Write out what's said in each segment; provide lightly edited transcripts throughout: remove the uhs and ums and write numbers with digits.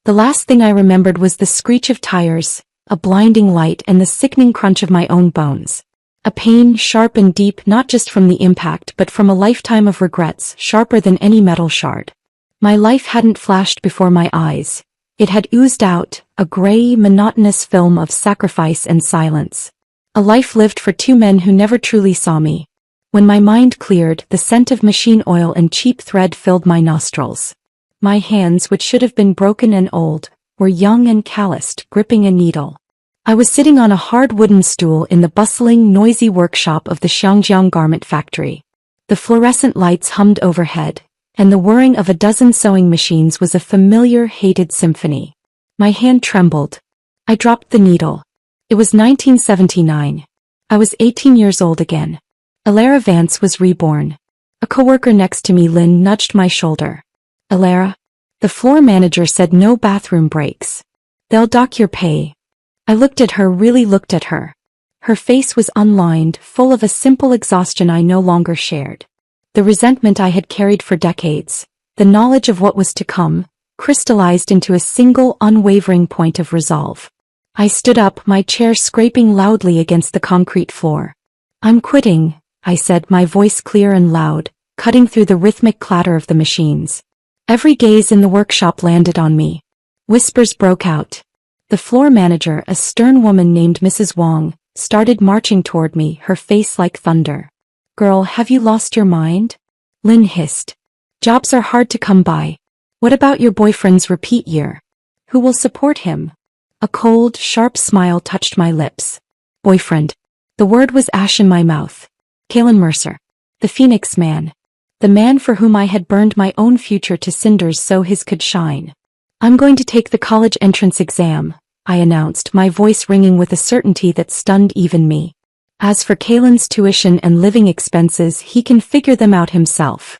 The last thing I remembered was the screech of tires, a blinding light, and the sickening crunch of my own bones. A pain sharp and deep, not just from the impact but from a lifetime of regrets, sharper than any metal shard. My life hadn't flashed before my eyes. It had oozed out, a gray, monotonous film of sacrifice and silence. A life lived for two men who never truly saw me. When my mind cleared, the scent of machine oil and cheap thread filled my nostrils. My hands, which should have been broken and old, were young and calloused, gripping a needle. I was sitting on a hard wooden stool in the bustling, noisy workshop of the Xiangjiang garment factory. The fluorescent lights hummed overhead, and the whirring of a dozen sewing machines was a familiar, hated symphony. My hand trembled. I dropped the needle. It was 1979. I was 18 years old again. Alara Vance was reborn. A coworker next to me, Lynn, nudged my shoulder. Alara? The floor manager said no bathroom breaks. They'll dock your pay. I looked at her, really looked at her. Her face was unlined, full of a simple exhaustion I no longer shared. The resentment I had carried for decades, the knowledge of what was to come, crystallized into a single, unwavering point of resolve. I stood up, my chair scraping loudly against the concrete floor. I'm quitting, I said, my voice clear and loud, cutting through the rhythmic clatter of the machines. Every gaze in the workshop landed on me. Whispers broke out. The floor manager, a stern woman named Mrs. Wong, started marching toward me, her face like thunder. Girl, have you lost your mind? Lynn hissed. Jobs are hard to come by. What about your boyfriend's repeat year? Who will support him? A cold, sharp smile touched my lips. Boyfriend. The word was ash in my mouth. Kalen Mercer. The Phoenix man. The man for whom I had burned my own future to cinders so his could shine. I'm going to take the college entrance exam, I announced, my voice ringing with a certainty that stunned even me. As for Kalen's tuition and living expenses, he can figure them out himself.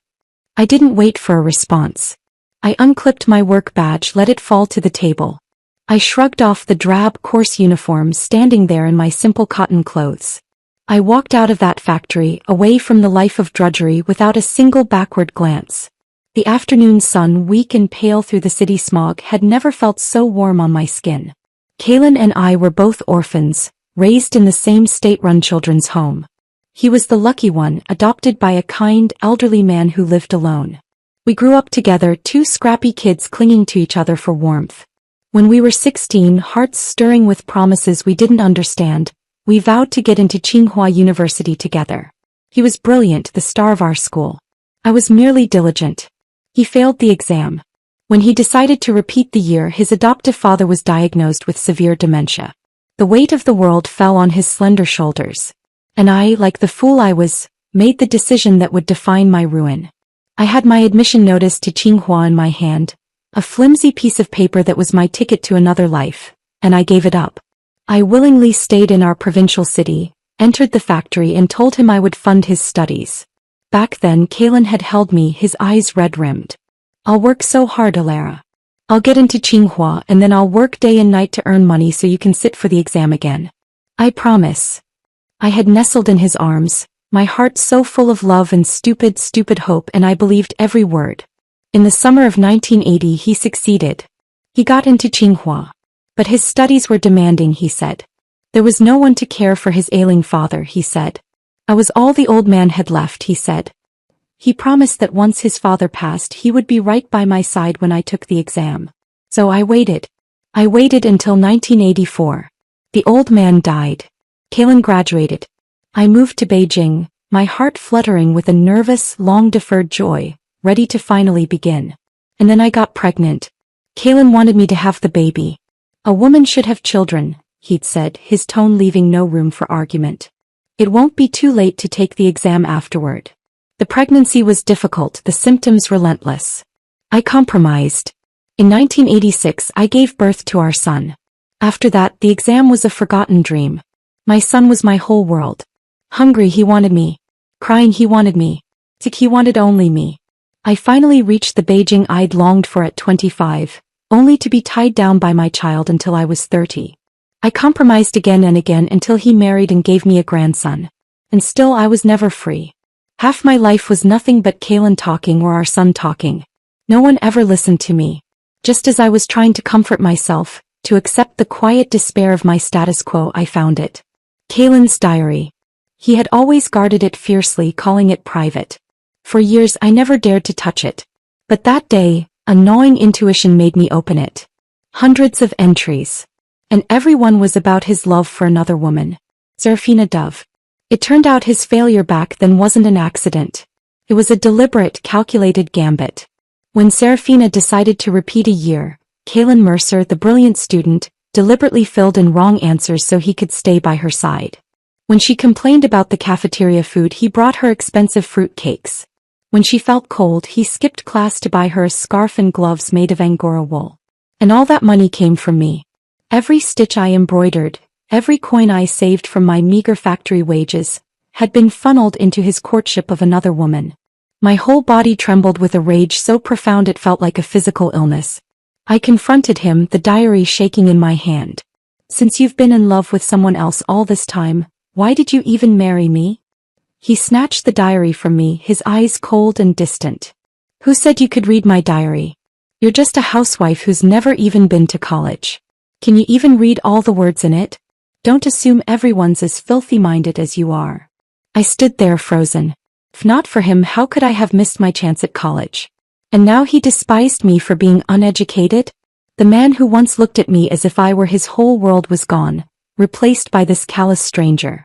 I didn't wait for a response. I unclipped my work badge, let it fall to the table. I shrugged off the drab, coarse uniform, standing there in my simple cotton clothes. I walked out of that factory, away from the life of drudgery, without a single backward glance. The afternoon sun, weak and pale through the city smog, had never felt so warm on my skin. Kalen and I were both orphans, raised in the same state-run children's home. He was the lucky one, adopted by a kind, elderly man who lived alone. We grew up together, two scrappy kids clinging to each other for warmth. When we were 16, hearts stirring with promises we didn't understand, we vowed to get into Tsinghua University together. He was brilliant, the star of our school. I was merely diligent. He failed the exam. When he decided to repeat the year, his adoptive father was diagnosed with severe dementia. The weight of the world fell on his slender shoulders. And I, like the fool I was, made the decision that would define my ruin. I had my admission notice to Tsinghua in my hand, a flimsy piece of paper that was my ticket to another life, and I gave it up. I willingly stayed in our provincial city, entered the factory, and told him I would fund his studies. Back then, Kalen had held me, his eyes red-rimmed. I'll work so hard, Alara. I'll get into Tsinghua, and then I'll work day and night to earn money so you can sit for the exam again. I promise. I had nestled in his arms, my heart so full of love and stupid hope, and I believed every word. In the summer of 1980 he succeeded. He got into Tsinghua. But his studies were demanding, he said. There was no one to care for his ailing father, he said. I was all the old man had left, he said. He promised that once his father passed he would be right by my side when I took the exam. So I waited. I waited until 1984. The old man died. Kalen graduated. I moved to Beijing, my heart fluttering with a nervous, long-deferred joy, ready to finally begin. And then I got pregnant. Kalen wanted me to have the baby. A woman should have children, he'd said, his tone leaving no room for argument. It won't be too late to take the exam afterward. The pregnancy was difficult, the symptoms relentless. I compromised. In 1986 I gave birth to our son. After that, the exam was a forgotten dream. My son was my whole world. Hungry, he wanted me. Crying, he wanted me. Sick, he wanted only me. I finally reached the Beijing I'd longed for at 25, only to be tied down by my child until I was 30. I compromised again and again until he married and gave me a grandson. And still I was never free. Half my life was nothing but Kalen talking or our son talking. No one ever listened to me. Just as I was trying to comfort myself, to accept the quiet despair of my status quo, I found it. Kalen's diary. He had always guarded it fiercely, calling it private. For years I never dared to touch it. But that day, a gnawing intuition made me open it. Hundreds of entries. And every one was about his love for another woman. Serafina Dove. It turned out his failure back then wasn't an accident. It was a deliberate, calculated gambit. When Serafina decided to repeat a year, Kalen Mercer, the brilliant student, deliberately filled in wrong answers so he could stay by her side. When she complained about the cafeteria food, he brought her expensive fruit cakes. When she felt cold, he skipped class to buy her a scarf and gloves made of Angora wool. And all that money came from me. Every stitch I embroidered, every coin I saved from my meager factory wages, had been funneled into his courtship of another woman. My whole body trembled with a rage so profound it felt like a physical illness. I confronted him, the diary shaking in my hand. Since you've been in love with someone else all this time, why did you even marry me? He snatched the diary from me, his eyes cold and distant. Who said you could read my diary? You're just a housewife who's never even been to college. Can you even read all the words in it? Don't assume everyone's as filthy-minded as you are. I stood there frozen. If not for him, how could I have missed my chance at college? And now he despised me for being uneducated? The man who once looked at me as if I were his whole world was gone, replaced by this callous stranger.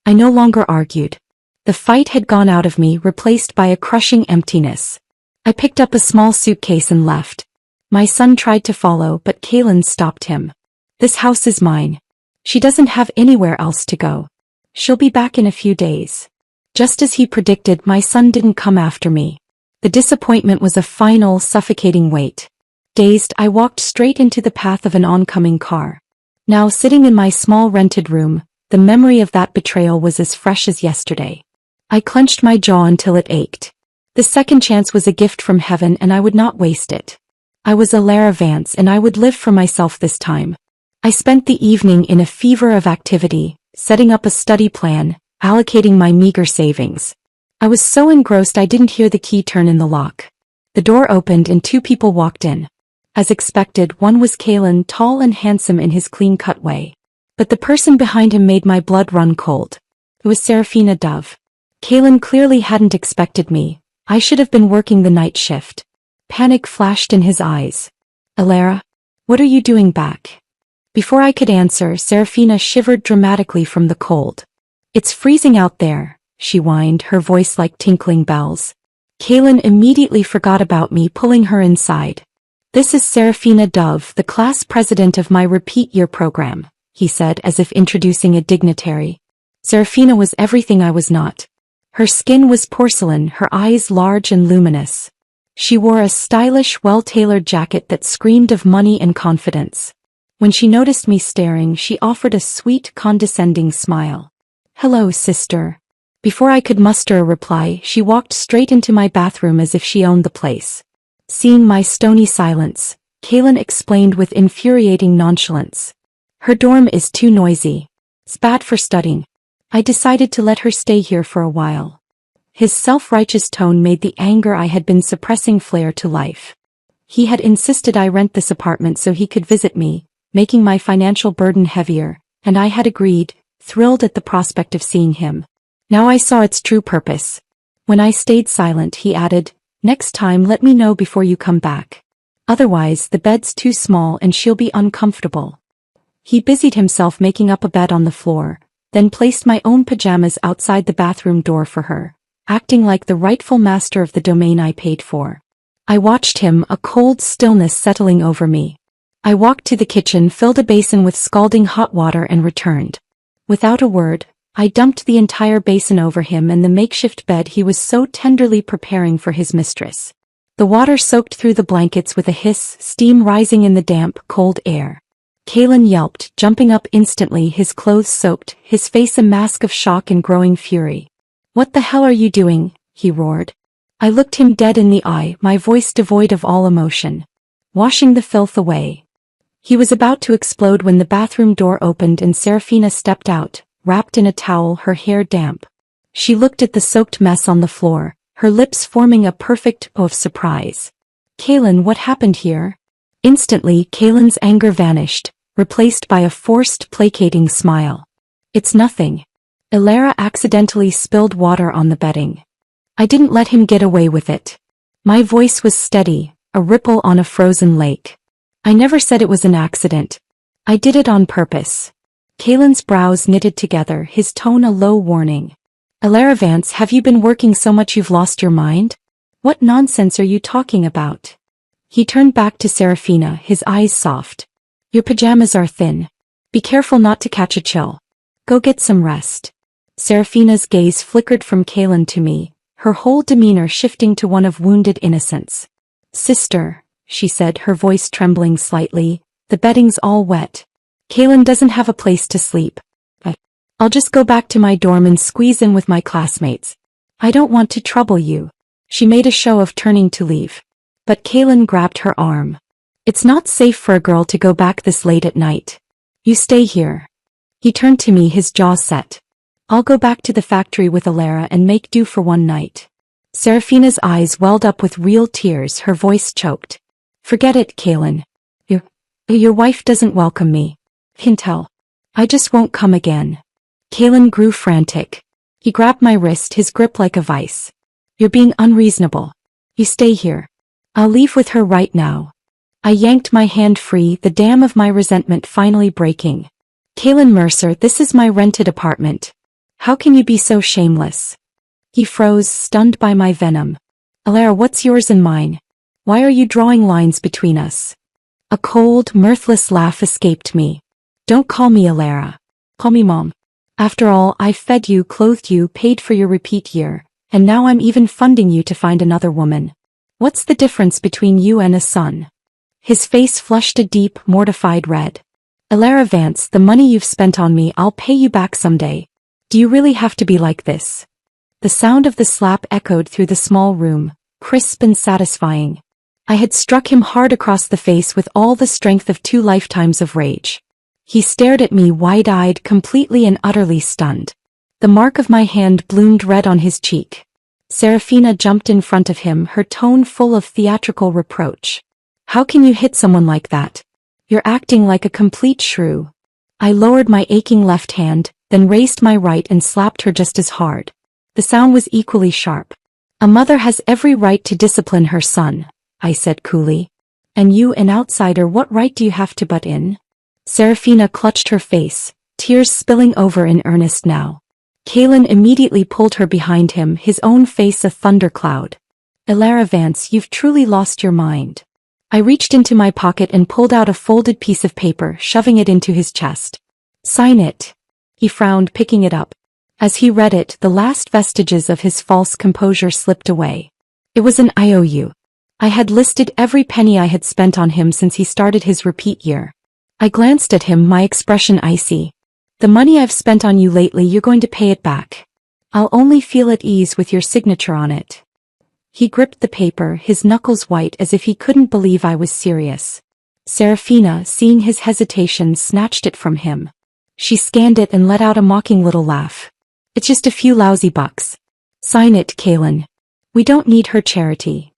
I no longer argued. The fight had gone out of me, replaced by a crushing emptiness. I picked up a small suitcase and left. My son tried to follow, but Kalen stopped him. This house is mine. She doesn't have anywhere else to go. She'll be back in a few days. Just as he predicted, my son didn't come after me. The disappointment was a final, suffocating weight. Dazed, I walked straight into the path of an oncoming car. Now sitting in my small rented room, the memory of that betrayal was as fresh as yesterday. I clenched my jaw until it ached. The second chance was a gift from heaven and I would not waste it. I was Alara Vance and I would live for myself this time. I spent the evening in a fever of activity, setting up a study plan, allocating my meager savings. I was so engrossed I didn't hear the key turn in the lock. The door opened and two people walked in. As expected, one was Kalen, tall and handsome in his clean-cut way. But the person behind him made my blood run cold. It was Serafina Dove. Kalen clearly hadn't expected me. I should have been working the night shift. Panic flashed in his eyes. Alara, what are you doing back? Before I could answer, Serafina shivered dramatically from the cold. It's freezing out there, she whined, her voice like tinkling bells. Kalen immediately forgot about me, pulling her inside. This is Serafina Dove, the class president of my repeat year program, he said as if introducing a dignitary. Serafina was everything I was not. Her skin was porcelain, her eyes large and luminous. She wore a stylish, well-tailored jacket that screamed of money and confidence. When she noticed me staring, she offered a sweet, condescending smile. Hello, sister. Before I could muster a reply, she walked straight into my bathroom as if she owned the place. Seeing my stony silence, Kalen explained with infuriating nonchalance. Her dorm is too noisy. It's bad for studying. I decided to let her stay here for a while. His self-righteous tone made the anger I had been suppressing flare to life. He had insisted I rent this apartment so he could visit me, making my financial burden heavier, and I had agreed, thrilled at the prospect of seeing him. Now I saw its true purpose. When I stayed silent, he added, next time let me know before you come back. Otherwise, the bed's too small and she'll be uncomfortable. He busied himself making up a bed on the floor, then placed my own pajamas outside the bathroom door for her, acting like the rightful master of the domain I paid for. I watched him, a cold stillness settling over me. I walked to the kitchen, filled a basin with scalding hot water and returned. Without a word, I dumped the entire basin over him and the makeshift bed he was so tenderly preparing for his mistress. The water soaked through the blankets with a hiss, steam rising in the damp, cold air. Kalen yelped, jumping up instantly, his clothes soaked, his face a mask of shock and growing fury. What the hell are you doing? He roared. I looked him dead in the eye, my voice devoid of all emotion. Washing the filth away. He was about to explode when the bathroom door opened and Serafina stepped out, wrapped in a towel, her hair damp. She looked at the soaked mess on the floor, her lips forming a perfect O of surprise. Kalen, what happened here? Instantly, Kaylin's anger vanished, replaced by a forced, placating smile. It's nothing. Elara accidentally spilled water on the bedding. I didn't let him get away with it. My voice was steady, a ripple on a frozen lake. I never said it was an accident. I did it on purpose. Kaylin's brows knitted together, his tone a low warning. Elara Vance, have you been working so much you've lost your mind? What nonsense are you talking about? He turned back to Serafina, his eyes soft. Your pajamas are thin. Be careful not to catch a chill. Go get some rest. Serafina's gaze flickered from Kaylin to me, her whole demeanor shifting to one of wounded innocence. Sister, she said, her voice trembling slightly, the bedding's all wet. Kaylin doesn't have a place to sleep. I'll just go back to my dorm and squeeze in with my classmates. I don't want to trouble you. She made a show of turning to leave. But Kaylin grabbed her arm. It's not safe for a girl to go back this late at night. You stay here. He turned to me, his jaw set. I'll go back to the factory with Elara and make do for one night. Serafina's eyes welled up with real tears, her voice choked. Forget it, Kaylin. Your wife doesn't welcome me. Can tell. I just won't come again. Kaylin grew frantic. He grabbed my wrist, his grip like a vice. You're being unreasonable. You stay here. I'll leave with her right now. I yanked my hand free, the dam of my resentment finally breaking. Kaylin Mercer, this is my rented apartment. How can you be so shameless? He froze, stunned by my venom. Elara, what's yours and mine? Why are you drawing lines between us? A cold, mirthless laugh escaped me. Don't call me Elara. Call me Mom. After all, I fed you, clothed you, paid for your repeat year, and now I'm even funding you to find another woman. What's the difference between you and a son? His face flushed a deep, mortified red. Elara Vance, the money you've spent on me, I'll pay you back someday. Do you really have to be like this? The sound of the slap echoed through the small room, crisp and satisfying. I had struck him hard across the face with all the strength of 2 lifetimes of rage. He stared at me wide-eyed, completely and utterly stunned. The mark of my hand bloomed red on his cheek. Serafina jumped in front of him, her tone full of theatrical reproach. How can you hit someone like that? You're acting like a complete shrew. I lowered my aching left hand, then raised my right and slapped her just as hard. The sound was equally sharp. A mother has every right to discipline her son, I said coolly. And you, an outsider, what right do you have to butt in? Serafina clutched her face, tears spilling over in earnest now. Kaylin immediately pulled her behind him, his own face a thundercloud. Elara Vance, you've truly lost your mind. I reached into my pocket and pulled out a folded piece of paper, shoving it into his chest. Sign it. He frowned, picking it up. As he read it, the last vestiges of his false composure slipped away. It was an IOU. I had listed every penny I had spent on him since he started his repeat year. I glanced at him, my expression icy. The money I've spent on you lately, you're going to pay it back. I'll only feel at ease with your signature on it. He gripped the paper, his knuckles white as if he couldn't believe I was serious. Serafina, seeing his hesitation, snatched it from him. She scanned it and let out a mocking little laugh. It's just a few lousy bucks. Sign it, Kaylin. We don't need her charity.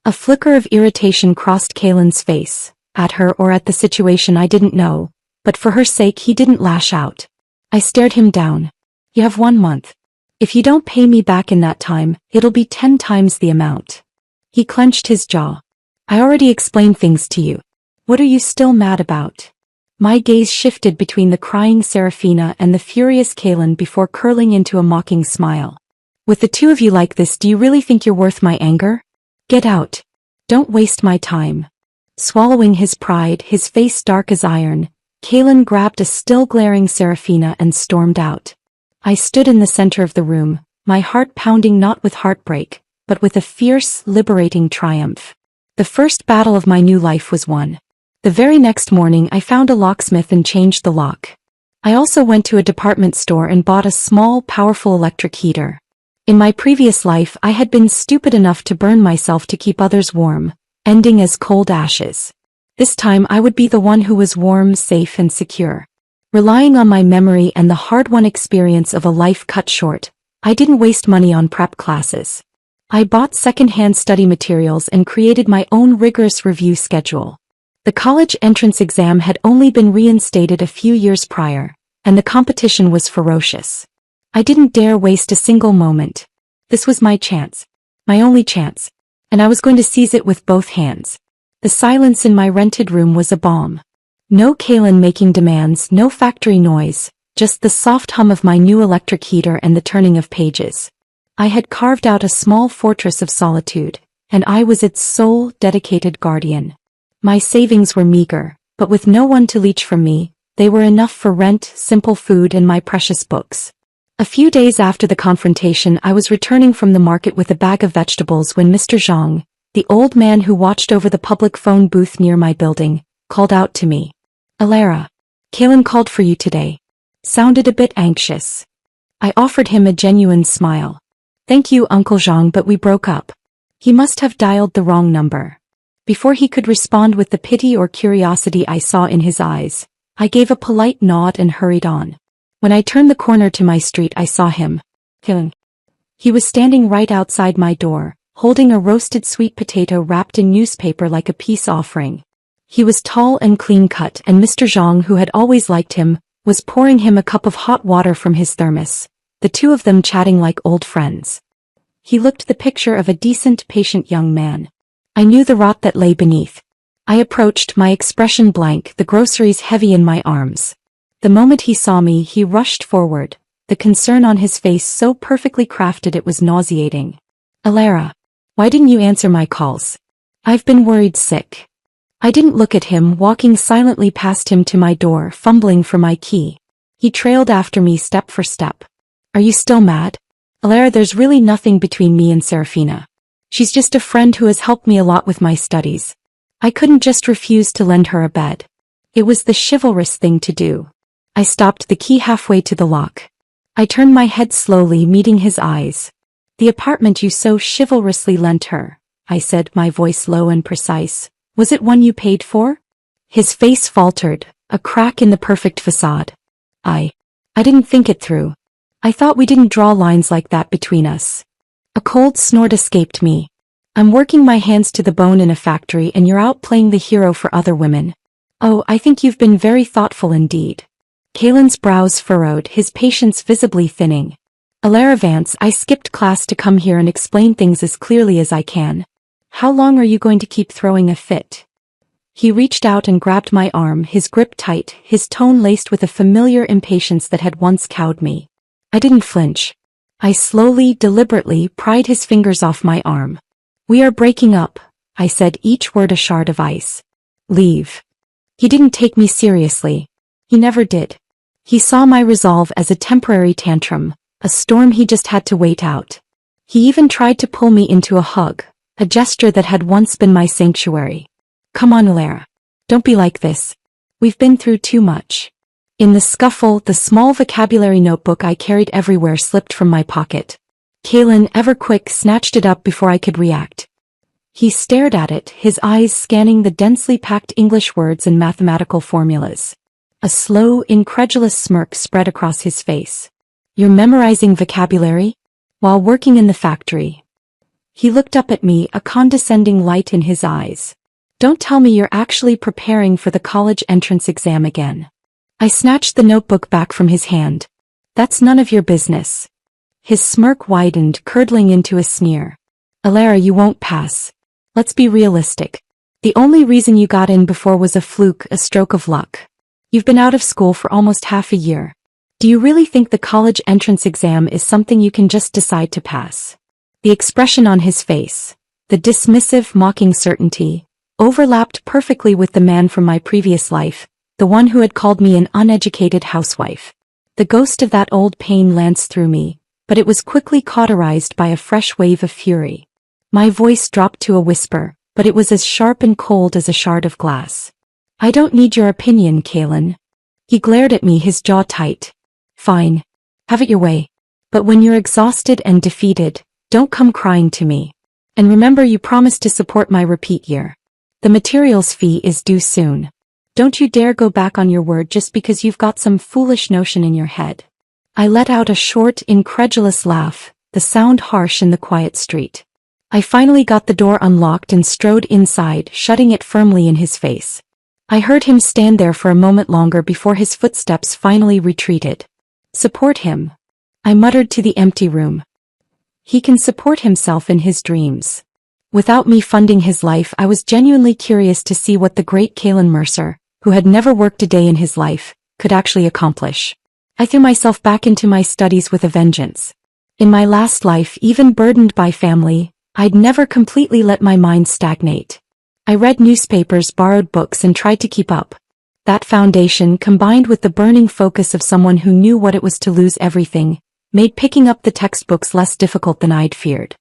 A flicker of irritation crossed Kaylin's face. At her or at the situation, I didn't know, but for her sake he didn't lash out. I stared him down. You have 1 month. If you don't pay me back in that time, it'll be 10 times the amount. He clenched his jaw. I already explained things to you. What are you still mad about? My gaze shifted between the crying Serafina and the furious Kaylin before curling into a mocking smile. With the two of you like this, do you really think you're worth my anger? Get out. Don't waste my time. Swallowing his pride, his face dark as iron, Kaylin grabbed a still glaring Serafina and stormed out. I stood in the center of the room, my heart pounding not with heartbreak, but with a fierce, liberating triumph. The first battle of my new life was won. The very next morning I found a locksmith and changed the lock. I also went to a department store and bought a small, powerful electric heater. In my previous life I had been stupid enough to burn myself to keep others warm, ending as cold ashes. This time I would be the one who was warm, safe and secure. Relying on my memory and the hard-won experience of a life cut short, I didn't waste money on prep classes. I bought second-hand study materials and created my own rigorous review schedule. The college entrance exam had only been reinstated a few years prior, and the competition was ferocious. I didn't dare waste a single moment. This was my chance. My only chance. And I was going to seize it with both hands. The silence in my rented room was a balm. No Kaylin making demands, no factory noise, just the soft hum of my new electric heater and the turning of pages. I had carved out a small fortress of solitude, and I was its sole, dedicated guardian. My savings were meager, but with no one to leech from me, they were enough for rent, simple food, and my precious books. A few days after the confrontation, I was returning from the market with a bag of vegetables when Mr. Zhang, the old man who watched over the public phone booth near my building, called out to me. "Alara, Kaylin called for you today." Sounded a bit anxious. I offered him a genuine smile. "Thank you, Uncle Zhang, but we broke up." He must have dialed the wrong number. Before he could respond with the pity or curiosity I saw in his eyes, I gave a polite nod and hurried on. When I turned the corner to my street, I saw him. He was standing right outside my door, holding a roasted sweet potato wrapped in newspaper like a peace offering. He was tall and clean-cut, and Mr. Zhang, who had always liked him, was pouring him a cup of hot water from his thermos, the two of them chatting like old friends. He looked the picture of a decent, patient young man. I knew the rot that lay beneath. I approached, my expression blank, the groceries heavy in my arms. The moment he saw me, he rushed forward, the concern on his face so perfectly crafted it was nauseating. "Alara, why didn't you answer my calls? I've been worried sick." I didn't look at him, walking silently past him to my door, fumbling for my key. He trailed after me step for step. "Are you still mad? Alara, there's really nothing between me and Serafina. She's just a friend who has helped me a lot with my studies." I couldn't just refuse to lend her a bed. It was the chivalrous thing to do. I stopped the key halfway to the lock. I turned my head slowly, meeting his eyes. "The apartment you so chivalrously lent her," I said, my voice low and precise. "Was it one you paid for?" His face faltered, a crack in the perfect facade. I didn't think it through. I thought we didn't draw lines like that between us." A cold snort escaped me. "I'm working my hands to the bone in a factory and you're out playing the hero for other women. Oh, I think you've been very thoughtful indeed." Kaylin's brows furrowed, his patience visibly thinning. "Alara Vance, I skipped class to come here and explain things as clearly as I can. How long are you going to keep throwing a fit?" He reached out and grabbed my arm, his grip tight, his tone laced with a familiar impatience that had once cowed me. I didn't flinch. I slowly, deliberately pried his fingers off my arm. "We are breaking up," I said, each word a shard of ice. "Leave." He didn't take me seriously. He never did. He saw my resolve as a temporary tantrum, a storm he just had to wait out. He even tried to pull me into a hug, a gesture that had once been my sanctuary. "Come on, Alara. Don't be like this. We've been through too much." In the scuffle, the small vocabulary notebook I carried everywhere slipped from my pocket. Kaylin, ever quick, snatched it up before I could react. He stared at it, his eyes scanning the densely packed English words and mathematical formulas. A slow, incredulous smirk spread across his face. "You're memorizing vocabulary? While working in the factory?" He looked up at me, a condescending light in his eyes. "Don't tell me you're actually preparing for the college entrance exam again." I snatched the notebook back from his hand. "That's none of your business." His smirk widened, curdling into a sneer. "Alara, you won't pass. Let's be realistic. The only reason you got in before was a fluke, a stroke of luck. You've been out of school for almost half a year. Do you really think the college entrance exam is something you can just decide to pass?" The expression on his face, the dismissive, mocking certainty, overlapped perfectly with the man from my previous life, the one who had called me an uneducated housewife. The ghost of that old pain lanced through me, but it was quickly cauterized by a fresh wave of fury. My voice dropped to a whisper, but it was as sharp and cold as a shard of glass. "I don't need your opinion, Kaylin." He glared at me, his jaw tight. "Fine. Have it your way. But when you're exhausted and defeated, don't come crying to me. And remember, you promised to support my repeat year. The materials fee is due soon. Don't you dare go back on your word just because you've got some foolish notion in your head." I let out a short, incredulous laugh, the sound harsh in the quiet street. I finally got the door unlocked and strode inside, shutting it firmly in his face. I heard him stand there for a moment longer before his footsteps finally retreated. Support him, I muttered to the empty room. He can support himself in his dreams. Without me funding his life, I was genuinely curious to see what the great Kalen Mercer, who had never worked a day in his life, could actually accomplish. I threw myself back into my studies with a vengeance. In my last life, even burdened by family, I'd never completely let my mind stagnate. I read newspapers, borrowed books, and tried to keep up. That foundation, combined with the burning focus of someone who knew what it was to lose everything, made picking up the textbooks less difficult than I'd feared.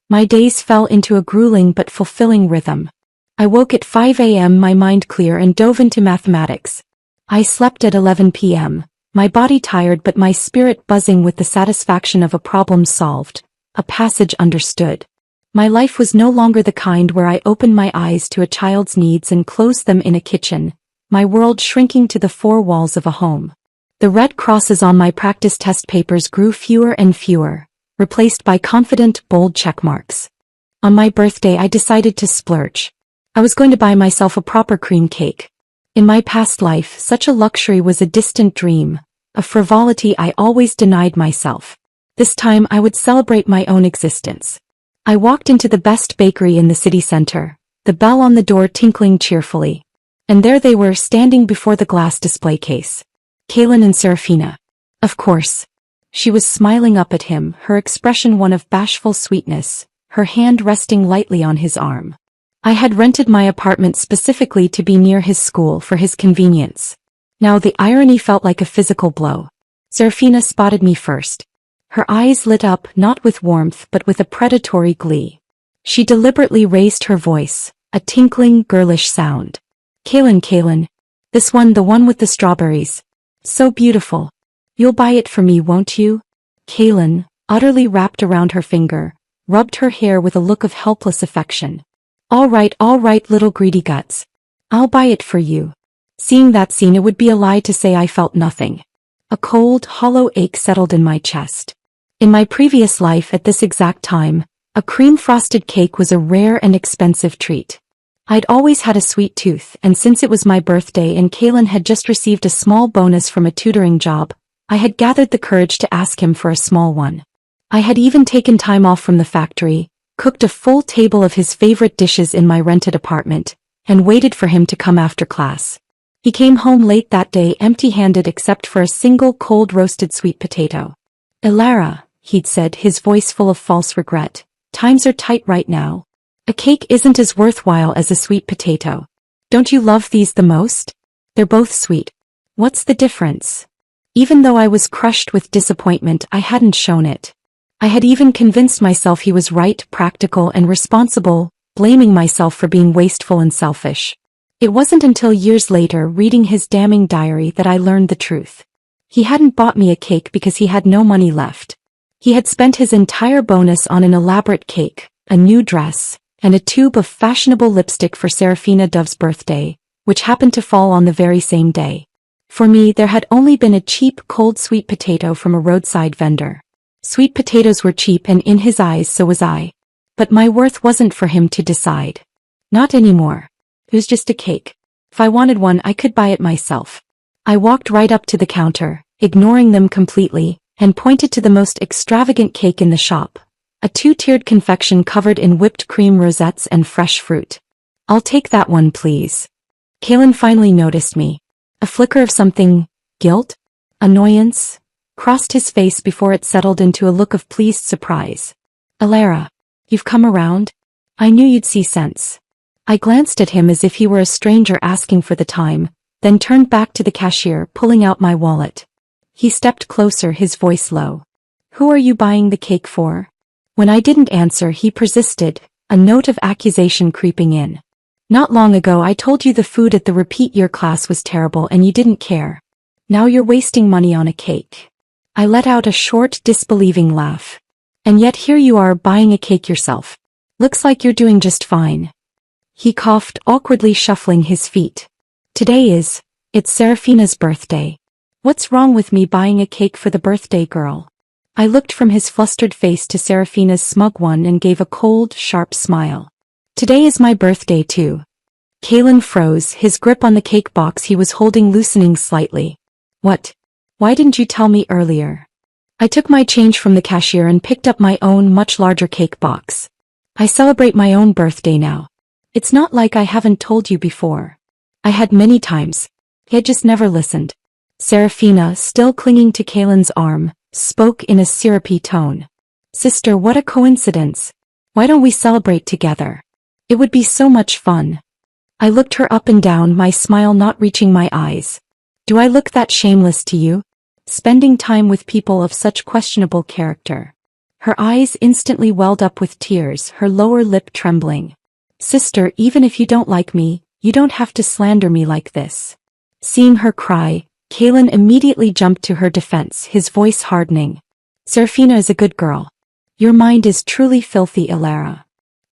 My days fell into a grueling but fulfilling rhythm. I woke at 5 a.m., my mind clear, and dove into mathematics. I slept at 11 p.m., my body tired but my spirit buzzing with the satisfaction of a problem solved, a passage understood. My life was no longer the kind where I opened my eyes to a child's needs and closed them in a kitchen, my world shrinking to the four walls of a home. The red crosses on my practice test papers grew fewer and fewer, replaced by confident, bold check marks. On my birthday, I decided to splurge. I was going to buy myself a proper cream cake. In my past life, such a luxury was a distant dream, a frivolity I always denied myself. This time I would celebrate my own existence. I walked into the best bakery in the city center, the bell on the door tinkling cheerfully. And there they were, standing before the glass display case. Kalen and Serafina. Of course. She was smiling up at him, her expression one of bashful sweetness, her hand resting lightly on his arm. I had rented my apartment specifically to be near his school for his convenience. Now the irony felt like a physical blow. Serafina spotted me first. Her eyes lit up not with warmth but with a predatory glee. She deliberately raised her voice, a tinkling, girlish sound. Kalen. This one, the one with the strawberries. So beautiful. You'll buy it for me, won't you? Kalen, utterly wrapped around her finger, rubbed her hair with a look of helpless affection. All right, little greedy guts. I'll buy it for you. Seeing that scene, it would be a lie to say I felt nothing. A cold, hollow ache settled in my chest. In my previous life at this exact time, a cream-frosted cake was a rare and expensive treat. I'd always had a sweet tooth, and since it was my birthday and Kalen had just received a small bonus from a tutoring job, I had gathered the courage to ask him for a small one. I had even taken time off from the factory, cooked a full table of his favorite dishes in my rented apartment, and waited for him to come after class. He came home late that day, empty-handed except for a single cold roasted sweet potato. Elara, he'd said, his voice full of false regret, times are tight right now. A cake isn't as worthwhile as a sweet potato. Don't you love these the most? They're both sweet. What's the difference? Even though I was crushed with disappointment, I hadn't shown it. I had even convinced myself he was right, practical and responsible, blaming myself for being wasteful and selfish. It wasn't until years later, reading his damning diary, that I learned the truth. He hadn't bought me a cake because he had no money left. He had spent his entire bonus on an elaborate cake, a new dress, and a tube of fashionable lipstick for Serafina Dove's birthday, which happened to fall on the very same day. For me, there had only been a cheap, cold sweet potato from a roadside vendor. Sweet potatoes were cheap, and in his eyes so was I. But my worth wasn't for him to decide. Not anymore. It was just a cake. If I wanted one, I could buy it myself. I walked right up to the counter, ignoring them completely, and pointed to the most extravagant cake in the shop. A two-tiered confection covered in whipped cream rosettes and fresh fruit. I'll take that one, please. Kalen finally noticed me. A flicker of something, guilt? Annoyance? Crossed his face before it settled into a look of pleased surprise. Elara, you've come around? I knew you'd see sense. I glanced at him as if he were a stranger asking for the time, then turned back to the cashier, pulling out my wallet. He stepped closer, his voice low. Who are you buying the cake for? When I didn't answer, he persisted, a note of accusation creeping in. Not long ago I told you the food at the repeat year class was terrible and you didn't care. Now you're wasting money on a cake. I let out a short, disbelieving laugh. And yet here you are buying a cake yourself. Looks like you're doing just fine. He coughed, awkwardly shuffling his feet. It's Serafina's birthday. What's wrong with me buying a cake for the birthday girl? I looked from his flustered face to Serafina's smug one and gave a cold, sharp smile. Today is my birthday too. Kalen froze, his grip on the cake box he was holding loosening slightly. What? Why didn't you tell me earlier? I took my change from the cashier and picked up my own much larger cake box. I celebrate my own birthday now. It's not like I haven't told you before. I had many times. He had just never listened. Serafina, still clinging to Kalen's arm, spoke in a syrupy tone. Sister, what a coincidence. Why don't we celebrate together? It would be so much fun. I looked her up and down, my smile not reaching my eyes. Do I look that shameless to you? Spending time with people of such questionable character. Her eyes instantly welled up with tears, her lower lip trembling. Sister, even if you don't like me, you don't have to slander me like this. Seeing her cry, Kalen immediately jumped to her defense, his voice hardening. Serafina is a good girl. Your mind is truly filthy, Elara.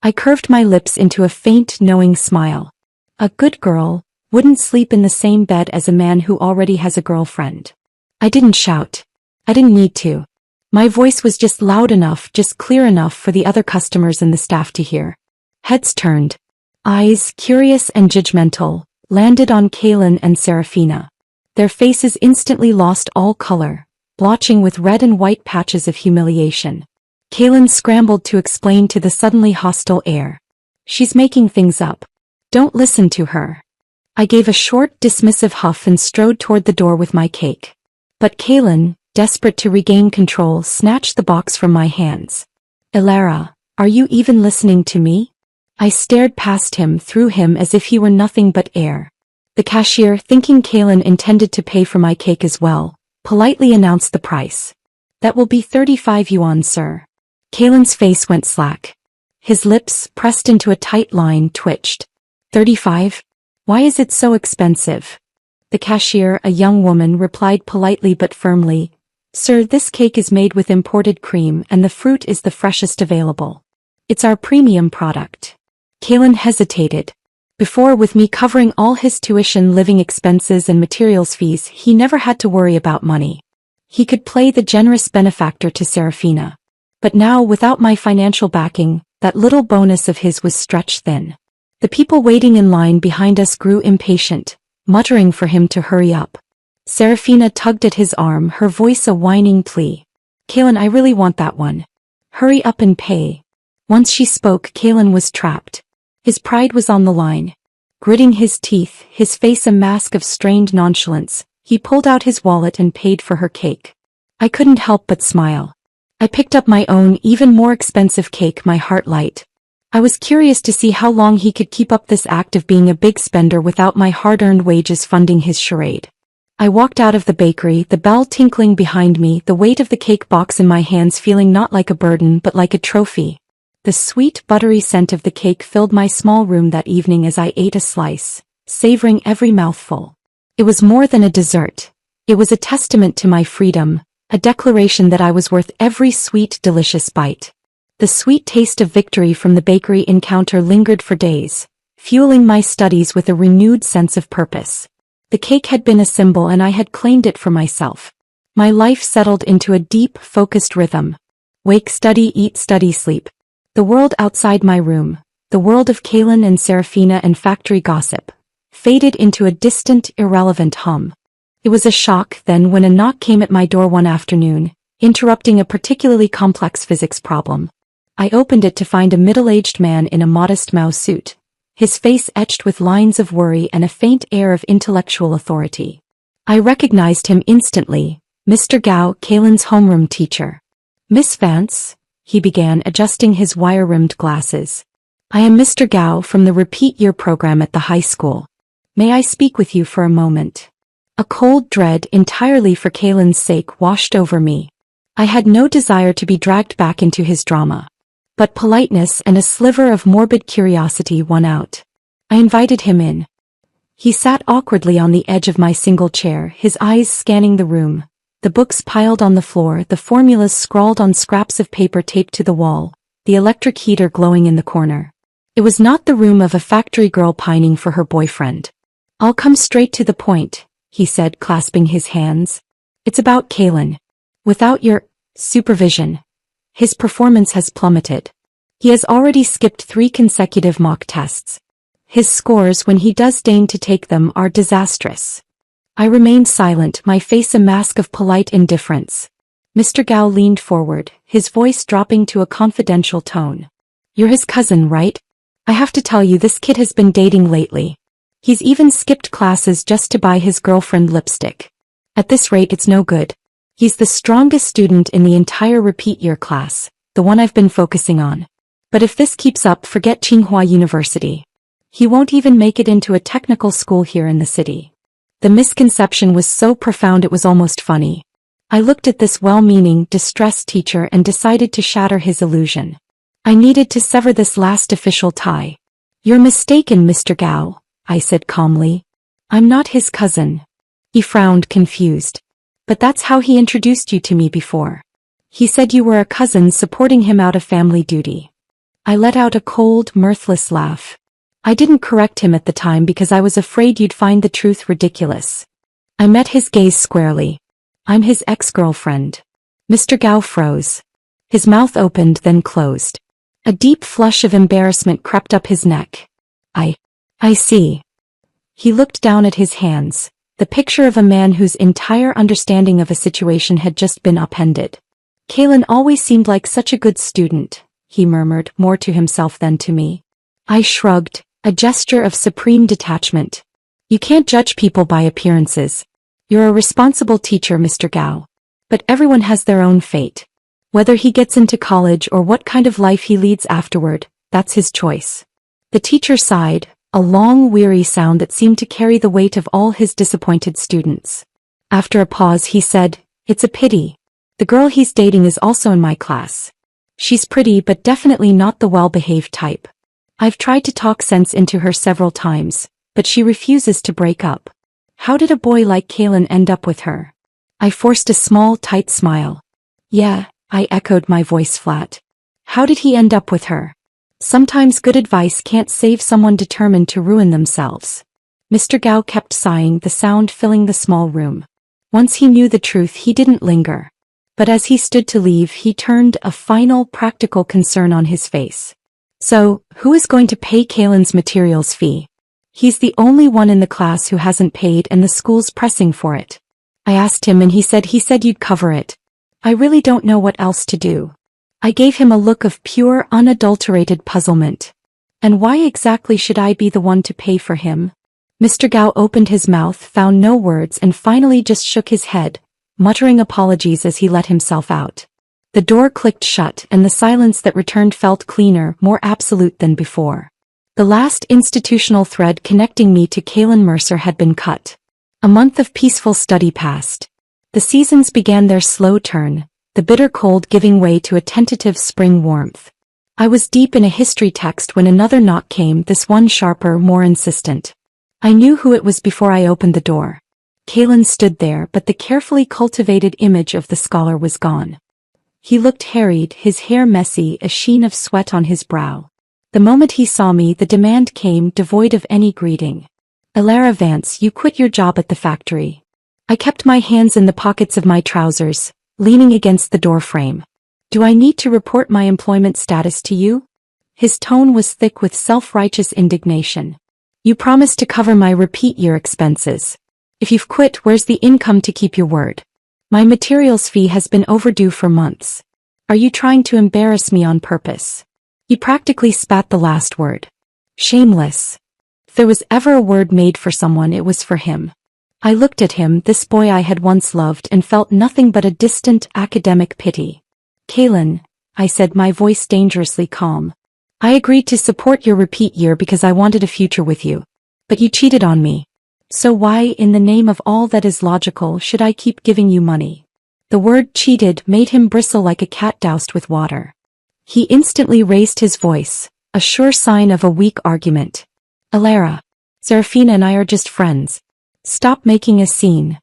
I curved my lips into a faint, knowing smile. A good girl wouldn't sleep in the same bed as a man who already has a girlfriend. I didn't shout. I didn't need to. My voice was just loud enough, just clear enough for the other customers and the staff to hear. Heads turned. Eyes, curious and judgmental, landed on Kalen and Serafina. Their faces instantly lost all color, blotching with red and white patches of humiliation. Kalen scrambled to explain to the suddenly hostile air. She's making things up. Don't listen to her. I gave a short, dismissive huff and strode toward the door with my cake. But Kalen, desperate to regain control, snatched the box from my hands. Elara, are you even listening to me? I stared past him, through him as if he were nothing but air. The cashier, thinking Kalen intended to pay for my cake as well, politely announced the price. That will be 35 yuan, sir. Kalen's face went slack. His lips, pressed into a tight line, twitched. 35? Why is it so expensive? The cashier, a young woman, replied politely but firmly, Sir, this cake is made with imported cream and the fruit is the freshest available. It's our premium product. Kalen hesitated. Before, with me covering all his tuition, living expenses and materials fees, he never had to worry about money. He could play the generous benefactor to Serafina. But now, without my financial backing, that little bonus of his was stretched thin. The people waiting in line behind us grew impatient, muttering for him to hurry up. Serafina tugged at his arm, her voice a whining plea. Kalen, I really want that one. Hurry up and pay. Once she spoke, Kalen was trapped. His pride was on the line. Gritting his teeth, his face a mask of strained nonchalance, he pulled out his wallet and paid for her cake. I couldn't help but smile. I picked up my own, even more expensive cake, my heart light. I was curious to see how long he could keep up this act of being a big spender without my hard-earned wages funding his charade. I walked out of the bakery, the bell tinkling behind me, the weight of the cake box in my hands feeling not like a burden but like a trophy. The sweet, buttery scent of the cake filled my small room that evening as I ate a slice, savoring every mouthful. It was more than a dessert. It was a testament to my freedom, a declaration that I was worth every sweet, delicious bite. The sweet taste of victory from the bakery encounter lingered for days, fueling my studies with a renewed sense of purpose. The cake had been a symbol and I had claimed it for myself. My life settled into a deep, focused rhythm. Wake, study, eat, study, sleep. The world outside my room, the world of Kalen and Serafina and factory gossip, faded into a distant, irrelevant hum. It was a shock then when a knock came at my door one afternoon, interrupting a particularly complex physics problem. I opened it to find a middle-aged man in a modest Mao suit, his face etched with lines of worry and a faint air of intellectual authority. I recognized him instantly, Mr. Gao, Kalen's homeroom teacher. Miss Vance, he began, adjusting his wire-rimmed glasses. I am Mr. Gao from the repeat year program at the high school. May I speak with you for a moment? A cold dread entirely for Kalen's sake washed over me. I had no desire to be dragged back into his drama. But politeness and a sliver of morbid curiosity won out. I invited him in. He sat awkwardly on the edge of my single chair, his eyes scanning the room, the books piled on the floor, the formulas scrawled on scraps of paper taped to the wall, the electric heater glowing in the corner. It was not the room of a factory girl pining for her boyfriend. I'll come straight to the point, he said, clasping his hands. It's about Kalen. Without your supervision, his performance has plummeted. He has already skipped 3 consecutive mock tests. His scores, when he does deign to take them, are disastrous. I remained silent, my face a mask of polite indifference. Mr. Gao leaned forward, his voice dropping to a confidential tone. You're his cousin, right? I have to tell you, this kid has been dating lately. He's even skipped classes just to buy his girlfriend lipstick. At this rate, it's no good. He's the strongest student in the entire repeat year class, the one I've been focusing on. But if this keeps up, forget Tsinghua University. He won't even make it into a technical school here in the city. The misconception was so profound it was almost funny. I looked at this well-meaning, distressed teacher and decided to shatter his illusion. I needed to sever this last official tie. You're mistaken, Mr. Gao, I said calmly. I'm not his cousin. He frowned, confused. But that's how he introduced you to me before. He said you were a cousin supporting him out of family duty. I let out a cold, mirthless laugh. I didn't correct him at the time because I was afraid you'd find the truth ridiculous. I met his gaze squarely. I'm his ex-girlfriend. Mr. Gao froze. His mouth opened, then closed. A deep flush of embarrassment crept up his neck. I see. He looked down at his hands, the picture of a man whose entire understanding of a situation had just been upended. Kalen always seemed like such a good student, he murmured, more to himself than to me. I shrugged, a gesture of supreme detachment. You can't judge people by appearances. You're a responsible teacher, Mr. Gao. But everyone has their own fate. Whether he gets into college or what kind of life he leads afterward, that's his choice. The teacher sighed, a long, weary sound that seemed to carry the weight of all his disappointed students. After a pause, he said, It's a pity. The girl he's dating is also in my class. She's pretty but definitely not the well-behaved type. I've tried to talk sense into her several times, but she refuses to break up. How did a boy like Kalen end up with her? I forced a small, tight smile. Yeah, I echoed, my voice flat. How did he end up with her? Sometimes good advice can't save someone determined to ruin themselves. Mr. Gao kept sighing, the sound filling the small room. Once he knew the truth, he didn't linger. But as he stood to leave, he turned a final, practical concern on his face. So, who is going to pay Kalen's materials fee? He's the only one in the class who hasn't paid and the school's pressing for it. I asked him and he said you'd cover it. I really don't know what else to do. I gave him a look of pure, unadulterated puzzlement. And why exactly should I be the one to pay for him? Mr. Gao opened his mouth, found no words and finally just shook his head, muttering apologies as he let himself out. The door clicked shut and the silence that returned felt cleaner, more absolute than before. The last institutional thread connecting me to Kalen Mercer had been cut. A month of peaceful study passed. The seasons began their slow turn, the bitter cold giving way to a tentative spring warmth. I was deep in a history text when another knock came, this one sharper, more insistent. I knew who it was before I opened the door. Kalen stood there, but the carefully cultivated image of the scholar was gone. He looked harried, his hair messy, a sheen of sweat on his brow. The moment he saw me, the demand came, devoid of any greeting. Alara Vance, you quit your job at the factory. I kept my hands in the pockets of my trousers, leaning against the door frame. Do I need to report my employment status to you? His tone was thick with self-righteous indignation. You promised to cover my repeat year expenses. If you've quit, where's the income to keep your word? My materials fee has been overdue for months. Are you trying to embarrass me on purpose? He practically spat the last word. Shameless. If there was ever a word made for someone, it was for him. I looked at him, this boy I had once loved, and felt nothing but a distant, academic pity. Kalen, I said, my voice dangerously calm. I agreed to support your repeat year because I wanted a future with you. But you cheated on me. So why, in the name of all that is logical, should I keep giving you money? The word cheated made him bristle like a cat doused with water. He instantly raised his voice, a sure sign of a weak argument. Alara, Serafina and I are just friends. Stop making a scene.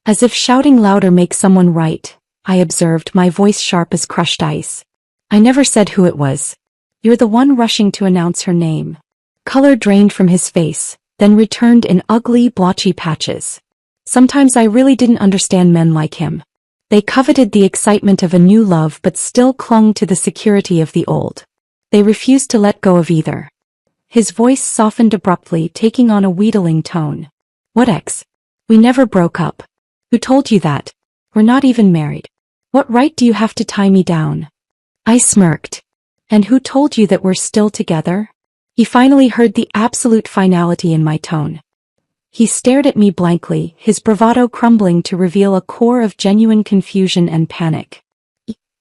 As if shouting louder makes someone right, I observed, my voice sharp as crushed ice. I never said who it was. You're the one rushing to announce her name. Color drained from his face, then returned in ugly, blotchy patches. Sometimes I really didn't understand men like him. They coveted the excitement of a new love but still clung to the security of the old. They refused to let go of either. His voice softened abruptly, taking on a wheedling tone. What ex? We never broke up. Who told you that? We're not even married. What right do you have to tie me down? I smirked. And who told you that we're still together? He finally heard the absolute finality in my tone. He stared at me blankly, his bravado crumbling to reveal a core of genuine confusion and panic.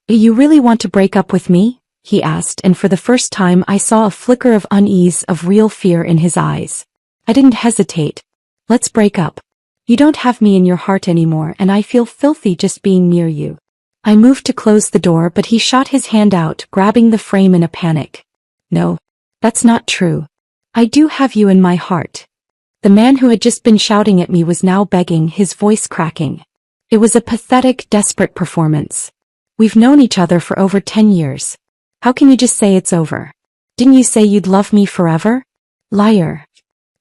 You really want to break up with me? He asked, and for the first time I saw a flicker of unease, of real fear in his eyes. I didn't hesitate. Let's break up. You don't have me in your heart anymore, and I feel filthy just being near you. I moved to close the door, but he shot his hand out, grabbing the frame in a panic. No, that's not true. I do have you in my heart. The man who had just been shouting at me was now begging, his voice cracking. It was a pathetic, desperate performance. We've known each other for over 10 years. How can you just say it's over? Didn't you say you'd love me forever? Liar.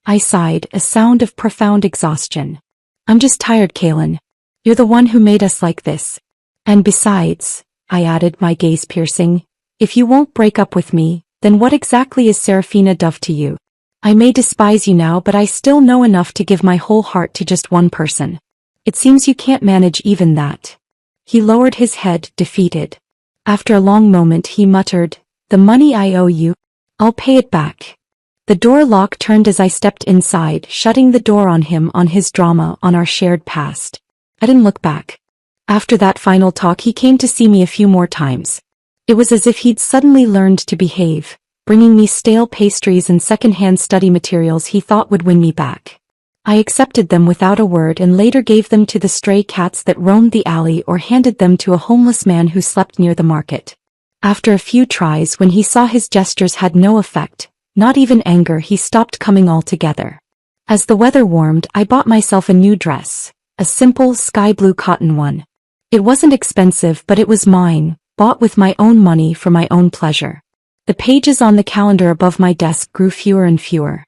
I sighed, a sound of profound exhaustion. I'm just tired, Kaylin. You're the one who made us like this. And besides, I added, my gaze piercing, if you won't break up with me, then what exactly is Serafina Dove to you? I may despise you now, but I still know enough to give my whole heart to just one person. It seems you can't manage even that. He lowered his head, defeated. After a long moment he muttered, the money I owe you, I'll pay it back. The door lock turned as I stepped inside, shutting the door on him, on his drama, on our shared past. I didn't look back. After that final talk he came to see me a few more times. It was as if he'd suddenly learned to behave, bringing me stale pastries and second-hand study materials he thought would win me back. I accepted them without a word and later gave them to the stray cats that roamed the alley or handed them to a homeless man who slept near the market. After a few tries, when he saw his gestures had no effect, not even anger, he stopped coming altogether. As the weather warmed, I bought myself a new dress, a simple sky blue cotton one. It wasn't expensive, but it was mine, bought with my own money for my own pleasure. The pages on the calendar above my desk grew fewer and fewer.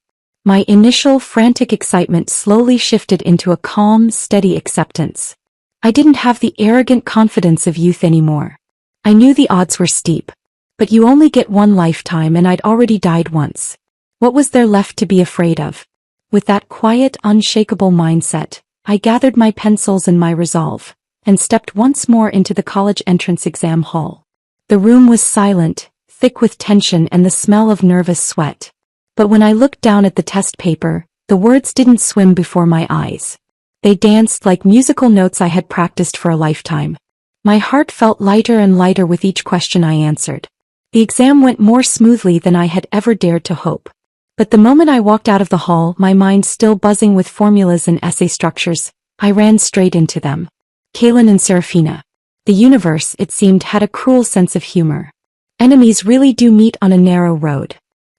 My initial frantic excitement slowly shifted into a calm, steady acceptance. I didn't have the arrogant confidence of youth anymore. I knew the odds were steep. But you only get one lifetime, and I'd already died once. What was there left to be afraid of? With that quiet, unshakable mindset, I gathered my pencils and my resolve, and stepped once more into the college entrance exam hall. The room was silent, thick with tension and the smell of nervous sweat. But when I looked down at the test paper, the words didn't swim before my eyes. They danced like musical notes I had practiced for a lifetime. My heart felt lighter and lighter with each question I answered. The exam went more smoothly than I had ever dared to hope. But the moment I walked out of the hall, my mind still buzzing with formulas and essay structures, I ran straight into them. Kaylin and Serafina. The universe, it seemed, had a cruel sense of humor. Enemies really do meet on a narrow road.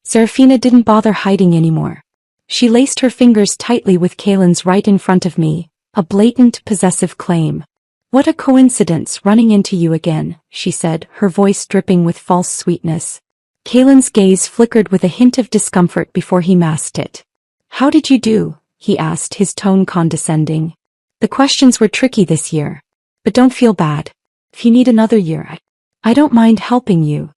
Serafina didn't bother hiding anymore. She laced her fingers tightly with Kaylin's right in front of me, a blatant, possessive claim. What a coincidence, running into you again, she said, her voice dripping with false sweetness. Kaylin's gaze flickered with a hint of discomfort before he masked it. How did you do? He asked, his tone condescending. The questions were tricky this year. But don't feel bad. If you need another year, I don't mind helping you.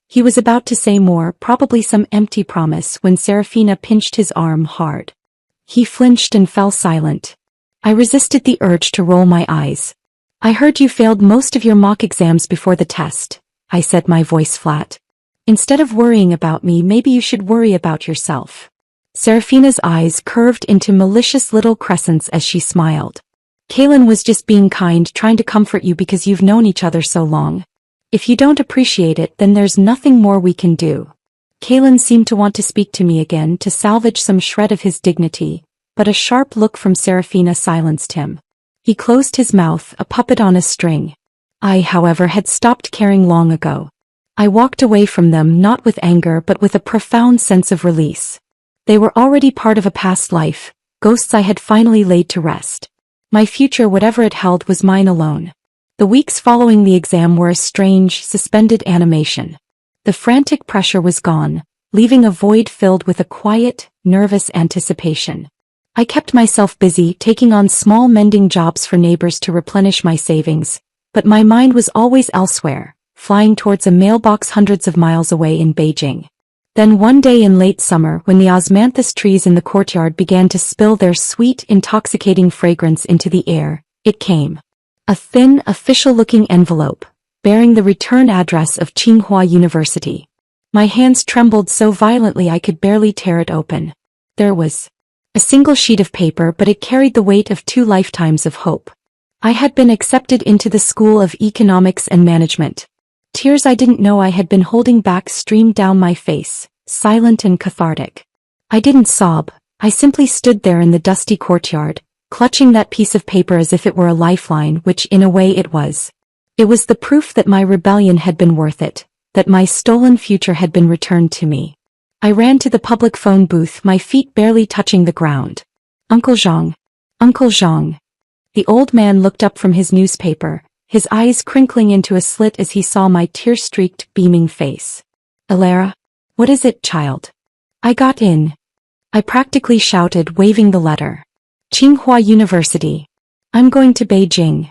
He was about to say more, probably some empty promise, when Serafina pinched his arm hard. He flinched and fell silent. I resisted the urge to roll my eyes. I heard you failed most of your mock exams before the test, I said, my voice flat. Instead of worrying about me, maybe you should worry about yourself. Serafina's eyes curved into malicious little crescents as she smiled. Kaylin was just being kind, trying to comfort you because you've known each other so long. If you don't appreciate it, then there's nothing more we can do. Kaylin seemed to want to speak to me again, to salvage some shred of his dignity, but a sharp look from Serafina silenced him. He closed his mouth, a puppet on a string. I, however, had stopped caring long ago. I walked away from them, not with anger but with a profound sense of release. They were already part of a past life, ghosts I had finally laid to rest. My future, whatever it held, was mine alone. The weeks following the exam were a strange, suspended animation. The frantic pressure was gone, leaving a void filled with a quiet, nervous anticipation. I kept myself busy, taking on small mending jobs for neighbors to replenish my savings, but my mind was always elsewhere, flying towards a mailbox hundreds of miles away in Beijing. Then one day in late summer when the osmanthus trees in the courtyard began to spill their sweet, intoxicating fragrance into the air, it came. A thin, official-looking envelope, bearing the return address of Tsinghua University. My hands trembled so violently I could barely tear it open. There was a single sheet of paper, but it carried the weight of 2 lifetimes of hope. I had been accepted into the School of Economics and Management. Tears I didn't know I had been holding back streamed down my face, silent and cathartic. I didn't sob, I simply stood there in the dusty courtyard, clutching that piece of paper as if it were a lifeline, which in a way it was. It was the proof that my rebellion had been worth it, that my stolen future had been returned to me. I ran to the public phone booth, my feet barely touching the ground. Uncle Zhang. Uncle Zhang. The old man looked up from his newspaper, his eyes crinkling into a slit as he saw my tear-streaked, beaming face. Alara? What is it, child? I got in. I practically shouted, waving the letter. Tsinghua University. I'm going to Beijing.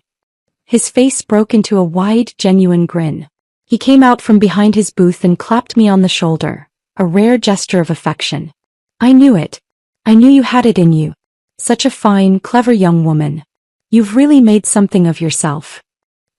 His face broke into a wide, genuine grin. He came out from behind his booth and clapped me on the shoulder, a rare gesture of affection. I knew it. I knew you had it in you. Such a fine, clever young woman. You've really made something of yourself.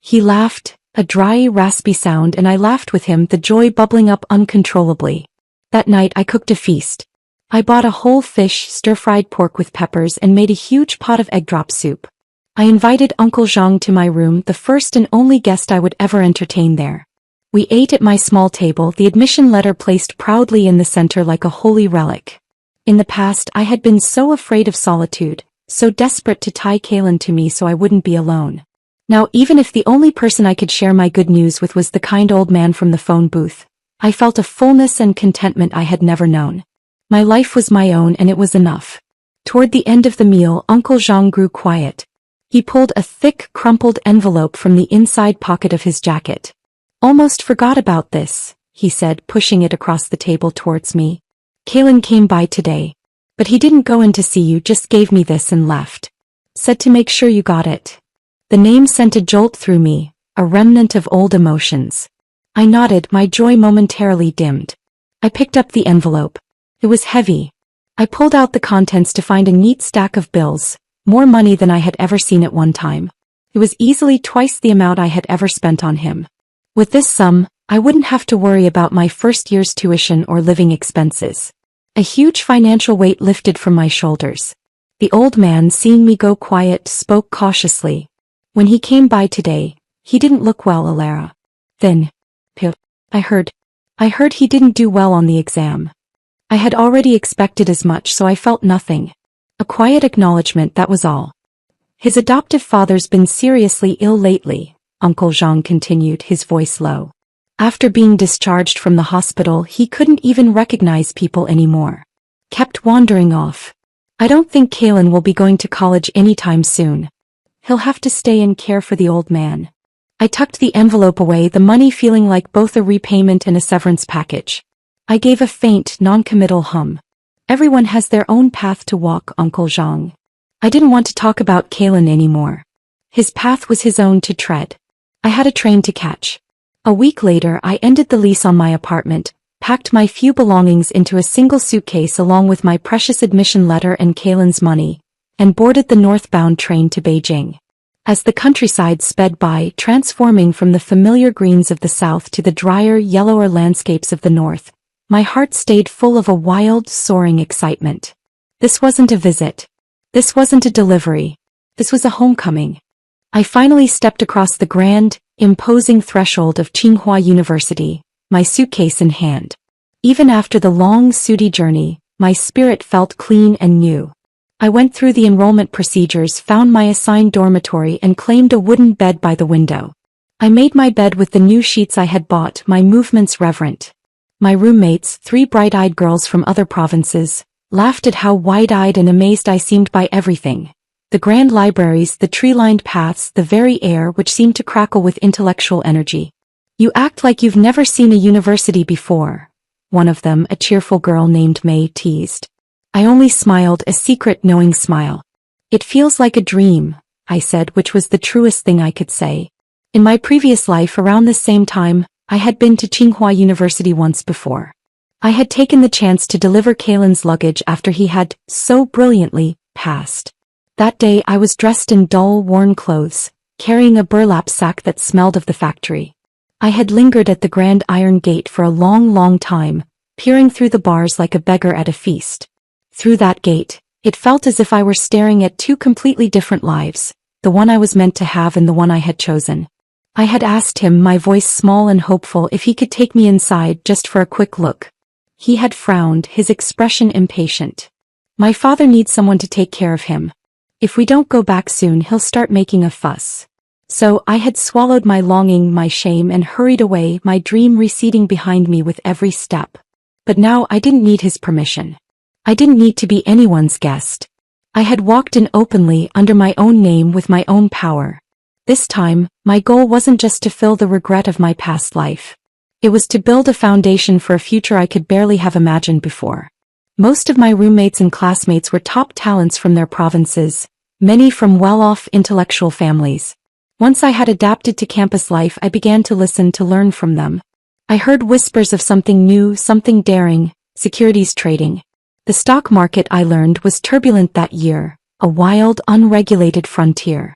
He laughed, a dry, raspy sound, and I laughed with him, the joy bubbling up uncontrollably. That night I cooked a feast. I bought a whole fish, stir-fried pork with peppers, and made a huge pot of egg drop soup. I invited Uncle Zhang to my room, the first and only guest I would ever entertain there. We ate at my small table, the admission letter placed proudly in the center like a holy relic. In the past I had been so afraid of solitude, so desperate to tie Kaylin to me so I wouldn't be alone. Now even if the only person I could share my good news with was the kind old man from the phone booth, I felt a fullness and contentment I had never known. My life was my own and it was enough. Toward the end of the meal, Uncle Zhang grew quiet. He pulled a thick, crumpled envelope from the inside pocket of his jacket. Almost forgot about this, he said, pushing it across the table towards me. Kaylin came by today. But he didn't go in to see you, just gave me this and left. Said to make sure you got it. The name sent a jolt through me, a remnant of old emotions. I nodded, my joy momentarily dimmed. I picked up the envelope. It was heavy. I pulled out the contents to find a neat stack of bills, more money than I had ever seen at one time. It was easily twice the amount I had ever spent on him. With this sum, I wouldn't have to worry about my first year's tuition or living expenses. A huge financial weight lifted from my shoulders. The old man, seeing me go quiet, spoke cautiously. When he came by today, he didn't look well, Alara. Then, I heard he didn't do well on the exam. I had already expected as much, so I felt nothing. A quiet acknowledgement, that was all. His adoptive father's been seriously ill lately, Uncle Zhang continued, his voice low. After being discharged from the hospital, he couldn't even recognize people anymore. Kept wandering off. I don't think Kaylin will be going to college anytime soon. He'll have to stay and care for the old man. I tucked the envelope away, the money feeling like both a repayment and a severance package. I gave a faint, non-committal hum. Everyone has their own path to walk, Uncle Zhang. I didn't want to talk about Kaylin anymore. His path was his own to tread. I had a train to catch. A week later I ended the lease on my apartment, packed my few belongings into a single suitcase along with my precious admission letter and Kaylin's money, and boarded the northbound train to Beijing. As the countryside sped by, transforming from the familiar greens of the south to the drier, yellower landscapes of the north, my heart stayed full of a wild, soaring excitement. This wasn't a visit. This wasn't a delivery. This was a homecoming. I finally stepped across the grand, imposing threshold of Tsinghua University, my suitcase in hand. Even after the long, sooty journey, my spirit felt clean and new. I went through the enrollment procedures, found my assigned dormitory, and claimed a wooden bed by the window. I made my bed with the new sheets I had bought, my movements reverent. My roommates, 3 bright-eyed girls from other provinces, laughed at how wide-eyed and amazed I seemed by everything. The grand libraries, the tree-lined paths, the very air which seemed to crackle with intellectual energy. You act like you've never seen a university before, one of them, a cheerful girl named May, teased. I only smiled, a secret, knowing smile. It feels like a dream, I said, which was the truest thing I could say. In my previous life around this same time, I had been to Tsinghua University once before. I had taken the chance to deliver Kalen's luggage after he had, so brilliantly, passed. That day I was dressed in dull, worn clothes, carrying a burlap sack that smelled of the factory. I had lingered at the grand iron gate for a long, long time, peering through the bars like a beggar at a feast. Through that gate, it felt as if I were staring at two completely different lives, the one I was meant to have and the one I had chosen. I had asked him, my voice small and hopeful, if he could take me inside just for a quick look. He had frowned, his expression impatient. My father needs someone to take care of him. If we don't go back soon, he'll start making a fuss. So I had swallowed my longing, my shame, and hurried away, my dream receding behind me with every step. But now I didn't need his permission. I didn't need to be anyone's guest. I had walked in openly, under my own name, with my own power. This time, my goal wasn't just to fill the regret of my past life. It was to build a foundation for a future I could barely have imagined before. Most of my roommates and classmates were top talents from their provinces, many from well-off intellectual families. Once I had adapted to campus life, I began to listen, to learn from them. I heard whispers of something new, something daring, securities trading. The stock market, I learned, was turbulent that year, a wild, unregulated frontier.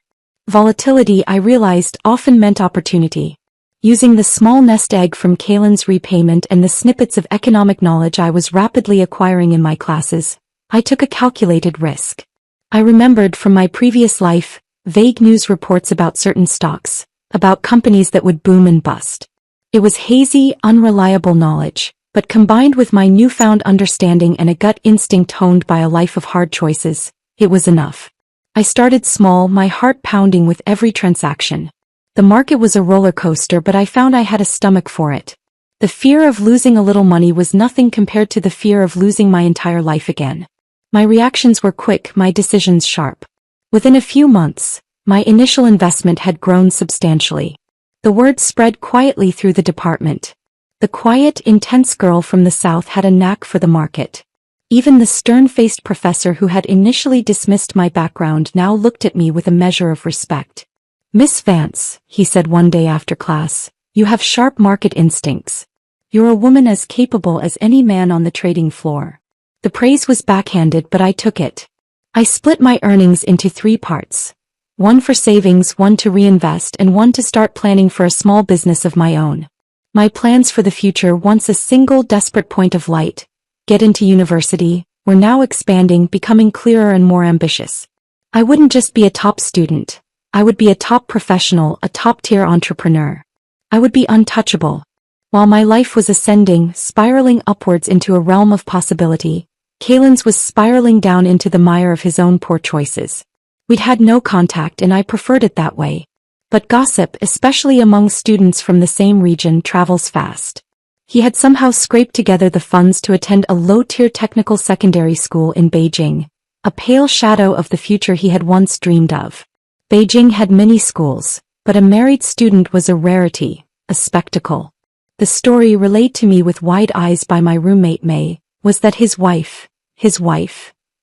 Volatility, I realized, often meant opportunity. Using the small nest egg from Kalen's repayment and the snippets of economic knowledge I was rapidly acquiring in my classes, I took a calculated risk. I remembered from my previous life vague news reports about certain stocks, about companies that would boom and bust. It was hazy, unreliable knowledge, but combined with my newfound understanding and a gut instinct honed by a life of hard choices, it was enough. I started small, my heart pounding with every transaction. The market was a roller coaster, but I found I had a stomach for it. The fear of losing a little money was nothing compared to the fear of losing my entire life again. My reactions were quick, my decisions sharp. Within a few months, my initial investment had grown substantially. The word spread quietly through the department. The quiet, intense girl from the south had a knack for the market. Even the stern-faced professor who had initially dismissed my background now looked at me with a measure of respect. "Miss Vance," he said one day after class, "you have sharp market instincts. You're a woman as capable as any man on the trading floor." The praise was backhanded, but I took it. I split my earnings into 3 parts. One for savings, one to reinvest, and one to start planning for a small business of my own. My plans for the future, once a single desperate point of light, get into university, were now expanding, becoming clearer and more ambitious. I wouldn't just be a top student. I would be a top professional, a top-tier entrepreneur. I would be untouchable. While my life was ascending, spiraling upwards into a realm of possibility, Kalen's was spiraling down into the mire of his own poor choices. We'd had no contact, and I preferred it that way. But gossip, especially among students from the same region, travels fast. He had somehow scraped together the funds to attend a low-tier technical secondary school in Beijing, a pale shadow of the future he had once dreamed of. Beijing had many schools, but a married student was a rarity, a spectacle. The story, relayed to me with wide eyes by my roommate May, was that his wife,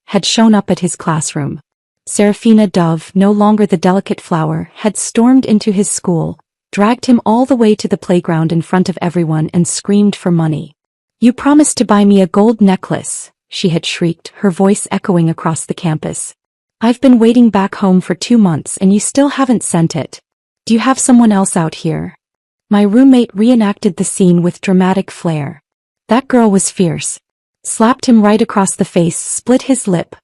had shown up at his classroom. Serafina Dove, no longer the delicate flower, had stormed into his school, dragged him all the way to the playground in front of everyone, and screamed for money. "You promised to buy me a gold necklace," she had shrieked, her voice echoing across the campus. "I've been waiting back home for 2 months and you still haven't sent it. Do you have someone else out here?" My roommate reenacted the scene with dramatic flair. "That girl was fierce. Slapped him right across the face, split his lip.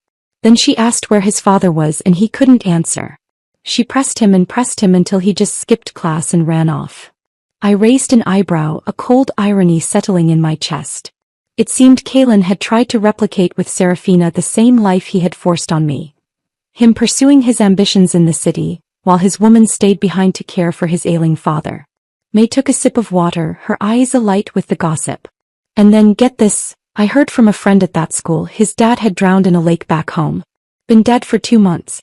Then she asked where his father was and he couldn't answer. She pressed him until he just skipped class and ran off." I raised an eyebrow, a cold irony settling in my chest. It seemed Kalen had tried to replicate with Serafina the same life he had forced on me. Him pursuing his ambitions in the city, while his woman stayed behind to care for his ailing father. May took a sip of water, her eyes alight with the gossip. "And then, get this, I heard from a friend at that school, his dad had drowned in a lake back home. Been dead for 2 months.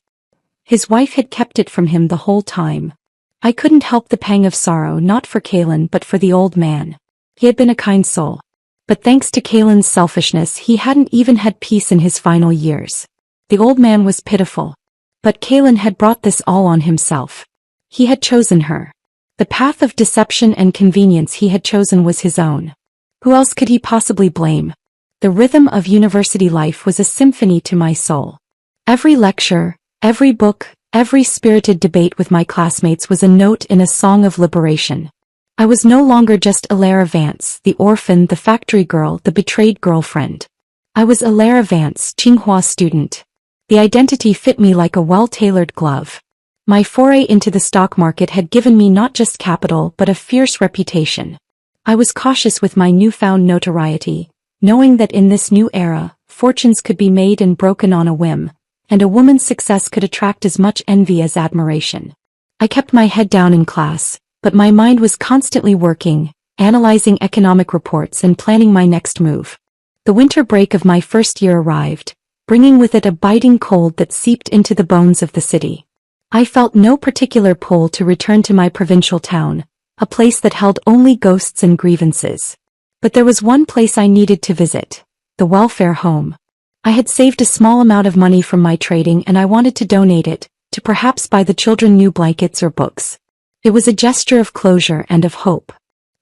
His wife had kept it from him the whole time." I couldn't help the pang of sorrow, not for Kalen but for the old man. He had been a kind soul. But thanks to Kalen's selfishness, he hadn't even had peace in his final years. The old man was pitiful. But Kalen had brought this all on himself. He had chosen her. The path of deception and convenience he had chosen was his own. Who else could he possibly blame? The rhythm of university life was a symphony to my soul. Every lecture, every book, every spirited debate with my classmates was a note in a song of liberation. I was no longer just Alara Vance, the orphan, the factory girl, the betrayed girlfriend. I was Alara Vance, Tsinghua student. The identity fit me like a well-tailored glove. My foray into the stock market had given me not just capital but a fierce reputation. I was cautious with my newfound notoriety, knowing that in this new era, fortunes could be made and broken on a whim, and a woman's success could attract as much envy as admiration. I kept my head down in class, but my mind was constantly working, analyzing economic reports and planning my next move. The winter break of my first year arrived, bringing with it a biting cold that seeped into the bones of the city. I felt no particular pull to return to my provincial town, a place that held only ghosts and grievances. But there was one place I needed to visit: the welfare home. I had saved a small amount of money from my trading and I wanted to donate it, to perhaps buy the children new blankets or books. It was a gesture of closure and of hope.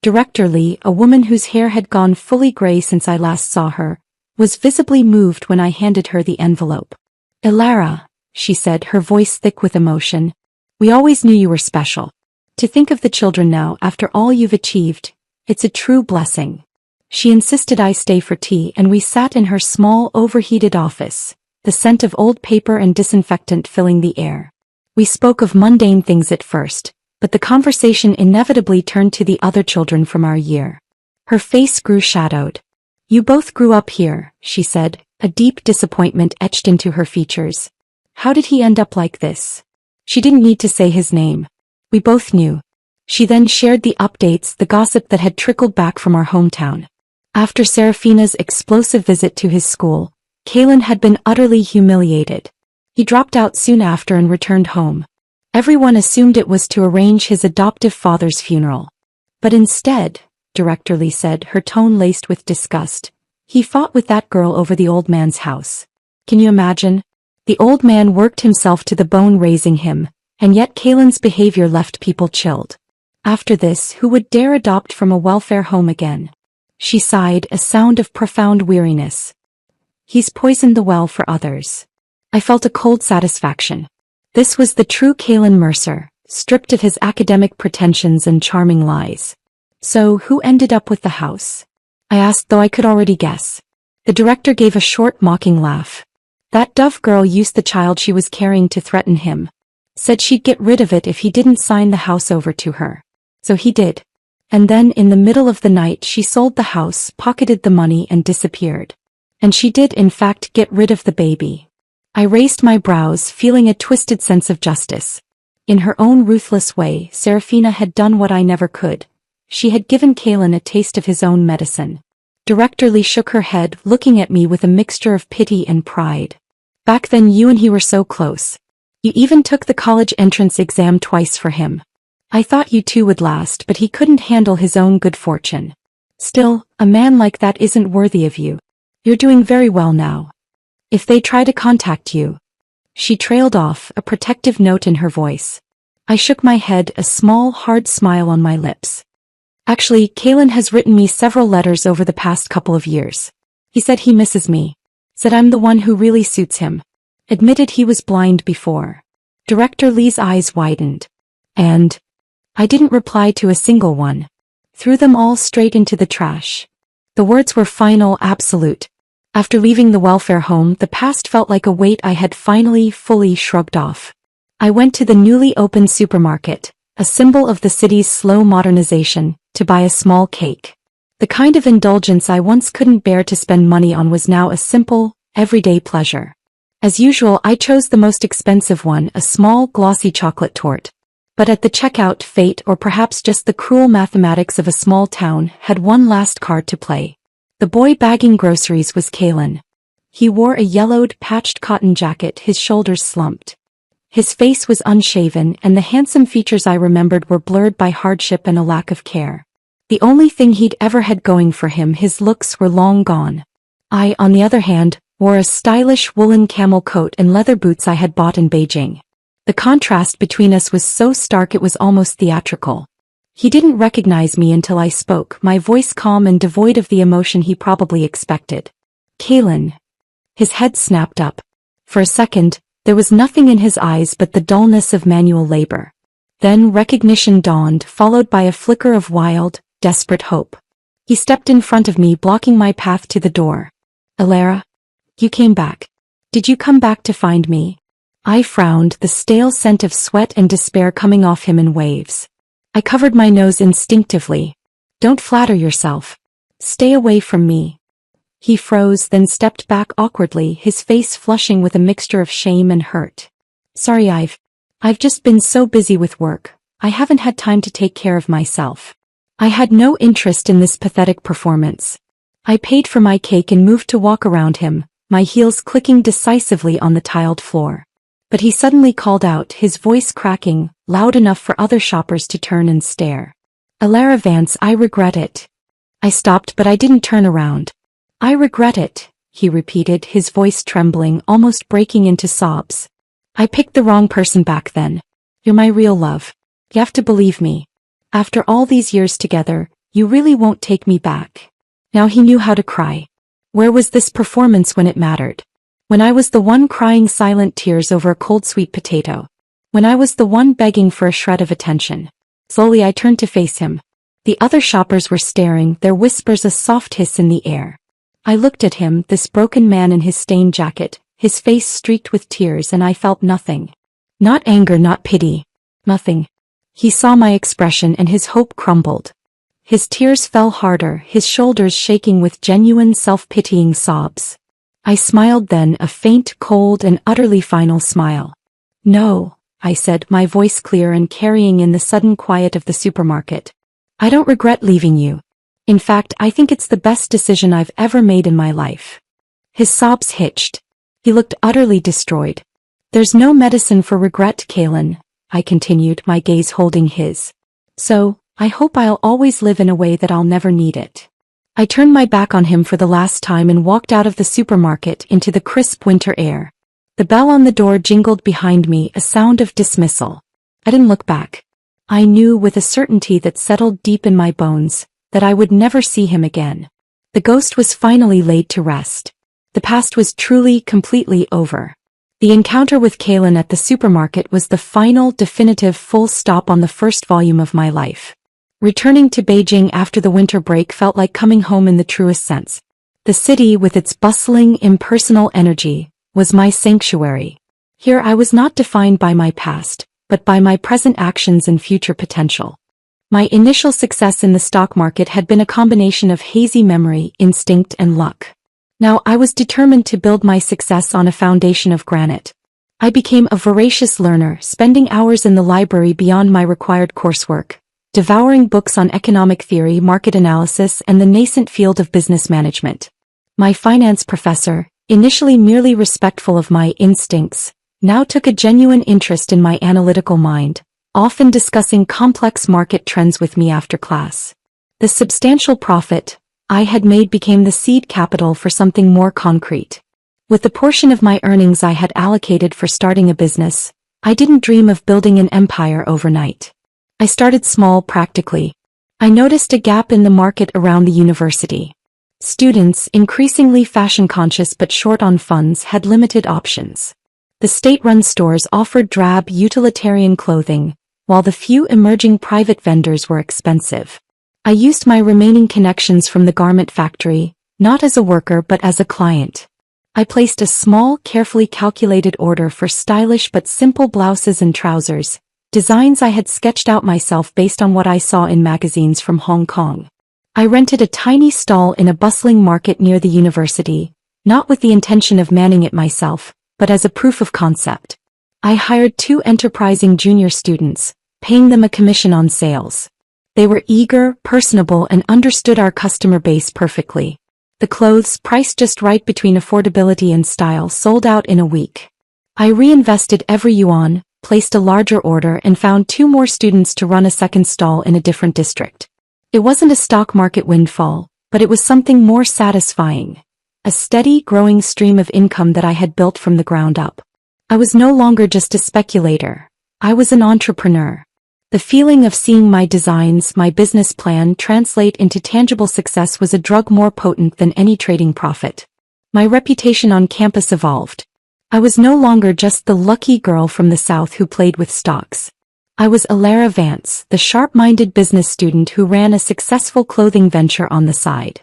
Director Lee, a woman whose hair had gone fully gray since I last saw her, was visibly moved when I handed her the envelope. "Alara," she said, her voice thick with emotion, "we always knew you were special. To think of the children now after all you've achieved, it's a true blessing." She insisted I stay for tea and we sat in her small, overheated office, the scent of old paper and disinfectant filling the air. We spoke of mundane things at first, but the conversation inevitably turned to the other children from our year. Her face grew shadowed. "You both grew up here," she said, a deep disappointment etched into her features. "How did he end up like this?" She didn't need to say his name. We both knew. She then shared the updates, the gossip that had trickled back from our hometown. After Serafina's explosive visit to his school, Kalen had been utterly humiliated. He dropped out soon after and returned home. Everyone assumed it was to arrange his adoptive father's funeral. But instead, Director Lee said, her tone laced with disgust, he fought with that girl over the old man's house. Can you imagine? The old man worked himself to the bone raising him, and yet Kalen's behavior left people chilled. After this, who would dare adopt from a welfare home again? She sighed, a sound of profound weariness. He's poisoned the well for others. I felt a cold satisfaction. This was the true Kalen Mercer, stripped of his academic pretensions and charming lies. So, who ended up with the house? I asked, though I could already guess. The director gave a short, mocking laugh. That Dove girl used the child she was carrying to threaten him. Said she'd get rid of it if he didn't sign the house over to her. So he did. And then, in the middle of the night, she sold the house, pocketed the money, and disappeared. And she did, in fact, get rid of the baby. I raised my brows, feeling a twisted sense of justice. In her own ruthless way, Serafina had done what I never could. She had given Kalen a taste of his own medicine. Director Lee shook her head, looking at me with a mixture of pity and pride. Back then you and he were so close. You even took the college entrance exam twice for him. I thought you two would last, but he couldn't handle his own good fortune. Still, a man like that isn't worthy of you. You're doing very well now. If they try to contact you..." She trailed off, a protective note in her voice. I shook my head, a small, hard smile on my lips. "Actually, Kalen has written me several letters over the past couple of years. He said he misses me. Said I'm the one who really suits him. Admitted he was blind before." Director Lee's eyes widened. "And?" I didn't reply to a single one. Threw them all straight into the trash. The words were final, absolute. After leaving the welfare home, the past felt like a weight I had finally, fully shrugged off. I went to the newly opened supermarket, a symbol of the city's slow modernization, to buy a small cake. The kind of indulgence I once couldn't bear to spend money on was now a simple, everyday pleasure. As usual, I chose the most expensive one, a small, glossy chocolate torte. But at the checkout, fate, or perhaps just the cruel mathematics of a small town, had one last card to play. The boy bagging groceries was Kalen. He wore a yellowed, patched cotton jacket, his shoulders slumped. His face was unshaven, and the handsome features I remembered were blurred by hardship and a lack of care. The only thing he'd ever had going for him, his looks, were long gone. I, on the other hand, wore a stylish woolen camel coat and leather boots I had bought in Beijing. The contrast between us was so stark it was almost theatrical. He didn't recognize me until I spoke, my voice calm and devoid of the emotion he probably expected. Kalen. His head snapped up. For a second, there was nothing in his eyes but the dullness of manual labor. Then recognition dawned, followed by a flicker of wild, desperate hope. He stepped in front of me, blocking my path to the door. Alara? You came back. Did you come back to find me? I frowned, the stale scent of sweat and despair coming off him in waves. I covered my nose instinctively. Don't flatter yourself. Stay away from me. He froze, then stepped back awkwardly, his face flushing with a mixture of shame and hurt. Sorry, I've just been so busy with work. I haven't had time to take care of myself. I had no interest in this pathetic performance. I paid for my cake and moved to walk around him, my heels clicking decisively on the tiled floor. But he suddenly called out, his voice cracking, loud enough for other shoppers to turn and stare. Alara Vance, I regret it. I stopped, but I didn't turn around. I regret it, he repeated, his voice trembling, almost breaking into sobs. I picked the wrong person back then. You're my real love. You have to believe me. After all these years together, you really won't take me back. Now he knew how to cry. Where was this performance when it mattered? When I was the one crying silent tears over a cold sweet potato. When I was the one begging for a shred of attention. Slowly I turned to face him. The other shoppers were staring, their whispers a soft hiss in the air. I looked at him, this broken man in his stained jacket, his face streaked with tears, and I felt nothing. Not anger, not pity. Nothing. He saw my expression and his hope crumbled. His tears fell harder, his shoulders shaking with genuine self-pitying sobs. I smiled then, a faint, cold, and utterly final smile. No, I said, my voice clear and carrying in the sudden quiet of the supermarket. I don't regret leaving you. In fact, I think it's the best decision I've ever made in my life. His sobs hitched. He looked utterly destroyed. There's no medicine for regret, Kalen, I continued, my gaze holding his. So, I hope I'll always live in a way that I'll never need it. I turned my back on him for the last time and walked out of the supermarket into the crisp winter air. The bell on the door jingled behind me, a sound of dismissal. I didn't look back. I knew with a certainty that settled deep in my bones that I would never see him again. The ghost was finally laid to rest. The past was truly, completely over. The encounter with Kalen at the supermarket was the final, definitive full stop on the first volume of my life. Returning to Beijing after the winter break felt like coming home in the truest sense. The city, with its bustling, impersonal energy, was my sanctuary. Here I was not defined by my past, but by my present actions and future potential. My initial success in the stock market had been a combination of hazy memory, instinct, and luck. Now I was determined to build my success on a foundation of granite. I became a voracious learner, spending hours in the library beyond my required coursework, devouring books on economic theory, market analysis, and the nascent field of business management. My finance professor, initially merely respectful of my instincts, now took a genuine interest in my analytical mind, often discussing complex market trends with me after class. The substantial profit I had made became the seed capital for something more concrete. With the portion of my earnings I had allocated for starting a business, I didn't dream of building an empire overnight. I started small, practically. I noticed a gap in the market around the university. Students, increasingly fashion-conscious but short on funds, had limited options. The state-run stores offered drab, utilitarian clothing, while the few emerging private vendors were expensive. I used my remaining connections from the garment factory, not as a worker but as a client. I placed a small, carefully calculated order for stylish but simple blouses and trousers, designs I had sketched out myself based on what I saw in magazines from Hong Kong. I rented a tiny stall in a bustling market near the university, not with the intention of manning it myself, but as a proof of concept. I hired 2 enterprising junior students, paying them a commission on sales. They were eager, personable, and understood our customer base perfectly. The clothes, priced just right between affordability and style, sold out in a week. I reinvested every yuan, placed a larger order, and found 2 more students to run a second stall in a different district. It wasn't a stock market windfall, but it was something more satisfying. A steady, growing stream of income that I had built from the ground up. I was no longer just a speculator. I was an entrepreneur. The feeling of seeing my designs, my business plan translate into tangible success was a drug more potent than any trading profit. My reputation on campus evolved. I was no longer just the lucky girl from the South who played with stocks. I was Alara Vance, the sharp-minded business student who ran a successful clothing venture on the side.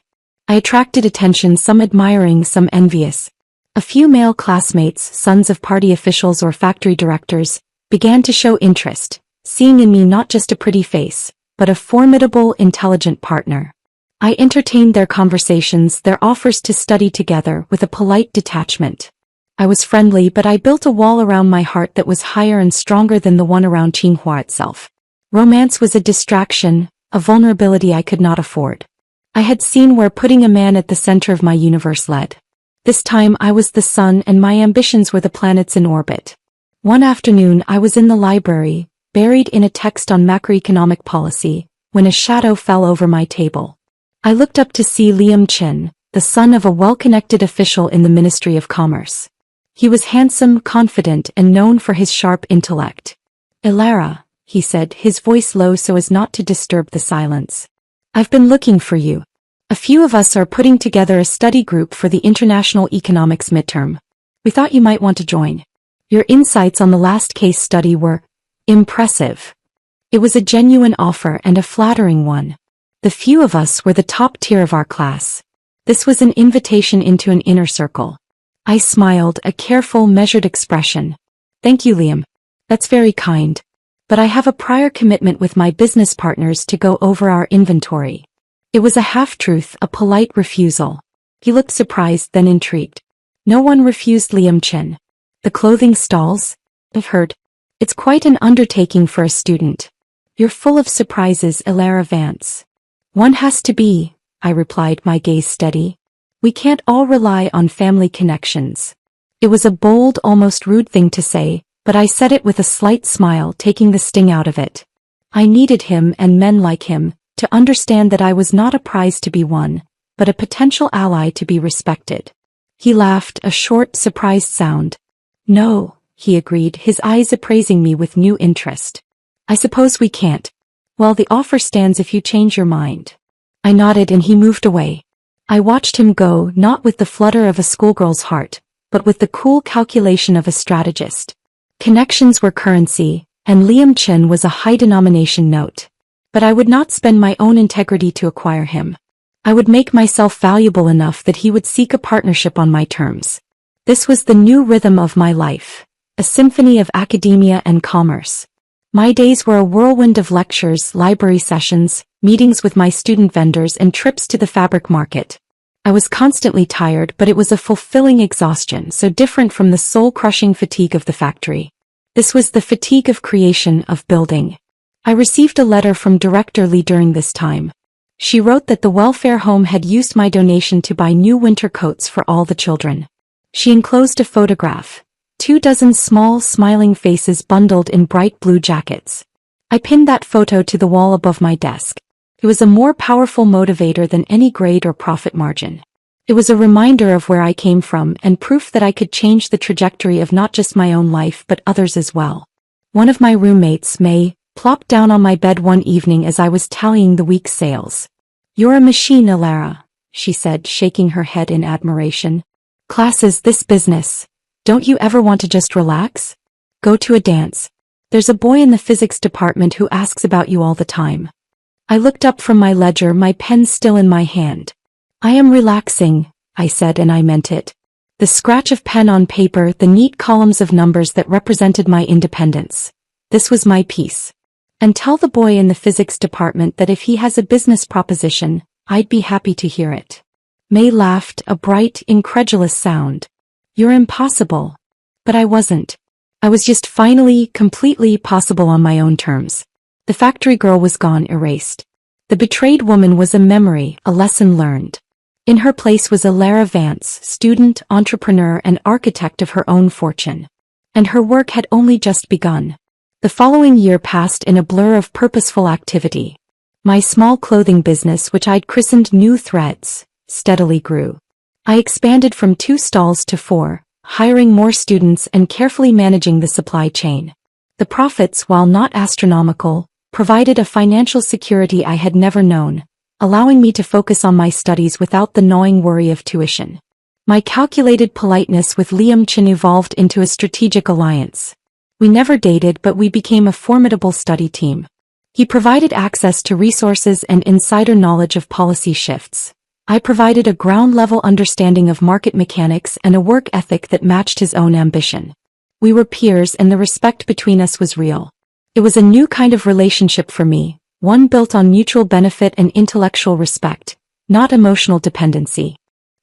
I attracted attention, some admiring, some envious. A few male classmates, sons of party officials or factory directors, began to show interest, seeing in me not just a pretty face, but a formidable, intelligent partner. I entertained their conversations, their offers to study together, with a polite detachment. I was friendly, but I built a wall around my heart that was higher and stronger than the one around Tsinghua itself. Romance was a distraction, a vulnerability I could not afford. I had seen where putting a man at the center of my universe led. This time I was the sun and my ambitions were the planets in orbit. One afternoon I was in the library, buried in a text on macroeconomic policy, when a shadow fell over my table. I looked up to see Liam Chin, the son of a well-connected official in the Ministry of Commerce. He was handsome, confident, and known for his sharp intellect. "Alara," he said, his voice low so as not to disturb the silence. "I've been looking for you. A few of us are putting together a study group for the International Economics midterm. We thought you might want to join. Your insights on the last case study were impressive." It was a genuine offer and a flattering one. The few of us were the top tier of our class. This was an invitation into an inner circle. I smiled, a careful, measured expression. "Thank you, Liam. That's very kind. But I have a prior commitment with my business partners to go over our inventory." It was a half-truth, a polite refusal. He looked surprised, then intrigued. "No one refused, Liam Chin. The clothing stalls? I've heard. It's quite an undertaking for a student. You're full of surprises, Alara Vance." "One has to be," I replied, my gaze steady. "We can't all rely on family connections." It was a bold, almost rude thing to say, but I said it with a slight smile, taking the sting out of it. I needed him and men like him to understand that I was not a prize to be won, but a potential ally to be respected. He laughed, a short, surprised sound. "No," he agreed, his eyes appraising me with new interest. "I suppose we can't. Well, the offer stands if you change your mind." I nodded and he moved away. I watched him go, not with the flutter of a schoolgirl's heart, but with the cool calculation of a strategist. Connections were currency, and Liam Chin was a high-denomination note. But I would not spend my own integrity to acquire him. I would make myself valuable enough that he would seek a partnership on my terms. This was the new rhythm of my life, a symphony of academia and commerce. My days were a whirlwind of lectures, library sessions, meetings with my student vendors, and trips to the fabric market. I was constantly tired, but it was a fulfilling exhaustion, so different from the soul-crushing fatigue of the factory. This was the fatigue of creation, of building. I received a letter from Director Lee during this time. She wrote that the welfare home had used my donation to buy new winter coats for all the children. She enclosed a photograph. 24 small, smiling faces bundled in bright blue jackets. I pinned that photo to the wall above my desk. It was a more powerful motivator than any grade or profit margin. It was a reminder of where I came from and proof that I could change the trajectory of not just my own life but others as well. One of my roommates, May, plopped down on my bed one evening as I was tallying the week's sales. "You're a machine, Alara," she said, shaking her head in admiration. "Classes, this business. Don't you ever want to just relax? Go to a dance. There's a boy in the physics department who asks about you all the time." I looked up from my ledger, my pen still in my hand. "I am relaxing," I said, and I meant it. The scratch of pen on paper, the neat columns of numbers that represented my independence. This was my peace. "And tell the boy in the physics department that if he has a business proposition, I'd be happy to hear it." May laughed, a bright, incredulous sound. "You're impossible." But I wasn't. I was just finally, completely possible on my own terms. The factory girl was gone, erased. The betrayed woman was a memory, a lesson learned. In her place was Alara Vance, student, entrepreneur, and architect of her own fortune. And her work had only just begun. The following year passed in a blur of purposeful activity. My small clothing business, which I'd christened New Threads, steadily grew. I expanded from 2 stalls to 4, hiring more students and carefully managing the supply chain. The profits, while not astronomical, provided a financial security I had never known, allowing me to focus on my studies without the gnawing worry of tuition. My calculated politeness with Liam Chin evolved into a strategic alliance. We never dated, but we became a formidable study team. He provided access to resources and insider knowledge of policy shifts. I provided a ground-level understanding of market mechanics and a work ethic that matched his own ambition. We were peers, and the respect between us was real. It was a new kind of relationship for me, one built on mutual benefit and intellectual respect, not emotional dependency.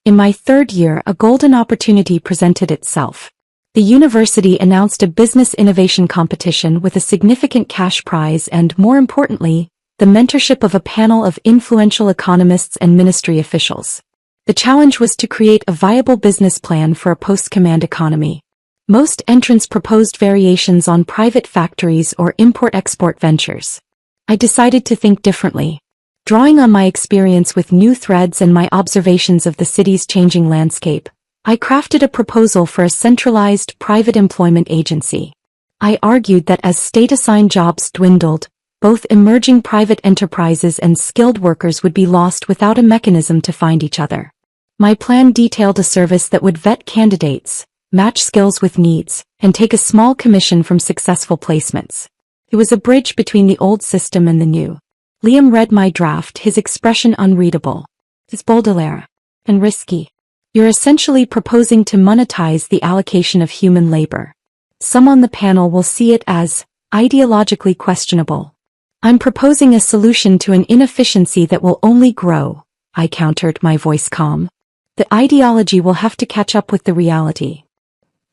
In my third year, a golden opportunity presented itself. The university announced a business innovation competition with a significant cash prize and, more importantly, the mentorship of a panel of influential economists and ministry officials. The challenge was to create a viable business plan for a post-command economy. Most entrants proposed variations on private factories or import-export ventures. I decided to think differently. Drawing on my experience with new threads and my observations of the city's changing landscape, I crafted a proposal for a centralized private employment agency. I argued that as state-assigned jobs dwindled, both emerging private enterprises and skilled workers would be lost without a mechanism to find each other. My plan detailed a service that would vet candidates, match skills with needs, and take a small commission from successful placements. It was a bridge between the old system and the new. Liam read my draft, his expression unreadable. It's Baudelaire. And risky. You're essentially proposing to monetize the allocation of human labor. Some on the panel will see it as ideologically questionable. I'm proposing a solution to an inefficiency that will only grow, I countered, my voice calm. The ideology will have to catch up with the reality.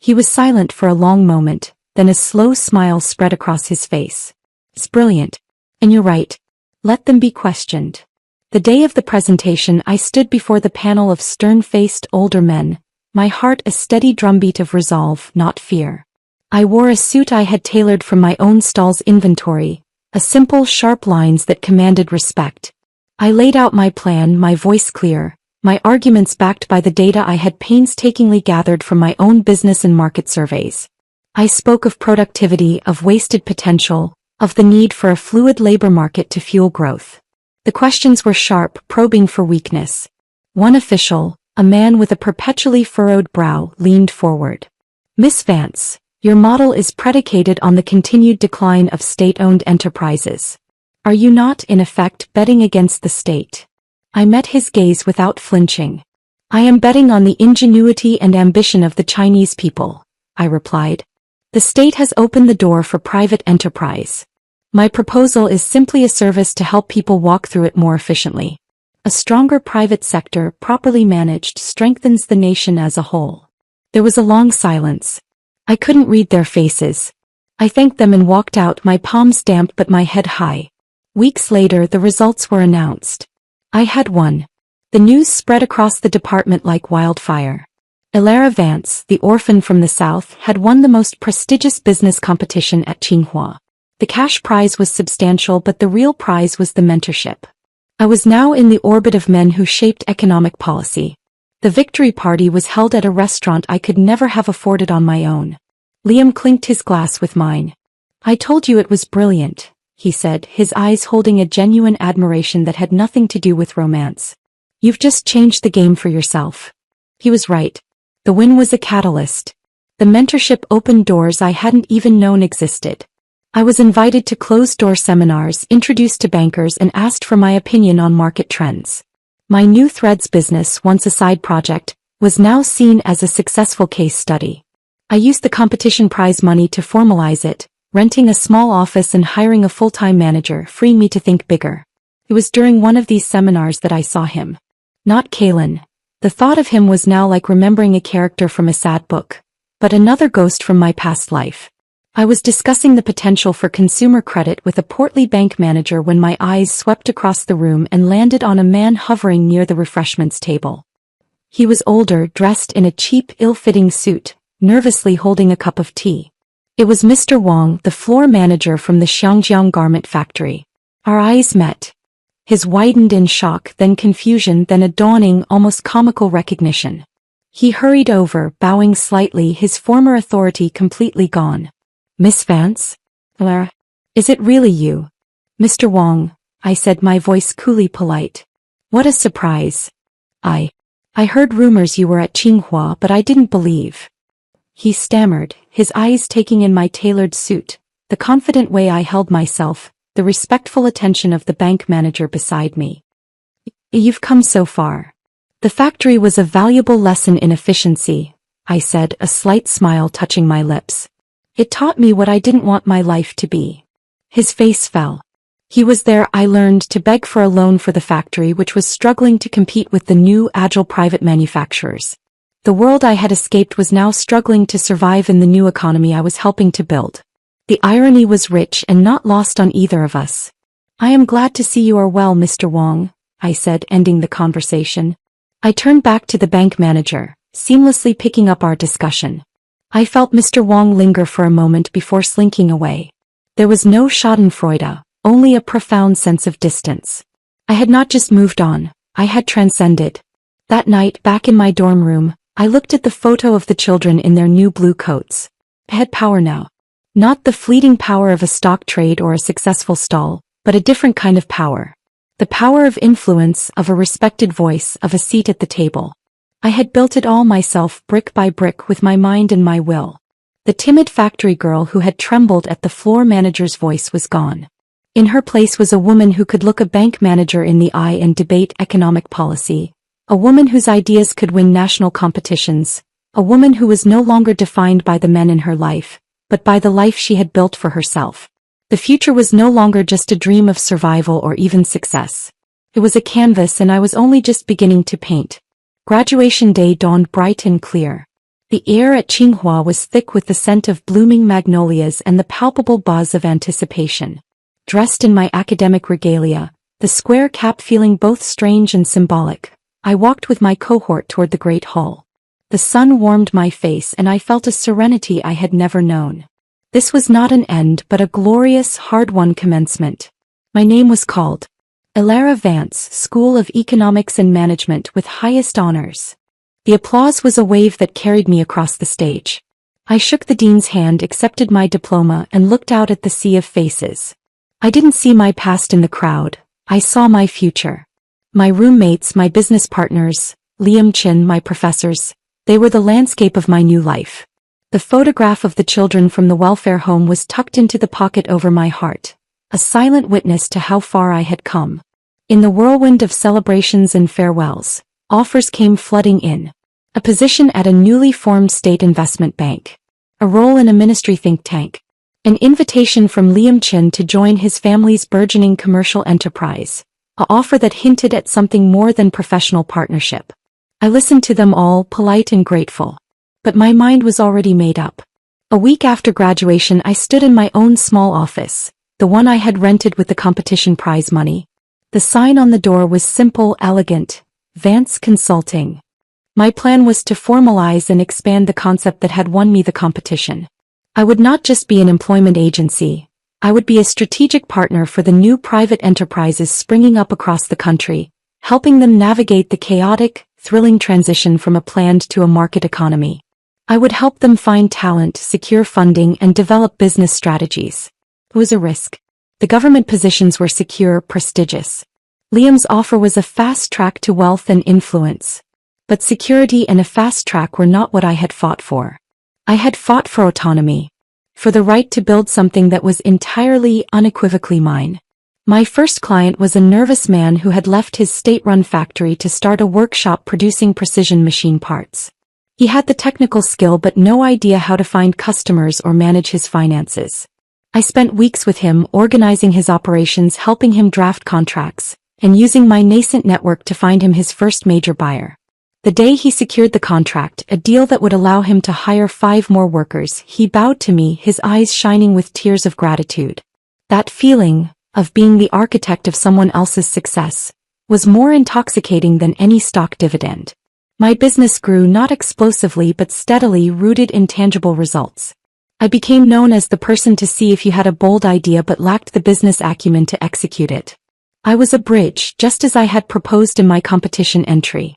He was silent for a long moment, then a slow smile spread across his face. It's brilliant. And you're right. Let them be questioned. The day of the presentation, I stood before the panel of stern-faced older men, my heart a steady drumbeat of resolve, not fear. I wore a suit I had tailored from my own stall's inventory, a simple, sharp lines that commanded respect. I laid out my plan, my voice clear, my arguments backed by the data I had painstakingly gathered from my own business and market surveys. I spoke of productivity, of wasted potential, of the need for a fluid labor market to fuel growth. The questions were sharp, probing for weakness. One official, a man with a perpetually furrowed brow, leaned forward. Miss Vance, your model is predicated on the continued decline of state-owned enterprises. Are you not, in effect, betting against the state? I met his gaze without flinching. I am betting on the ingenuity and ambition of the Chinese people, I replied. The state has opened the door for private enterprise. My proposal is simply a service to help people walk through it more efficiently. A stronger private sector, properly managed, strengthens the nation as a whole. There was a long silence. I couldn't read their faces. I thanked them and walked out, my palms damp but my head high. Weeks later, the results were announced. I had won. The news spread across the department like wildfire. Elara Vance, the orphan from the South, had won the most prestigious business competition at Tsinghua. The cash prize was substantial, but the real prize was the mentorship. I was now in the orbit of men who shaped economic policy. The victory party was held at a restaurant I could never have afforded on my own. Liam clinked his glass with mine. I told you it was brilliant, he said, his eyes holding a genuine admiration that had nothing to do with romance. You've just changed the game for yourself. He was right. The win was a catalyst. The mentorship opened doors I hadn't even known existed. I was invited to closed-door seminars, introduced to bankers, and asked for my opinion on market trends. My new threads business, once a side project, was now seen as a successful case study. I used the competition prize money to formalize it, renting a small office and hiring a full-time manager, freeing me to think bigger. It was during one of these seminars that I saw him. Not Kalen. The thought of him was now like remembering a character from a sad book, but another ghost from my past life. I was discussing the potential for consumer credit with a portly bank manager when my eyes swept across the room and landed on a man hovering near the refreshments table. He was older, dressed in a cheap, ill-fitting suit, nervously holding a cup of tea. It was Mr. Wang, the floor manager from the Xiangjiang garment factory. Our eyes met. His widened in shock, then confusion, then a dawning, almost comical recognition. He hurried over, bowing slightly, his former authority completely gone. Miss Vance? Lara? Is it really you? Mr. Wong, I said, my voice coolly polite. What a surprise. I heard rumors you were at Tsinghua, but I didn't believe. He stammered, his eyes taking in my tailored suit, the confident way I held myself, the respectful attention of the bank manager beside me. You've come so far. The factory was a valuable lesson in efficiency, I said, a slight smile touching my lips. It taught me what I didn't want my life to be. His face fell. He was there. I learned to beg for a loan for the factory, which was struggling to compete with the new agile private manufacturers. The world I had escaped was now struggling to survive in the new economy I was helping to build. The irony was rich and not lost on either of us. I am glad to see you are well, Mr. Wong, I said, ending the conversation. I turned back to the bank manager, seamlessly picking up our discussion. I felt Mr. Wong linger for a moment before slinking away. There was no schadenfreude, only a profound sense of distance. I had not just moved on, I had transcended. That night, back in my dorm room, I looked at the photo of the children in their new blue coats. I had power now. Not the fleeting power of a stock trade or a successful stall, but a different kind of power. The power of influence, of a respected voice, of a seat at the table. I had built it all myself, brick by brick, with my mind and my will. The timid factory girl who had trembled at the floor manager's voice was gone. In her place was a woman who could look a bank manager in the eye and debate economic policy, a woman whose ideas could win national competitions, a woman who was no longer defined by the men in her life, but by the life she had built for herself. The future was no longer just a dream of survival or even success. It was a canvas, and I was only just beginning to paint. Graduation day dawned bright and clear. The air at Tsinghua was thick with the scent of blooming magnolias and the palpable buzz of anticipation. Dressed in my academic regalia, the square cap feeling both strange and symbolic, I walked with my cohort toward the great hall. The sun warmed my face and I felt a serenity I had never known. This was not an end but a glorious, hard-won commencement. My name was called. Elara Vance, School of Economics and Management, with highest honors. The applause was a wave that carried me across the stage. I shook the dean's hand, accepted my diploma, and looked out at the sea of faces. I didn't see my past in the crowd, I saw my future. My roommates, my business partners, Liam Chin, my professors, they were the landscape of my new life. The photograph of the children from the welfare home was tucked into the pocket over my heart, a silent witness to how far I had come. In the whirlwind of celebrations and farewells, offers came flooding in. A position at a newly formed state investment bank. A role in a ministry think tank. An invitation from Liam Chin to join his family's burgeoning commercial enterprise. An offer that hinted at something more than professional partnership. I listened to them all, polite and grateful. But my mind was already made up. A week after graduation, I stood in my own small office, the one I had rented with the competition prize money. The sign on the door was simple, elegant. Vance Consulting. My plan was to formalize and expand the concept that had won me the competition. I would not just be an employment agency, I would be a strategic partner for the new private enterprises springing up across the country, helping them navigate the chaotic, thrilling transition from a planned to a market economy. I would help them find talent, secure funding, and develop business strategies. It was a risk. The government positions were secure, prestigious. Liam's offer was a fast track to wealth and influence. But security and a fast track were not what I had fought for. I had fought for autonomy. For the right to build something that was entirely, unequivocally mine. My first client was a nervous man who had left his state-run factory to start a workshop producing precision machine parts. He had the technical skill but no idea how to find customers or manage his finances. I spent weeks with him, organizing his operations, helping him draft contracts, and using my nascent network to find him his first major buyer. The day he secured the contract, a deal that would allow him to hire 5 more workers, he bowed to me, his eyes shining with tears of gratitude. That feeling, of being the architect of someone else's success, was more intoxicating than any stock dividend. My business grew not explosively but steadily, rooted in tangible results. I became known as the person to see if you had a bold idea but lacked the business acumen to execute it. I was a bridge, just as I had proposed in my competition entry.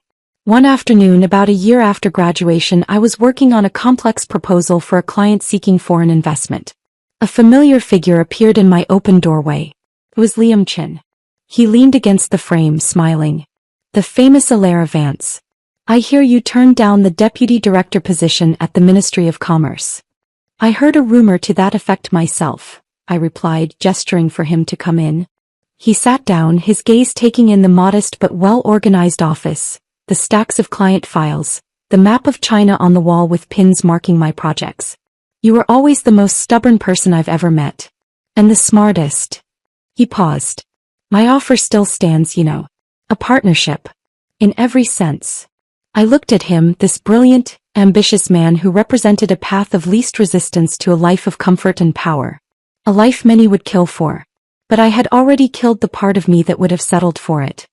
One afternoon about a year after graduation, I was working on a complex proposal for a client seeking foreign investment. A familiar figure appeared in my open doorway. It was Liam Chin. He leaned against the frame, smiling. The famous Alara Vance. I hear you turned down the deputy director position at the Ministry of Commerce. I heard a rumor to that effect myself, I replied, gesturing for him to come in. He sat down, his gaze taking in the modest but well-organized office, the stacks of client files, the map of China on the wall with pins marking my projects. You were always the most stubborn person I've ever met. And the smartest. He paused. My offer still stands, you know. A partnership. In every sense. I looked at him, this brilliant, ambitious man who represented a path of least resistance to a life of comfort and power. A life many would kill for. But I had already killed the part of me that would have settled for it.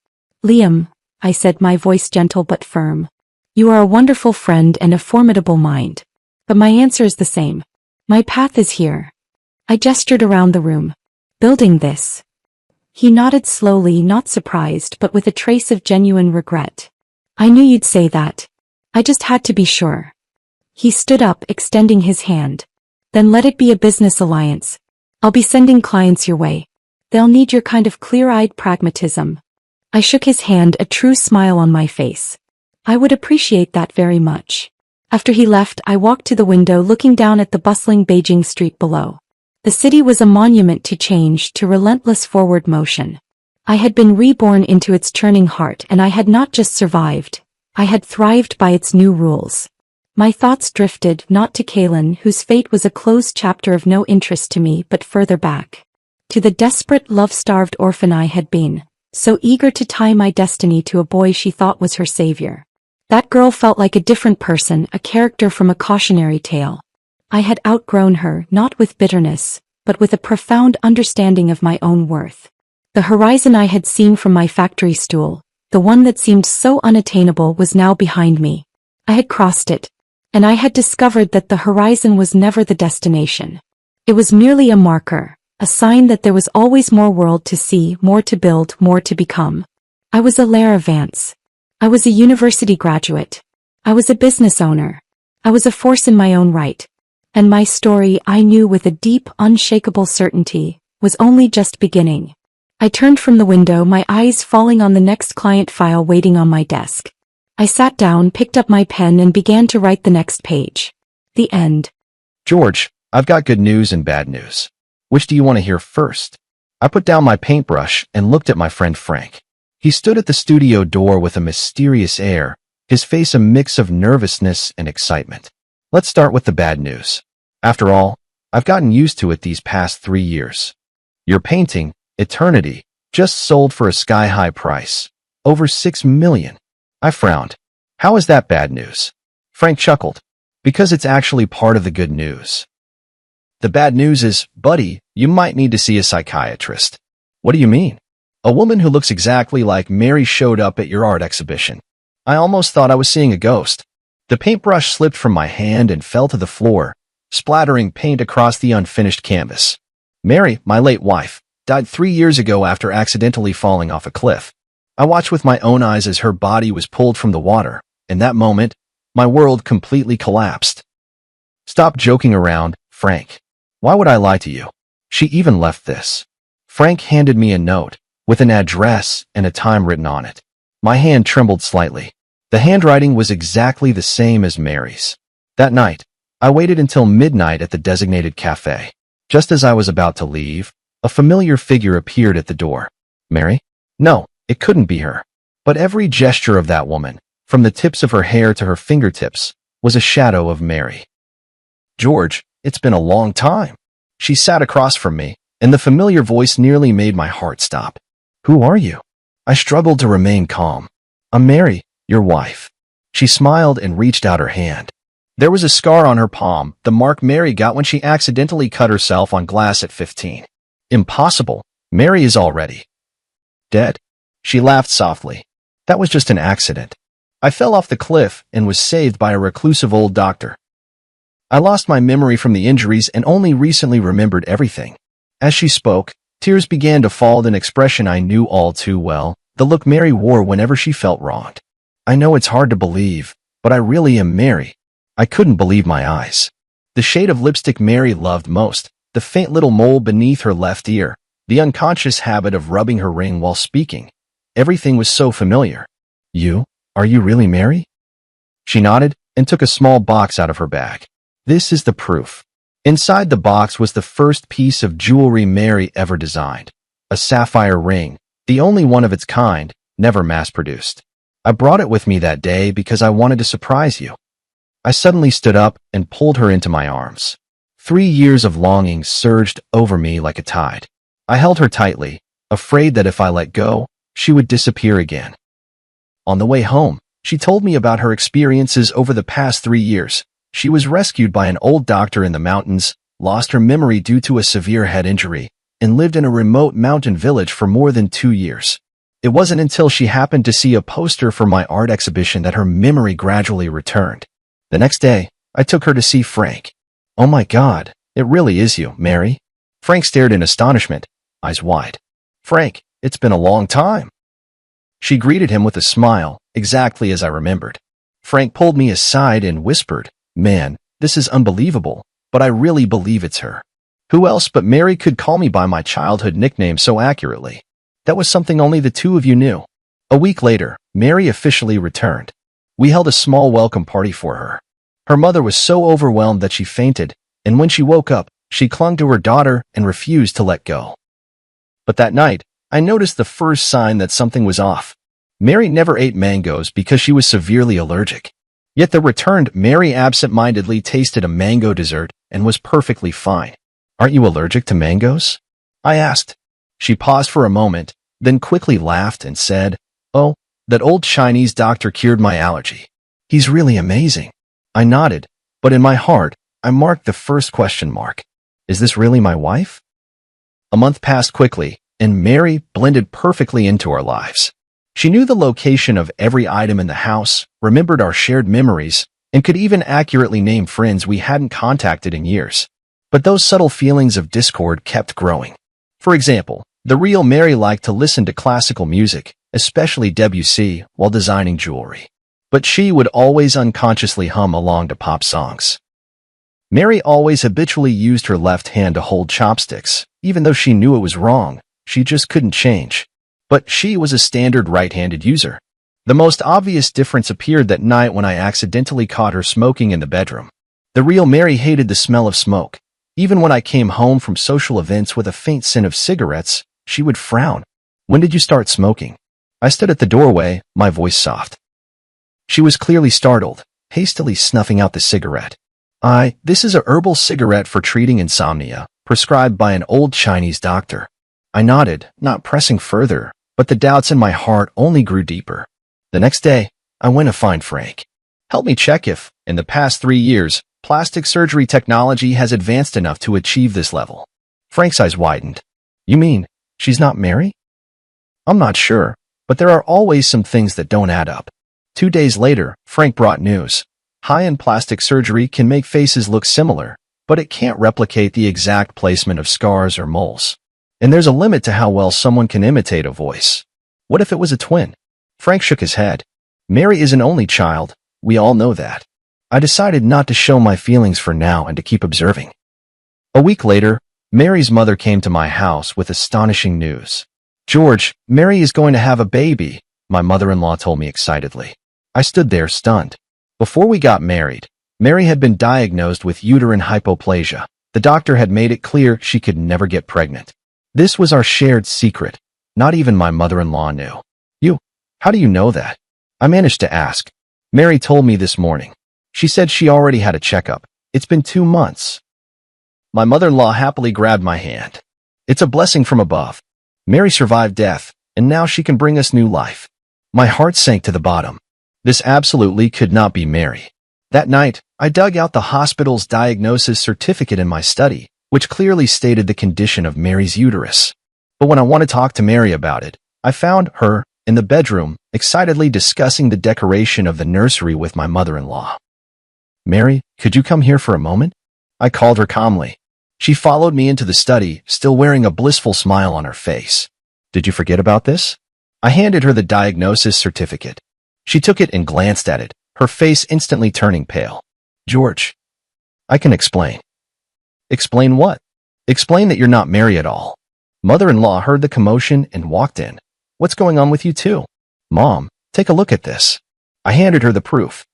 Liam, I said, my voice gentle but firm. You are a wonderful friend and a formidable mind. But my answer is the same. My path is here. I gestured around the room. Building this. He nodded slowly, not surprised, but with a trace of genuine regret. I knew you'd say that. I just had to be sure. He stood up, extending his hand. Then let it be a business alliance. I'll be sending clients your way. They'll need your kind of clear-eyed pragmatism. I shook his hand, a true smile on my face. I would appreciate that very much. After he left, I walked to the window, looking down at the bustling Beijing street below. The city was a monument to change, to relentless forward motion. I had been reborn into its churning heart, and I had not just survived. I had thrived by its new rules. My thoughts drifted, not to Kaylin, whose fate was a closed chapter of no interest to me, but further back. To the desperate, love-starved orphan I had been, so eager to tie my destiny to a boy she thought was her savior. That girl felt like a different person, a character from a cautionary tale. I had outgrown her, not with bitterness, but with a profound understanding of my own worth. The horizon I had seen from my factory stool, the one that seemed so unattainable, was now behind me. I had crossed it, and I had discovered that the horizon was never the destination. It was merely a marker, a sign that there was always more world to see, more to build, more to become. I was Alara Vance. I was a university graduate. I was a business owner. I was a force in my own right. And my story, I knew with a deep, unshakable certainty, was only just beginning. I turned from the window, my eyes falling on the next client file waiting on my desk. I sat down, picked up my pen, and began to write the next page. The end. George, I've got good news and bad news. Which do you want to hear first? I put down my paintbrush and looked at my friend Frank. He stood at the studio door with a mysterious air, his face a mix of nervousness and excitement. Let's start with the bad news. After all, I've gotten used to it these past 3 years. Your painting, Eternity, just sold for a sky-high price. Over $6 million. I frowned. How is that bad news? Frank chuckled. Because it's actually part of the good news. The bad news is, buddy, you might need to see a psychiatrist. What do you mean? A woman who looks exactly like Mary showed up at your art exhibition. I almost thought I was seeing a ghost. The paintbrush slipped from my hand and fell to the floor, splattering paint across the unfinished canvas. Mary, my late wife, died 3 years ago after accidentally falling off a cliff. I watched with my own eyes as her body was pulled from the water. In that moment, my world completely collapsed. Stop joking around, Frank. Why would I lie to you? She even left this. Frank handed me a note, with an address and a time written on it. My hand trembled slightly. The handwriting was exactly the same as Mary's. That night, I waited until midnight at the designated cafe. Just as I was about to leave, a familiar figure appeared at the door. Mary? No, it couldn't be her. But every gesture of that woman, from the tips of her hair to her fingertips, was a shadow of Mary. George, it's been a long time. She sat across from me, and the familiar voice nearly made my heart stop. Who are you? I struggled to remain calm. I'm Mary, your wife. She smiled and reached out her hand. There was a scar on her palm, the mark Mary got when she accidentally cut herself on glass at 15. Impossible. Mary is already dead. She laughed softly. That was just an accident. I fell off the cliff and was saved by a reclusive old doctor. I lost my memory from the injuries and only recently remembered everything. As she spoke, tears began to fall, an expression I knew all too well, the look Mary wore whenever she felt wronged. I know it's hard to believe, but I really am Mary. I couldn't believe my eyes. The shade of lipstick Mary loved most, the faint little mole beneath her left ear, the unconscious habit of rubbing her ring while speaking. Everything was so familiar. Are you really Mary? She nodded and took a small box out of her bag. This is the proof. Inside the box was the first piece of jewelry Mary ever designed. A sapphire ring, the only one of its kind, never mass-produced. I brought it with me that day because I wanted to surprise you. I suddenly stood up and pulled her into my arms. 3 years of longing surged over me like a tide. I held her tightly, afraid that if I let go, she would disappear again. On the way home, she told me about her experiences over the past 3 years. She was rescued by an old doctor in the mountains, lost her memory due to a severe head injury, and lived in a remote mountain village for more than 2 years. It wasn't until she happened to see a poster for my art exhibition that her memory gradually returned. The next day, I took her to see Frank. Oh my God, it really is you, Mary. Frank stared in astonishment, eyes wide. Frank, it's been a long time. She greeted him with a smile, exactly as I remembered. Frank pulled me aside and whispered, Man, this is unbelievable, but I really believe it's her. Who else but Mary could call me by my childhood nickname so accurately? That was something only the two of you knew. A week later, Mary officially returned. We held a small welcome party for her. Her mother was so overwhelmed that she fainted, and when she woke up, she clung to her daughter and refused to let go. But that night, I noticed the first sign that something was off. Mary never ate mangoes because she was severely allergic. Yet the returned Mary absent-mindedly tasted a mango dessert and was perfectly fine. Aren't you allergic to mangoes? I asked. She paused for a moment, then quickly laughed and said, Oh, that old Chinese doctor cured my allergy. He's really amazing. I nodded, but in my heart, I marked the first question mark. Is this really my wife? A month passed quickly, and Mary blended perfectly into our lives. She knew the location of every item in the house, remembered our shared memories, and could even accurately name friends we hadn't contacted in years. But those subtle feelings of discord kept growing. For example, the real Mary liked to listen to classical music, especially Debussy, while designing jewelry. But she would always unconsciously hum along to pop songs. Mary always habitually used her left hand to hold chopsticks, even though she knew it was wrong. She just couldn't change. But she was a standard right-handed user. The most obvious difference appeared that night when I accidentally caught her smoking in the bedroom. The real Mary hated the smell of smoke. Even when I came home from social events with a faint scent of cigarettes, she would frown. When did you start smoking? I stood at the doorway, my voice soft. She was clearly startled, hastily snuffing out the cigarette. This is a herbal cigarette for treating insomnia, prescribed by an old Chinese doctor. I nodded, not pressing further, but the doubts in my heart only grew deeper. The next day, I went to find Frank. Help me check if, in the past 3 years, plastic surgery technology has advanced enough to achieve this level. Frank's eyes widened. You mean, she's not Mary? I'm not sure, but there are always some things that don't add up. 2 days later, Frank brought news. High-end plastic surgery can make faces look similar, but it can't replicate the exact placement of scars or moles. And there's a limit to how well someone can imitate a voice. What if it was a twin? Frank shook his head. Mary is an only child. We all know that. I decided not to show my feelings for now and to keep observing. A week later, Mary's mother came to my house with astonishing news. George, Mary is going to have a baby, my mother-in-law told me excitedly. I stood there stunned. Before we got married, Mary had been diagnosed with uterine hypoplasia. The doctor had made it clear she could never get pregnant. This was our shared secret. Not even my mother-in-law knew. How do you know that? I managed to ask. Mary told me this morning. She said she already had a checkup. It's been 2 months. My mother-in-law happily grabbed my hand. It's a blessing from above. Mary survived death, and now she can bring us new life. My heart sank to the bottom. This absolutely could not be Mary. That night, I dug out the hospital's diagnosis certificate in my study, which clearly stated the condition of Mary's uterus. But when I wanted to talk to Mary about it, I found her in the bedroom, excitedly discussing the decoration of the nursery with my mother-in-law. Mary, could you come here for a moment? I called her calmly. She followed me into the study, still wearing a blissful smile on her face. Did you forget about this? I handed her the diagnosis certificate. She took it and glanced at it, her face instantly turning pale. George, I can explain. Explain what? Explain that you're not Mary at all. Mother-in-law heard the commotion and walked in. What's going on with you two? Mom, take a look at this. I handed her the proof.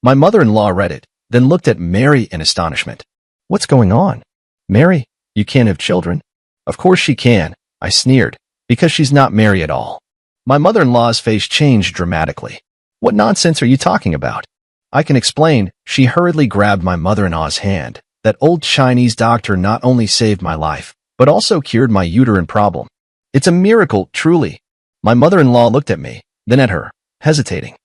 My mother-in-law read it, then looked at Mary in astonishment. What's going on? Mary, you can't have children. Of course she can, I sneered, because she's not Mary at all. My mother-in-law's face changed dramatically. What nonsense are you talking about? I can explain. She hurriedly grabbed my mother-in-law's hand. That old Chinese doctor not only saved my life, but also cured my uterine problem. It's a miracle, truly. My mother-in-law looked at me, then at her, hesitating.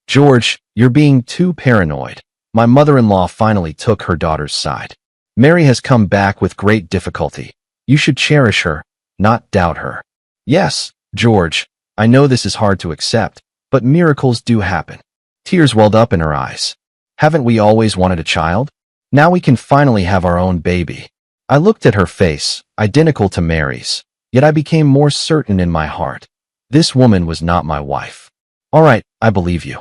George, you're being too paranoid. My mother-in-law finally took her daughter's side. Mary has come back with great difficulty. You should cherish her, not doubt her. Yes, George, I know this is hard to accept, but miracles do happen. Tears welled up in her eyes. Haven't we always wanted a child? Now we can finally have our own baby. I looked at her face, identical to Mary's, yet I became more certain in my heart. This woman was not my wife. All right, I believe you.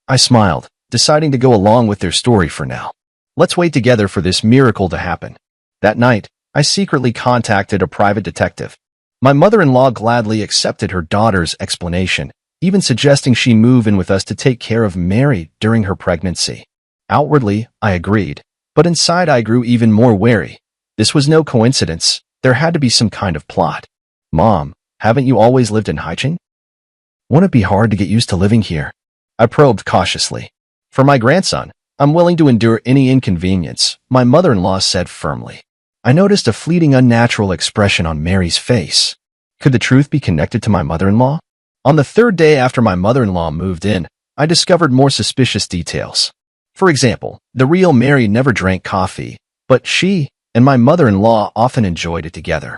I smiled, deciding to go along with their story for now. Let's wait together for this miracle to happen. That night, I secretly contacted a private detective. My mother-in-law gladly accepted her daughter's explanation, even suggesting she move in with us to take care of Mary during her pregnancy. Outwardly, I agreed, but inside I grew even more wary. This was no coincidence. There had to be some kind of plot. Mom, haven't you always lived in Haicheng? Won't it be hard to get used to living here? I probed cautiously. For my grandson, I'm willing to endure any inconvenience, my mother-in-law said firmly. I noticed a fleeting unnatural expression on Mary's face. Could the truth be connected to my mother-in-law? On the third day after my mother-in-law moved in, I discovered more suspicious details. For example, the real Mary never drank coffee, but she and my mother-in-law often enjoyed it together.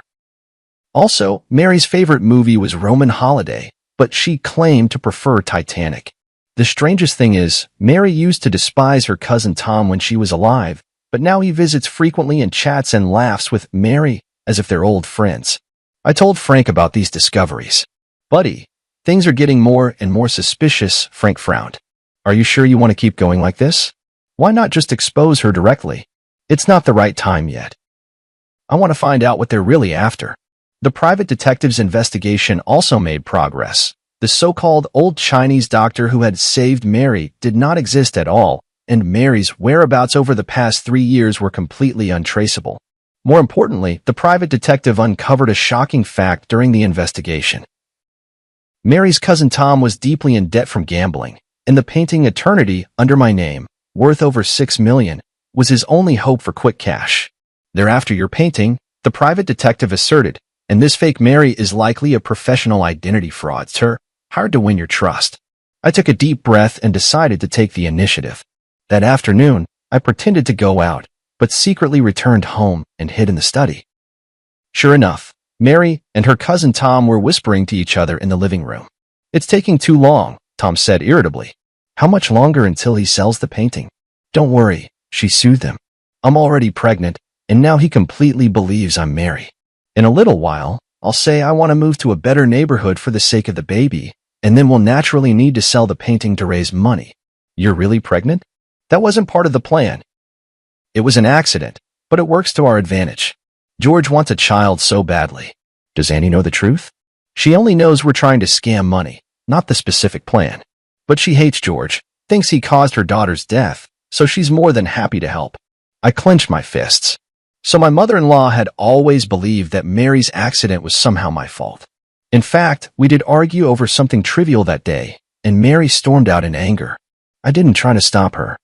Also, Mary's favorite movie was Roman Holiday, but she claimed to prefer Titanic. The strangest thing is, Mary used to despise her cousin Tom when she was alive, but now he visits frequently and chats and laughs with Mary as if they're old friends. I told Frank about these discoveries. Buddy, things are getting more and more suspicious, Frank frowned. Are you sure you want to keep going like this? Why not just expose her directly? It's not the right time yet. I want to find out what they're really after. The private detective's investigation also made progress. The so-called old Chinese doctor who had saved Mary did not exist at all, and Mary's whereabouts over the past 3 years were completely untraceable. More importantly, the private detective uncovered a shocking fact during the investigation. Mary's cousin Tom was deeply in debt from gambling, and the painting Eternity under my name, worth over $6 million, was his only hope for quick cash. They're after your painting, the private detective asserted, and this fake Mary is likely a professional identity fraudster, hired to win your trust. I took a deep breath and decided to take the initiative. That afternoon, I pretended to go out, but secretly returned home and hid in the study. Sure enough, Mary and her cousin Tom were whispering to each other in the living room. It's taking too long, Tom said irritably. How much longer until he sells the painting? Don't worry, she soothed him. I'm already pregnant, and now he completely believes I'm Mary. In a little while, I'll say I want to move to a better neighborhood for the sake of the baby, and then we'll naturally need to sell the painting to raise money. You're really pregnant? That wasn't part of the plan. It was an accident, but it works to our advantage. George wants a child so badly. Does Annie know the truth? She only knows we're trying to scam money, not the specific plan. But she hates George, thinks he caused her daughter's death, so she's more than happy to help. I clenched my fists. So my mother-in-law had always believed that Mary's accident was somehow my fault. In fact, we did argue over something trivial that day, and Mary stormed out in anger. I didn't try to stop her.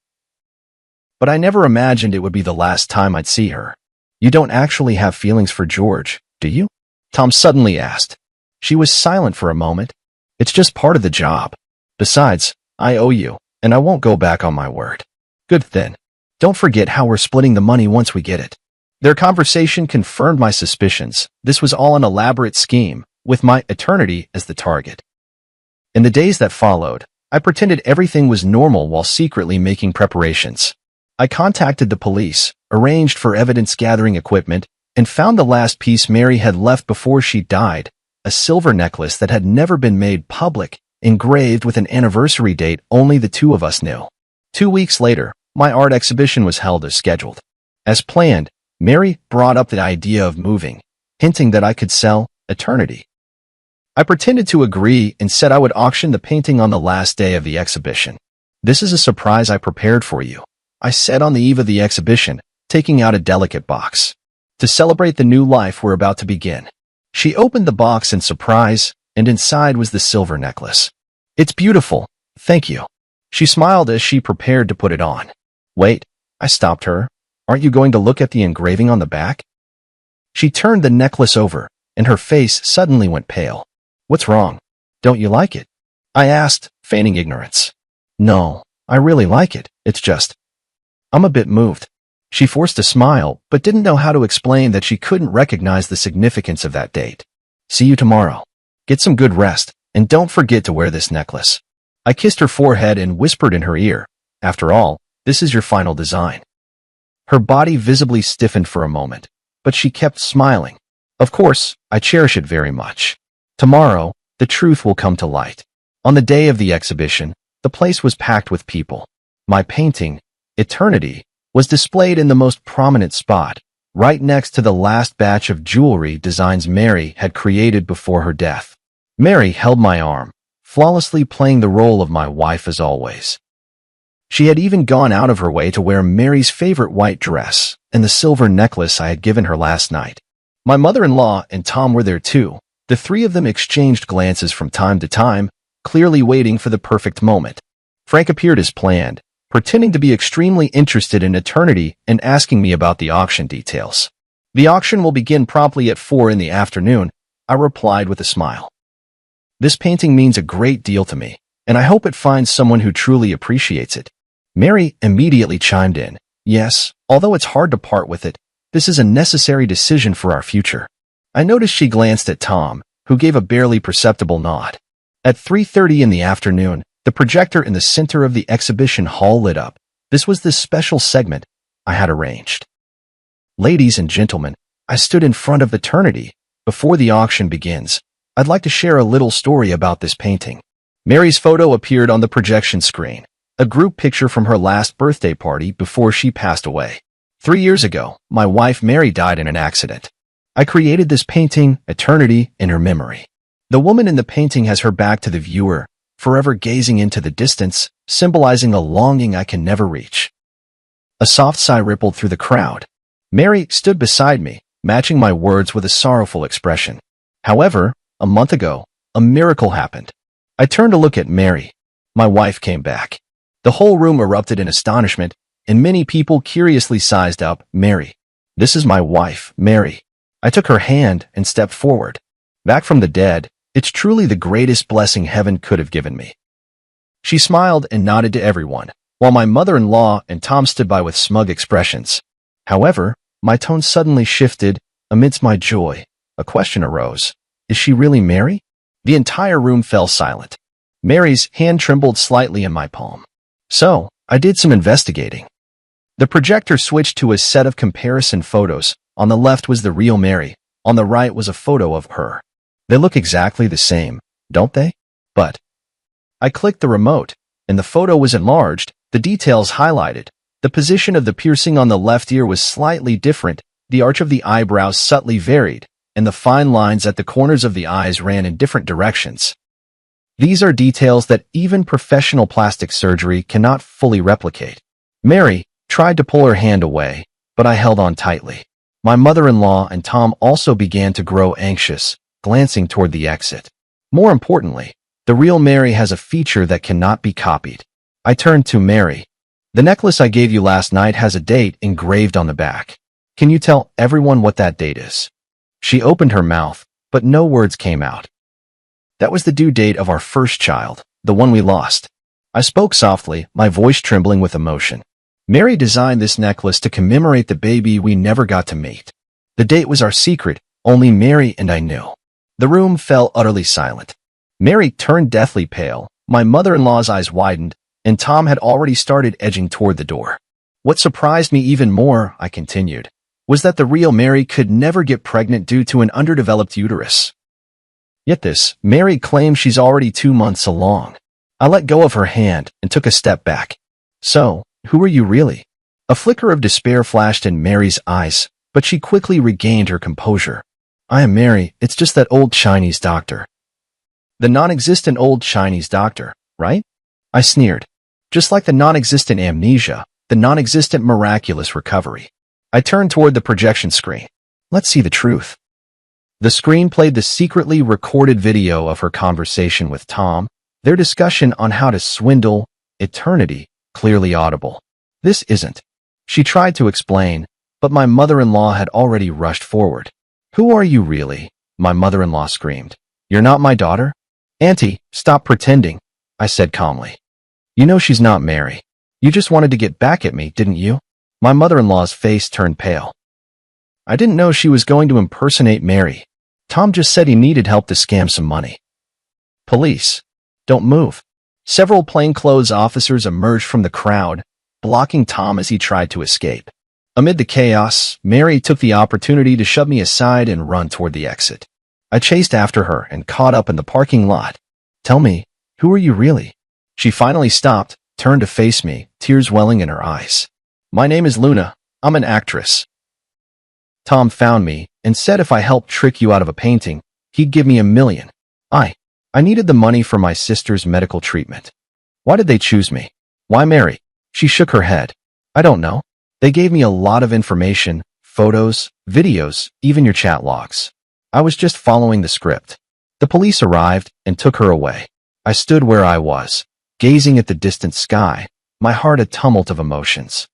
But I never imagined it would be the last time I'd see her. You don't actually have feelings for George, do you? Tom suddenly asked. She was silent for a moment. It's just part of the job. Besides, I owe you, and I won't go back on my word. Good then. Don't forget how we're splitting the money once we get it. Their conversation confirmed my suspicions. This was all an elaborate scheme, with my eternity as the target. In the days that followed, I pretended everything was normal while secretly making preparations. I contacted the police, arranged for evidence-gathering equipment, and found the last piece Mary had left before she died, a silver necklace that had never been made public, engraved with an anniversary date only the two of us knew. 2 weeks later, my art exhibition was held as scheduled. As planned, Mary brought up the idea of moving, hinting that I could sell eternity. I pretended to agree and said I would auction the painting on the last day of the exhibition. "This is a surprise I prepared for you," I said on the eve of the exhibition, taking out a delicate box. "To celebrate the new life we're about to begin." She opened the box in surprise, and inside was the silver necklace. "It's beautiful, thank you." She smiled as she prepared to put it on. "Wait," I stopped her. "Aren't you going to look at the engraving on the back?" She turned the necklace over, and her face suddenly went pale. "What's wrong? Don't you like it?" I asked, feigning ignorance. "No, I really like it. It's just, I'm a bit moved." She forced a smile, but didn't know how to explain that she couldn't recognize the significance of that date. "See you tomorrow. Get some good rest, and don't forget to wear this necklace." I kissed her forehead and whispered in her ear, "After all, this is your final design." Her body visibly stiffened for a moment, but she kept smiling. "Of course, I cherish it very much. Tomorrow, the truth will come to light." On the day of the exhibition, the place was packed with people. My painting, Eternity, was displayed in the most prominent spot, right next to the last batch of jewelry designs Mary had created before her death. Mary held my arm, flawlessly playing the role of my wife as always. She had even gone out of her way to wear Mary's favorite white dress and the silver necklace I had given her last night. My mother-in-law and Tom were there too. The three of them exchanged glances from time to time, clearly waiting for the perfect moment. Frank appeared as planned, pretending to be extremely interested in Eternity and asking me about the auction details. "The auction will begin promptly at 4 in the afternoon, I replied with a smile. "This painting means a great deal to me, and I hope it finds someone who truly appreciates it." Mary immediately chimed in, "Yes, although it's hard to part with it, this is a necessary decision for our future." I noticed she glanced at Tom, who gave a barely perceptible nod. At 3:30 in the afternoon, the projector in the center of the exhibition hall lit up. This was the special segment I had arranged. "Ladies and gentlemen, I stood in front of Eternity. Before the auction begins, I'd like to share a little story about this painting." Mary's photo appeared on the projection screen, a group picture from her last birthday party before she passed away. 3 years ago, my wife Mary died in an accident. I created this painting, Eternity, in her memory. The woman in the painting has her back to the viewer, forever gazing into the distance, symbolizing a longing I can never reach. A soft sigh rippled through the crowd. Mary stood beside me, matching my words with a sorrowful expression. However, a month ago, a miracle happened. I turned to look at Mary. My wife came back. The whole room erupted in astonishment, and many people curiously sized up, "Mary. This is my wife, Mary." I took her hand and stepped forward. Back from the dead, it's truly the greatest blessing heaven could have given me. She smiled and nodded to everyone, while my mother-in-law and Tom stood by with smug expressions. However, my tone suddenly shifted. Amidst my joy, a question arose. Is she really Mary? The entire room fell silent. Mary's hand trembled slightly in my palm. So, I did some investigating. The projector switched to a set of comparison photos. On the left was the real Mary. On the right was a photo of her. They look exactly the same, don't they? But I clicked the remote, and the photo was enlarged, the details highlighted. The position of the piercing on the left ear was slightly different, the arch of the eyebrows subtly varied, and the fine lines at the corners of the eyes ran in different directions. These are details that even professional plastic surgery cannot fully replicate. Mary tried to pull her hand away, but I held on tightly. My mother-in-law and Tom also began to grow anxious, glancing toward the exit. More importantly, the real Mary has a feature that cannot be copied. I turned to Mary. "The necklace I gave you last night has a date engraved on the back. Can you tell everyone what that date is?" She opened her mouth, but no words came out. "That was the due date of our first child, the one we lost." I spoke softly, my voice trembling with emotion. "Mary designed this necklace to commemorate the baby we never got to meet. The date was our secret, only Mary and I knew." The room fell utterly silent. Mary turned deathly pale, my mother-in-law's eyes widened, and Tom had already started edging toward the door. "What surprised me even more," I continued, "was that the real Mary could never get pregnant due to an underdeveloped uterus. Yet this, Mary claims she's already 2 months along." I let go of her hand and took a step back. "So, who are you really?" A flicker of despair flashed in Mary's eyes, but she quickly regained her composure. I am Mary. It's just that old Chinese doctor. The non-existent old Chinese doctor, right? I sneered. Just like the non-existent amnesia, the non-existent miraculous recovery. I turned toward the projection screen. Let's see the truth. The screen played the secretly recorded video of her conversation with Tom, their discussion on how to swindle eternity, clearly audible. This isn't. She tried to explain, but my mother-in-law had already rushed forward. Who are you really? My mother-in-law screamed. You're not my daughter? Auntie, stop pretending, I said calmly. You know she's not Mary. You just wanted to get back at me, didn't you? My mother-in-law's face turned pale. I didn't know she was going to impersonate Mary. Tom just said he needed help to scam some money. Police. Don't move. Several plainclothes officers emerged from the crowd, blocking Tom as he tried to escape. Amid the chaos, Mary took the opportunity to shove me aside and run toward the exit. I chased after her and caught up in the parking lot. Tell me, who are you really? She finally stopped, turned to face me, tears welling in her eyes. My name is Luna. I'm an actress. Tom found me and said if I helped trick you out of a painting, he'd give me $1 million. I needed the money for my sister's medical treatment. Why did they choose me? Why Mary? She shook her head. I don't know. They gave me a lot of information, photos, videos, even your chat logs. I was just following the script. The police arrived and took her away. I stood where I was, gazing at the distant sky, my heart a tumult of emotions.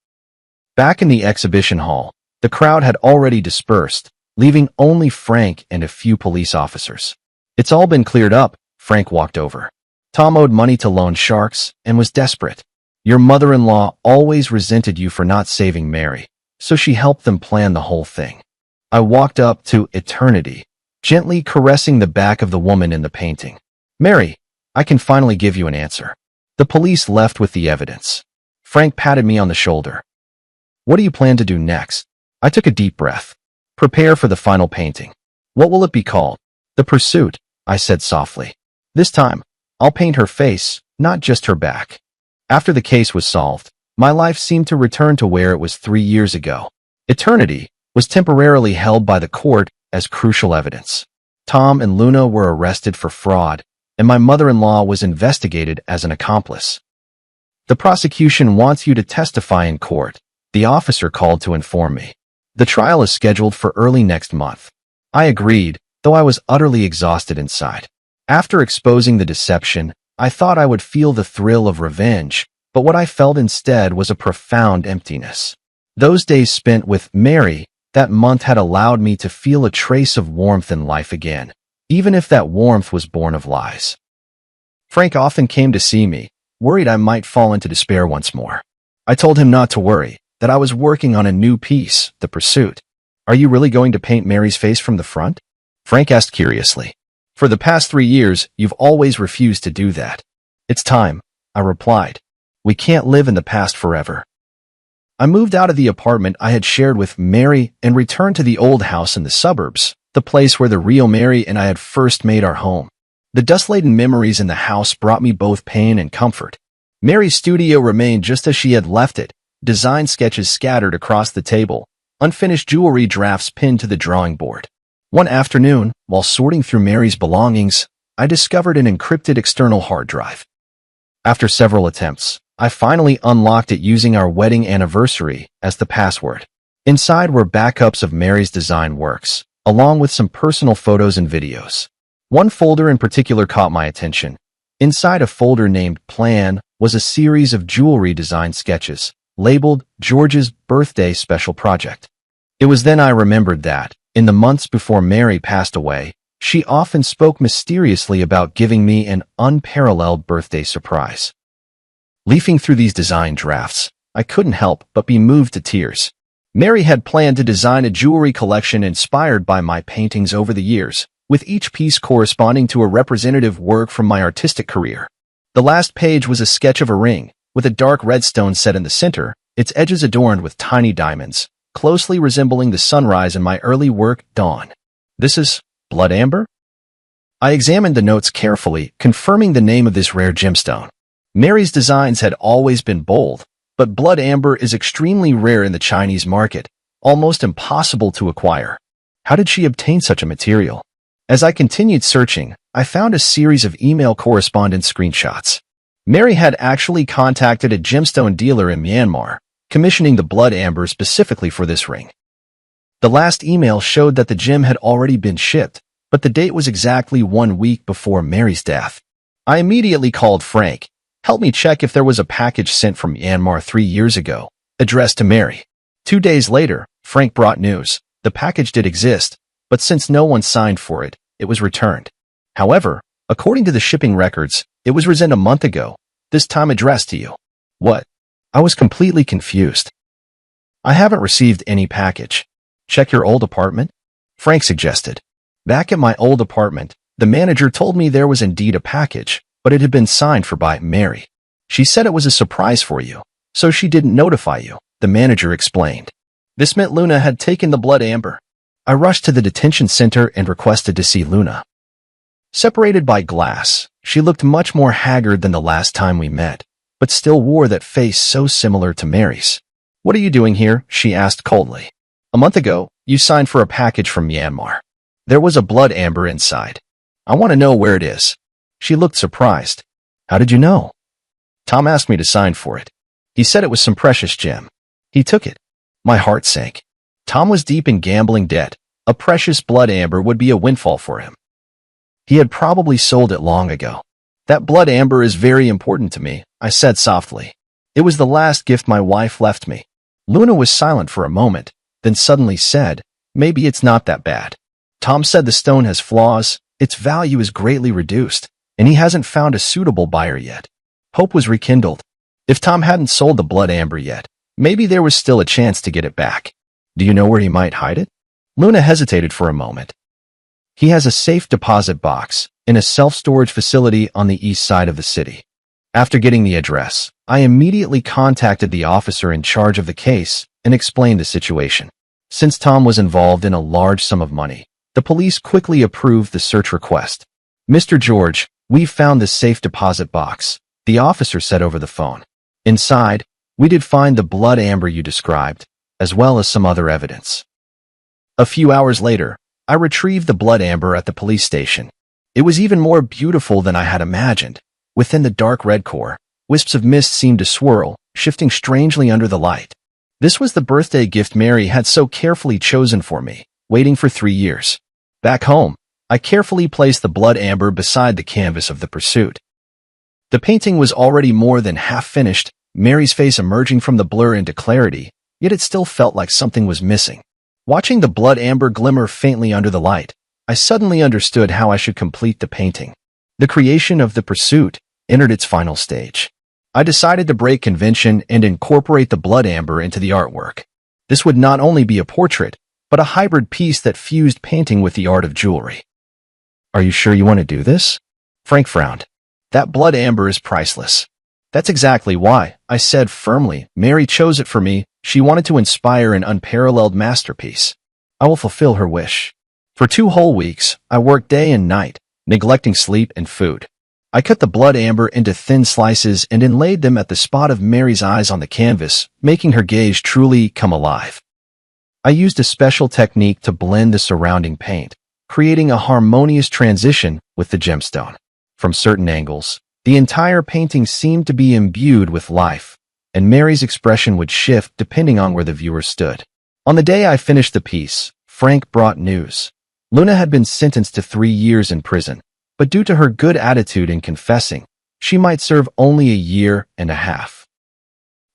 Back in the exhibition hall, the crowd had already dispersed, leaving only Frank and a few police officers. It's all been cleared up, Frank walked over. Tom owed money to loan sharks and was desperate. Your mother-in-law always resented you for not saving Mary, so she helped them plan the whole thing. I walked up to eternity, gently caressing the back of the woman in the painting. Mary, I can finally give you an answer. The police left with the evidence. Frank patted me on the shoulder. What do you plan to do next? I took a deep breath. Prepare for the final painting. What will it be called? The Pursuit, I said softly. This time, I'll paint her face, not just her back. After the case was solved, my life seemed to return to where it was 3 years ago. Eternity was temporarily held by the court as crucial evidence. Tom and Luna were arrested for fraud, and my mother-in-law was investigated as an accomplice. The prosecution wants you to testify in court, the officer called to inform me. The trial is scheduled for early next month. I agreed, though I was utterly exhausted inside. After exposing the deception, I thought I would feel the thrill of revenge, but what I felt instead was a profound emptiness. Those days spent with Mary that month had allowed me to feel a trace of warmth in life again, even if that warmth was born of lies. Frank often came to see me, worried I might fall into despair once more. I told him not to worry, that I was working on a new piece, The Pursuit. Are you really going to paint Mary's face from the front? Frank asked curiously. For the past 3 years, you've always refused to do that. It's time, I replied. We can't live in the past forever. I moved out of the apartment I had shared with Mary and returned to the old house in the suburbs, the place where the real Mary and I had first made our home. The dust-laden memories in the house brought me both pain and comfort. Mary's studio remained just as she had left it, design sketches scattered across the table, unfinished jewelry drafts pinned to the drawing board. One afternoon, while sorting through Mary's belongings, I discovered an encrypted external hard drive. After several attempts, I finally unlocked it using our wedding anniversary as the password. Inside were backups of Mary's design works, along with some personal photos and videos. One folder in particular caught my attention. Inside a folder named Plan was a series of jewelry design sketches, labeled George's Birthday Special Project. It was then I remembered that, in the months before Mary passed away, she often spoke mysteriously about giving me an unparalleled birthday surprise. Leafing through these design drafts, I couldn't help but be moved to tears. Mary had planned to design a jewelry collection inspired by my paintings over the years, with each piece corresponding to a representative work from my artistic career. The last page was a sketch of a ring, with a dark red stone set in the center, its edges adorned with tiny diamonds, closely resembling the sunrise in my early work, Dawn. This is blood amber? I examined the notes carefully, confirming the name of this rare gemstone. Mary's designs had always been bold, but blood amber is extremely rare in the Chinese market, almost impossible to acquire. How did she obtain such a material? As I continued searching, I found a series of email correspondence screenshots. Mary had actually contacted a gemstone dealer in Myanmar, commissioning the blood amber specifically for this ring. The last email showed that the gem had already been shipped, but the date was exactly 1 week before Mary's death. I immediately called Frank. Help me check if there was a package sent from Myanmar 3 years ago, addressed to Mary. 2 days later, Frank brought news. The package did exist, but since no one signed for it, it was returned. However, according to the shipping records, it was resent a month ago, this time addressed to you. What? I was completely confused. I haven't received any package. Check your old apartment? Frank suggested. Back at my old apartment, the manager told me there was indeed a package, but it had been signed for by Mary. She said it was a surprise for you, so she didn't notify you, the manager explained. This meant Luna had taken the blood amber. I rushed to the detention center and requested to see Luna. Separated by glass, she looked much more haggard than the last time we met, but still wore that face so similar to Mary's. What are you doing here? She asked coldly. A month ago, you signed for a package from Myanmar. There was a blood amber inside. I want to know where it is. She looked surprised. How did you know? Tom asked me to sign for it. He said it was some precious gem. He took it. My heart sank. Tom was deep in gambling debt. A precious blood amber would be a windfall for him. He had probably sold it long ago. That blood amber is very important to me, I said softly. It was the last gift my wife left me. Luna was silent for a moment, then suddenly said, maybe it's not that bad. Tom said the stone has flaws, its value is greatly reduced, and he hasn't found a suitable buyer yet. Hope was rekindled. If Tom hadn't sold the blood amber yet, maybe there was still a chance to get it back. Do you know where he might hide it? Luna hesitated for a moment. He has a safe deposit box in a self-storage facility on the east side of the city. After getting the address, I immediately contacted the officer in charge of the case and explained the situation. Since Tom was involved in a large sum of money, the police quickly approved the search request. Mr. George, we've found the safe deposit box, the officer said over the phone. Inside, we did find the blood amber you described, as well as some other evidence. A few hours later, I retrieved the blood amber at the police station. It was even more beautiful than I had imagined. Within the dark red core, wisps of mist seemed to swirl, shifting strangely under the light. This was the birthday gift Mary had so carefully chosen for me, waiting for 3 years. Back home, I carefully placed the blood amber beside the canvas of the pursuit. The painting was already more than half finished, Mary's face emerging from the blur into clarity, yet it still felt like something was missing. Watching the blood amber glimmer faintly under the light, I suddenly understood how I should complete the painting. The creation of the pursuit entered its final stage. I decided to break convention and incorporate the blood amber into the artwork. This would not only be a portrait, but a hybrid piece that fused painting with the art of jewelry. Are you sure you want to do this? Frank frowned. That blood amber is priceless. That's exactly why, I said firmly. Mary chose it for me. She wanted to inspire an unparalleled masterpiece. I will fulfill her wish. For 2 whole weeks, I worked day and night, neglecting sleep and food. I cut the blood amber into thin slices and inlaid them at the spot of Mary's eyes on the canvas, making her gaze truly come alive. I used a special technique to blend the surrounding paint, creating a harmonious transition with the gemstone. From certain angles, the entire painting seemed to be imbued with life, and Mary's expression would shift depending on where the viewer stood. On the day I finished the piece, Frank brought news. Luna had been sentenced to 3 years in prison, but due to her good attitude in confessing, she might serve only 1.5 years.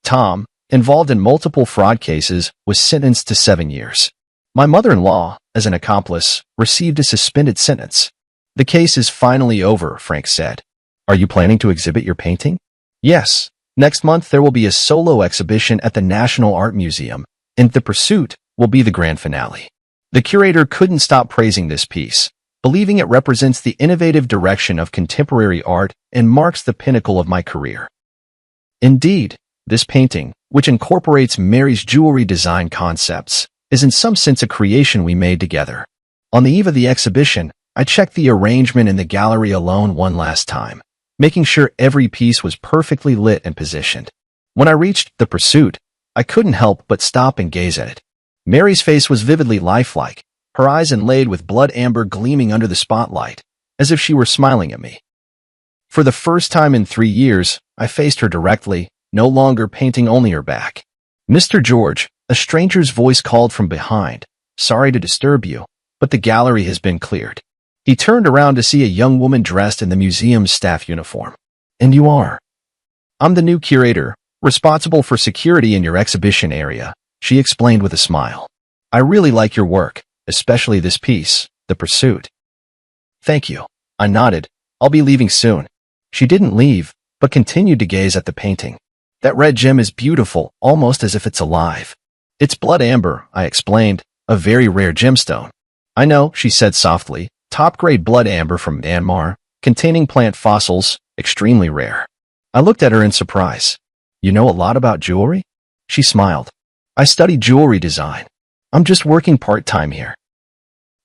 Tom, involved in multiple fraud cases, was sentenced to 7 years. My mother-in-law, as an accomplice, received a suspended sentence. The case is finally over, Frank said. Are you planning to exhibit your painting? Yes. Next month there will be a solo exhibition at the National Art Museum, and The Pursuit will be the grand finale. The curator couldn't stop praising this piece, believing it represents the innovative direction of contemporary art and marks the pinnacle of my career. Indeed, this painting, which incorporates Mary's jewelry design concepts, is in some sense a creation we made together. On the eve of the exhibition, I checked the arrangement in the gallery alone one last time, making sure every piece was perfectly lit and positioned. When I reached The Pursuit, I couldn't help but stop and gaze at it. Mary's face was vividly lifelike, her eyes inlaid with blood amber gleaming under the spotlight, as if she were smiling at me. For the first time in 3 years, I faced her directly, no longer painting only her back. "Mr. George," a stranger's voice called from behind. "Sorry to disturb you, but the gallery has been cleared." He turned around to see a young woman dressed in the museum's staff uniform. "And you are?" "I'm the new curator, responsible for security in your exhibition area," she explained with a smile. "I really like your work, especially this piece, The Pursuit." "Thank you." I nodded. "I'll be leaving soon." She didn't leave, but continued to gaze at the painting. "That red gem is beautiful, almost as if it's alive." "It's blood amber," I explained, "a very rare gemstone." "I know," she said softly, "top-grade blood amber from Myanmar, containing plant fossils, extremely rare." I looked at her in surprise. "You know a lot about jewelry?" She smiled. "I studied jewelry design. I'm just working part-time here."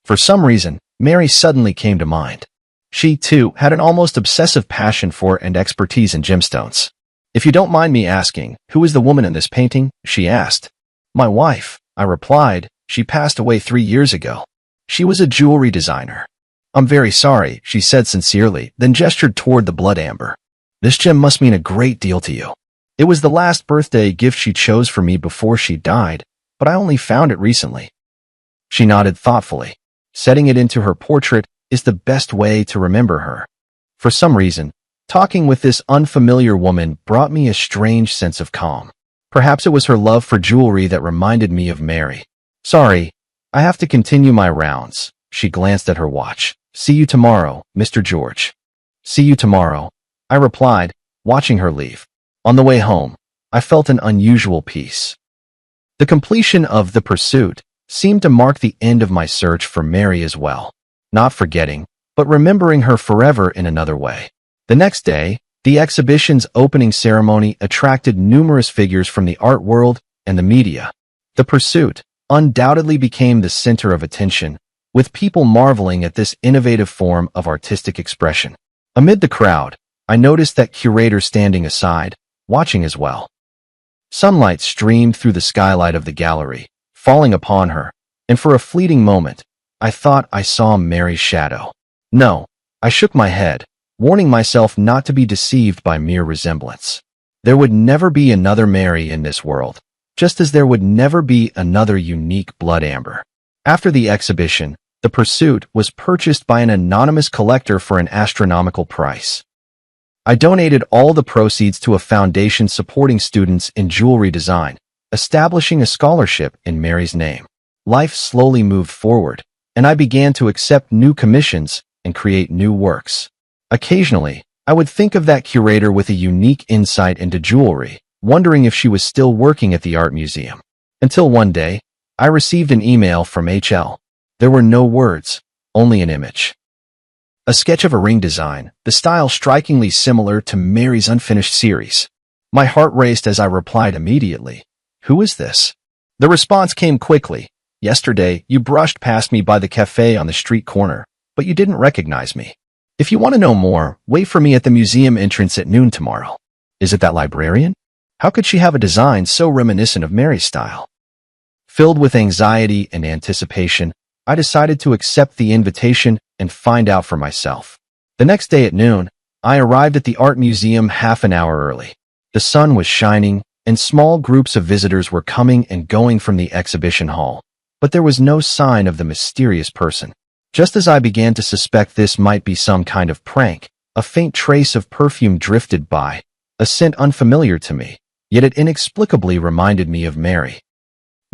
For some reason, Mary suddenly came to mind. She, too, had an almost obsessive passion for and expertise in gemstones. "If you don't mind me asking, who is the woman in this painting?" she asked. "My wife," I replied. "She passed away 3 years ago. She was a jewelry designer." "I'm very sorry," she said sincerely, then gestured toward the blood amber. "This gem must mean a great deal to you. It was the last birthday gift she chose for me before she died, but I only found it recently." She nodded thoughtfully. "Setting it into her portrait is the best way to remember her." For some reason, talking with this unfamiliar woman brought me a strange sense of calm. Perhaps it was her love for jewelry that reminded me of Mary. "Sorry, I have to continue my rounds." She glanced at her watch. "See you tomorrow, Mr. George." "See you tomorrow," I replied, watching her leave. On the way home, I felt an unusual peace. The completion of The Pursuit seemed to mark the end of my search for Mary as well. Not forgetting, but remembering her forever in another way. The next day, the exhibition's opening ceremony attracted numerous figures from the art world and the media. The Pursuit undoubtedly became the center of attention, with people marveling at this innovative form of artistic expression. Amid the crowd, I noticed that curator standing aside, watching as well. Sunlight streamed through the skylight of the gallery, falling upon her, and for a fleeting moment, I thought I saw Mary's shadow. No, I shook my head, warning myself not to be deceived by mere resemblance. There would never be another Mary in this world, just as there would never be another unique blood amber. After the exhibition, The Pursuit was purchased by an anonymous collector for an astronomical price. I donated all the proceeds to a foundation supporting students in jewelry design, establishing a scholarship in Mary's name. Life slowly moved forward, and I began to accept new commissions and create new works. Occasionally, I would think of that curator with a unique insight into jewelry, wondering if she was still working at the art museum. Until one day, I received an email from HL. There were no words, only an image. A sketch of a ring design, the style strikingly similar to Mary's unfinished series. My heart raced as I replied immediately. "Who is this?" The response came quickly. "Yesterday, you brushed past me by the cafe on the street corner, but you didn't recognize me. If you want to know more, wait for me at the museum entrance at noon tomorrow." Is it that librarian? How could she have a design so reminiscent of Mary's style? Filled with anxiety and anticipation, I decided to accept the invitation and find out for myself. The next day at noon, I arrived at the art museum half an hour early. The sun was shining, and small groups of visitors were coming and going from the exhibition hall, but there was no sign of the mysterious person. Just as I began to suspect this might be some kind of prank, a faint trace of perfume drifted by, a scent unfamiliar to me, yet it inexplicably reminded me of Mary.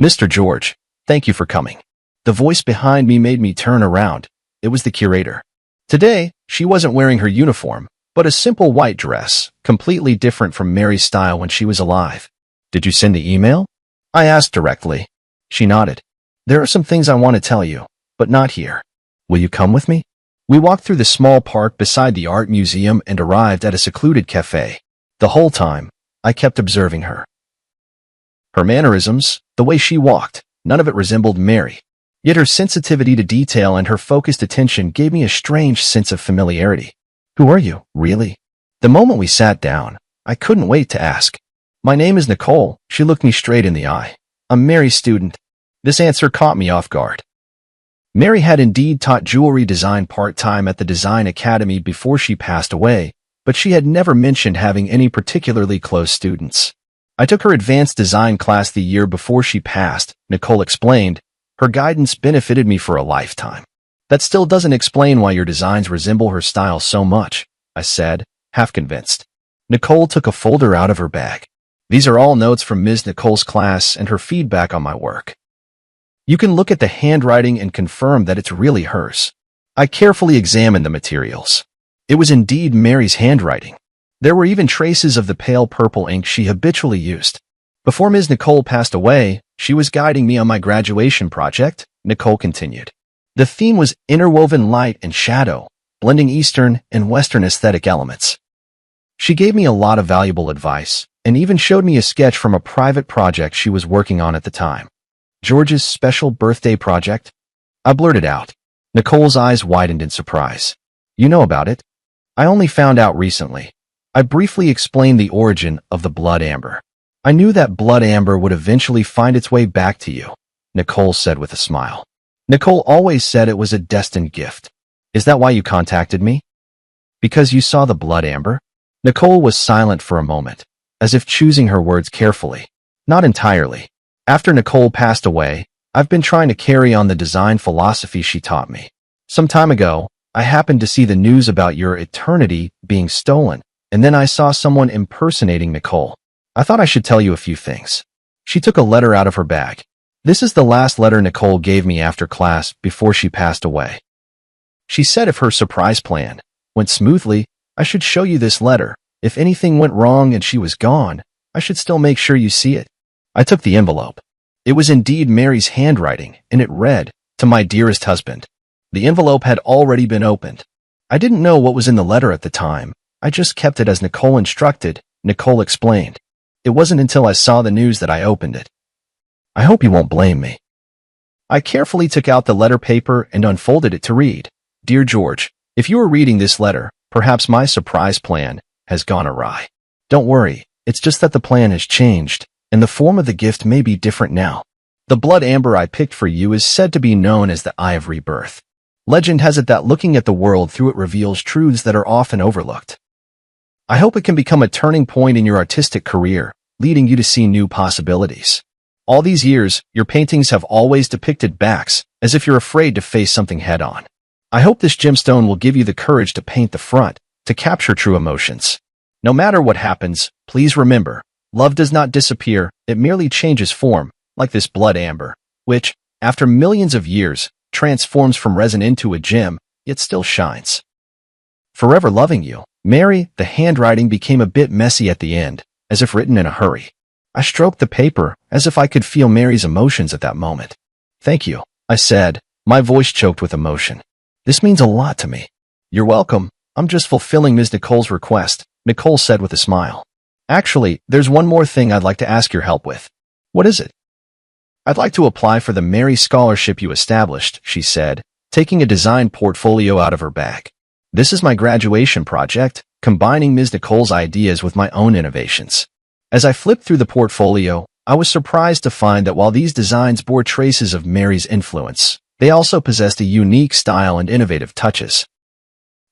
"Mr. George, thank you for coming." The voice behind me made me turn around. It was the curator. Today, she wasn't wearing her uniform, but a simple white dress, completely different from Mary's style when she was alive. "Did you send the email?" I asked directly. She nodded. "There are some things I want to tell you, but not here. Will you come with me?" We walked through the small park beside the art museum and arrived at a secluded cafe. The whole time, I kept observing her. Her mannerisms, the way she walked, none of it resembled Mary. Yet her sensitivity to detail and her focused attention gave me a strange sense of familiarity. "Who are you, really?" The moment we sat down, I couldn't wait to ask. "My name is Nicole." She looked me straight in the eye. "I'm Mary's student." This answer caught me off guard. Mary had indeed taught jewelry design part-time at the Design Academy before she passed away, but she had never mentioned having any particularly close students. I took her advanced design class the year before she passed, Nicole explained. Her guidance benefited me for a lifetime. That still doesn't explain why your designs resemble her style so much, I said, half convinced. Nicole took a folder out of her bag. These are all notes from Ms. Nicole's class and her feedback on my work. You can look at the handwriting and confirm that it's really hers. I carefully examined the materials. It was indeed Mary's handwriting. There were even traces of the pale purple ink she habitually used. Before Ms. Nicole passed away, she was guiding me on my graduation project, Nicole continued. The theme was interwoven light and shadow, blending Eastern and Western aesthetic elements. She gave me a lot of valuable advice, and even showed me a sketch from a private project she was working on at the time. George's special birthday project? I blurted out. Nicole's eyes widened in surprise. You know about it? I only found out recently. I briefly explained the origin of the blood amber. I knew that blood amber would eventually find its way back to you, Nicole said with a smile. Nicole always said it was a destined gift. Is that why you contacted me? Because you saw the blood amber? Nicole was silent for a moment, as if choosing her words carefully. Not entirely. After Nicole passed away, I've been trying to carry on the design philosophy she taught me. Some time ago, I happened to see the news about your eternity being stolen, and then I saw someone impersonating Nicole. I thought I should tell you a few things. She took a letter out of her bag. This is the last letter Nicole gave me after class before she passed away. She said if her surprise plan went smoothly, I should show you this letter. If anything went wrong and she was gone, I should still make sure you see it. I took the envelope. It was indeed Mary's handwriting, and it read, "To my dearest husband." The envelope had already been opened. I didn't know what was in the letter at the time. I just kept it as Nicole instructed, Nicole explained. It wasn't until I saw the news that I opened it. I hope you won't blame me. I carefully took out the letter paper and unfolded it to read. Dear George, if you are reading this letter, perhaps my surprise plan has gone awry. Don't worry, it's just that the plan has changed, and the form of the gift may be different now. The blood amber I picked for you is said to be known as the Eye of Rebirth. Legend has it that looking at the world through it reveals truths that are often overlooked. I hope it can become a turning point in your artistic career, leading you to see new possibilities. All these years, your paintings have always depicted backs, as if you're afraid to face something head-on. I hope this gemstone will give you the courage to paint the front, to capture true emotions. No matter what happens, please remember, love does not disappear, it merely changes form, like this blood amber, which, after millions of years, transforms from resin into a gem, yet still shines. Forever loving you, Mary. The handwriting became a bit messy at the end, as if written in a hurry. I stroked the paper, as if I could feel Mary's emotions at that moment. Thank you, I said, my voice choked with emotion. This means a lot to me. You're welcome. I'm just fulfilling Ms. Nicole's request, Nicole said with a smile. Actually, there's one more thing I'd like to ask your help with. What is it? I'd like to apply for the Mary Scholarship you established, she said, taking a design portfolio out of her bag. This is my graduation project, combining Ms. Nicole's ideas with my own innovations. As I flipped through the portfolio, I was surprised to find that while these designs bore traces of Mary's influence, they also possessed a unique style and innovative touches.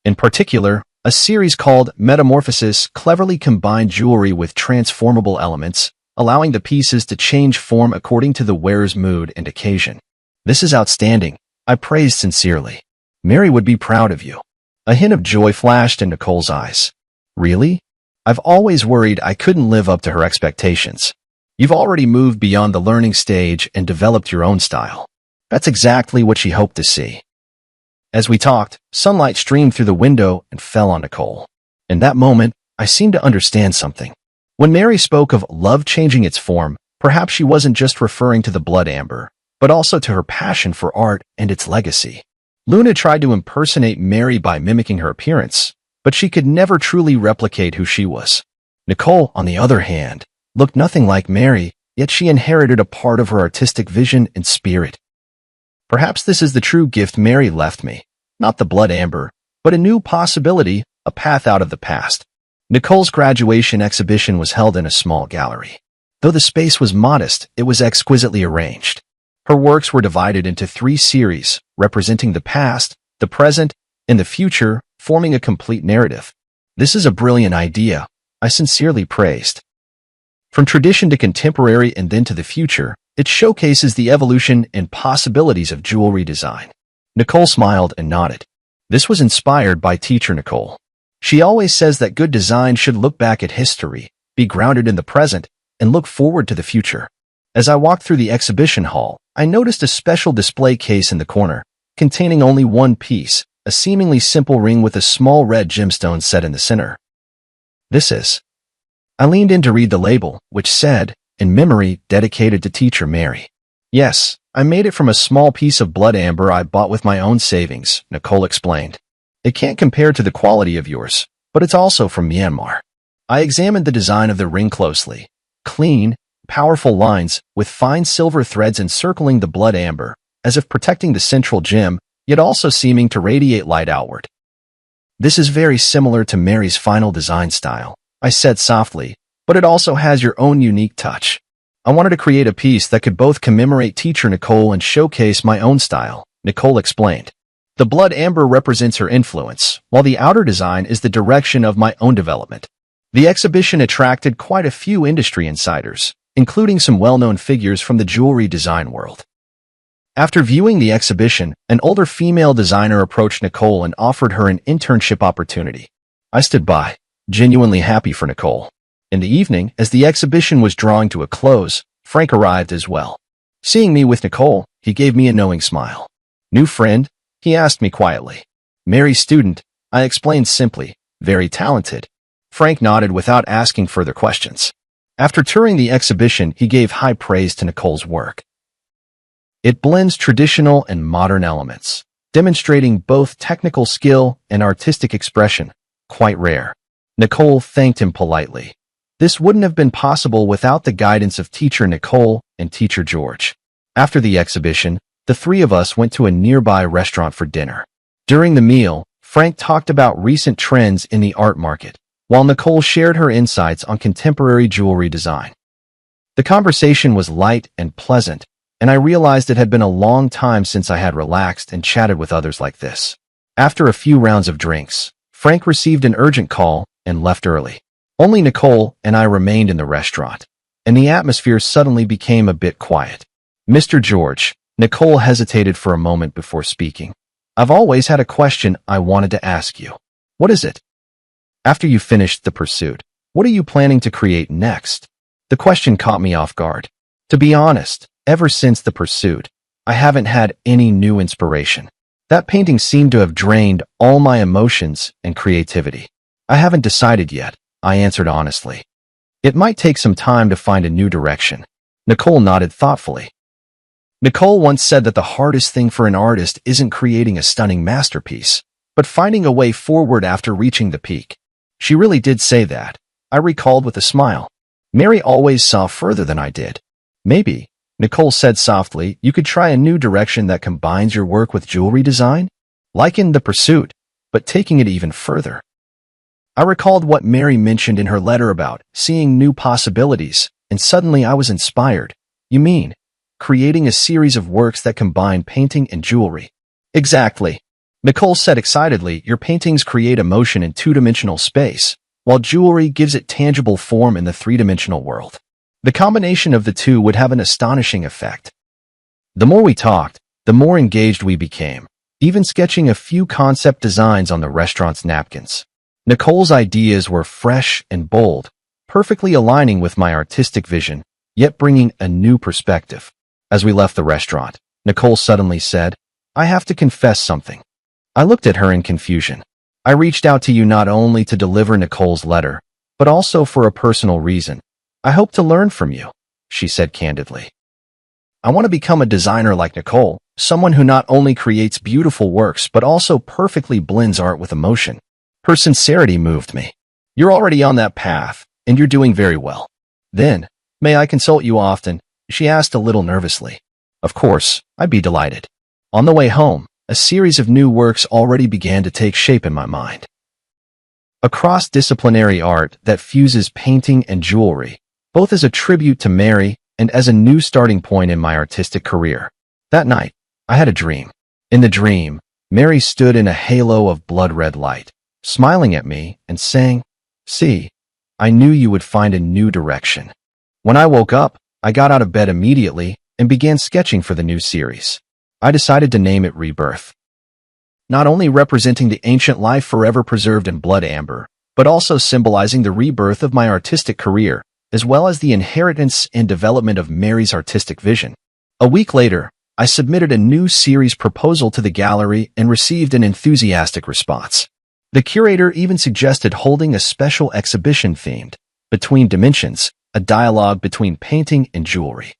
In particular, a series called Metamorphosis cleverly combined jewelry with transformable elements, allowing the pieces to change form according to the wearer's mood and occasion. This is outstanding, I praised sincerely. Mary would be proud of you. A hint of joy flashed in Nicole's eyes. Really? I've always worried I couldn't live up to her expectations. You've already moved beyond the learning stage and developed your own style. That's exactly what she hoped to see. As we talked, sunlight streamed through the window and fell on Nicole. In that moment, I seemed to understand something. When Mary spoke of love changing its form, perhaps she wasn't just referring to the blood amber, but also to her passion for art and its legacy. Luna tried to impersonate Mary by mimicking her appearance, but she could never truly replicate who she was. Nicole, on the other hand, looked nothing like Mary, yet she inherited a part of her artistic vision and spirit. Perhaps this is the true gift Mary left me, not the blood amber, but a new possibility, a path out of the past. Nicole's graduation exhibition was held in a small gallery. Though the space was modest, it was exquisitely arranged. Her works were divided into 3 series, representing the past, the present, and the future, forming a complete narrative. This is a brilliant idea, I sincerely praised. From tradition to contemporary and then to the future, it showcases the evolution and possibilities of jewelry design. Nicole smiled and nodded. This was inspired by teacher Nicole. She always says that good design should look back at history, be grounded in the present, and look forward to the future. As I walked through the exhibition hall, I noticed a special display case in the corner, containing only one piece, a seemingly simple ring with a small red gemstone set in the center. This is. I leaned in to read the label, which said, "In memory, dedicated to teacher Mary." Yes, I made it from a small piece of blood amber I bought with my own savings, Nicole explained. It can't compare to the quality of yours, but it's also from Myanmar. I examined the design of the ring closely. Clean, powerful lines, with fine silver threads encircling the blood amber, as if protecting the central gem, yet also seeming to radiate light outward. This is very similar to Mary's final design style, I said softly, but it also has your own unique touch. I wanted to create a piece that could both commemorate teacher Nicole and showcase my own style, Nicole explained. The blood amber represents her influence, while the outer design is the direction of my own development. The exhibition attracted quite a few industry insiders, including some well-known figures from the jewelry design world. After viewing the exhibition, an older female designer approached Nicole and offered her an internship opportunity. I stood by, genuinely happy for Nicole. In the evening, as the exhibition was drawing to a close, Frank arrived as well. Seeing me with Nicole, he gave me a knowing smile. "New friend?" he asked me quietly. "Mary's student," I explained simply. "Very talented." Frank nodded without asking further questions. After touring the exhibition, he gave high praise to Nicole's work. It blends traditional and modern elements, demonstrating both technical skill and artistic expression, quite rare. Nicole thanked him politely. This wouldn't have been possible without the guidance of teacher Nicole and teacher George. After the exhibition, the 3 of us went to a nearby restaurant for dinner. During the meal, Frank talked about recent trends in the art market, while Nicole shared her insights on contemporary jewelry design. The conversation was light and pleasant, and I realized it had been a long time since I had relaxed and chatted with others like this. After a few rounds of drinks, Frank received an urgent call and left early. Only Nicole and I remained in the restaurant, and the atmosphere suddenly became a bit quiet. "Mr. George," Nicole hesitated for a moment before speaking. "I've always had a question I wanted to ask you." "What is it?" "After you finished the pursuit, what are you planning to create next?" The question caught me off guard. To be honest, ever since the pursuit, I haven't had any new inspiration. That painting seemed to have drained all my emotions and creativity. "I haven't decided yet," I answered honestly. "It might take some time to find a new direction." Nicole nodded thoughtfully. Nicole once said that the hardest thing for an artist isn't creating a stunning masterpiece, but finding a way forward after reaching the peak. She really did say that, I recalled with a smile. Mary always saw further than I did. "Maybe," Nicole said softly, "you could try a new direction that combines your work with jewelry design? Like in The Pursuit, but taking it even further." I recalled what Mary mentioned in her letter about seeing new possibilities, and suddenly I was inspired. "You mean creating a series of works that combine painting and jewelry?" "Exactly," Nicole said excitedly. "Your paintings create emotion in 2-dimensional space, while jewelry gives it tangible form in the 3-dimensional world. The combination of the two would have an astonishing effect." The more we talked, the more engaged we became, even sketching a few concept designs on the restaurant's napkins. Nicole's ideas were fresh and bold, perfectly aligning with my artistic vision, yet bringing a new perspective. As we left the restaurant, Nicole suddenly said, "I have to confess something." I looked at her in confusion. "I reached out to you not only to deliver Nicole's letter, but also for a personal reason. I hope to learn from you," she said candidly. "I want to become a designer like Nicole, someone who not only creates beautiful works but also perfectly blends art with emotion." Her sincerity moved me. "You're already on that path, and you're doing very well." "Then, may I consult you often?" she asked a little nervously. Of course, I'd be delighted. On the way home, a series of new works already began to take shape in my mind. A cross-disciplinary art that fuses painting and jewelry, both as a tribute to Mary and as a new starting point in my artistic career. That night, I had a dream. In the dream, Mary stood in a halo of blood-red light, smiling at me and saying, "See, I knew you would find a new direction." When I woke up, I got out of bed immediately and began sketching for the new series. I decided to name it Rebirth, not only representing the ancient life forever preserved in blood amber, but also symbolizing the rebirth of my artistic career, as well as the inheritance and development of Mary's artistic vision. A week later, I submitted a new series proposal to the gallery and received an enthusiastic response. The curator even suggested holding a special exhibition themed Between Dimensions, a dialogue between painting and jewelry.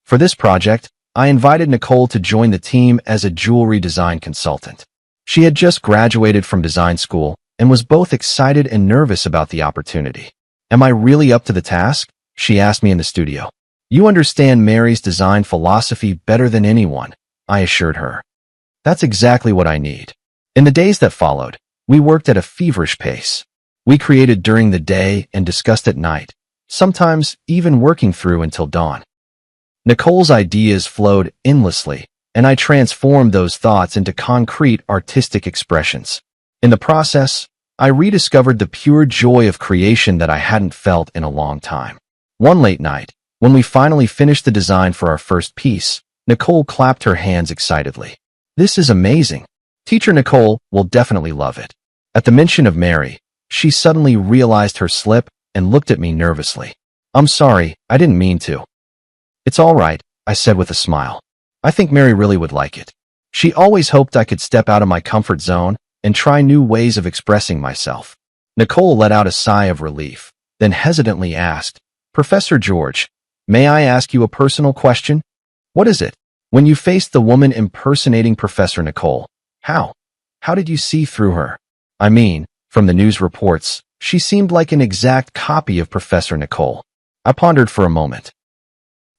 For this project, I invited Nicole to join the team as a jewelry design consultant. She had just graduated from design school and was both excited and nervous about the opportunity. "Am I really up to the task?" she asked me in the studio. "You understand Mary's design philosophy better than anyone," I assured her. "That's exactly what I need." In the days that followed, we worked at a feverish pace. We created during the day and discussed at night, sometimes even working through until dawn. Nicole's ideas flowed endlessly, and I transformed those thoughts into concrete artistic expressions. In the process, I rediscovered the pure joy of creation that I hadn't felt in a long time. One late night, when we finally finished the design for our first piece, Nicole clapped her hands excitedly. "This is amazing. Teacher Nicole will definitely love it." At the mention of Mary, she suddenly realized her slip and looked at me nervously. "I'm sorry, I didn't mean to." "It's all right," I said with a smile. "I think Mary really would like it." She always hoped I could step out of my comfort zone and try new ways of expressing myself. Nicole let out a sigh of relief, then hesitantly asked, "Professor George, may I ask you a personal question?" "What is it?" "When you faced the woman impersonating Professor Nicole, how did you see through her? I mean, from the news reports, she seemed like an exact copy of Professor Nicole." I pondered for a moment.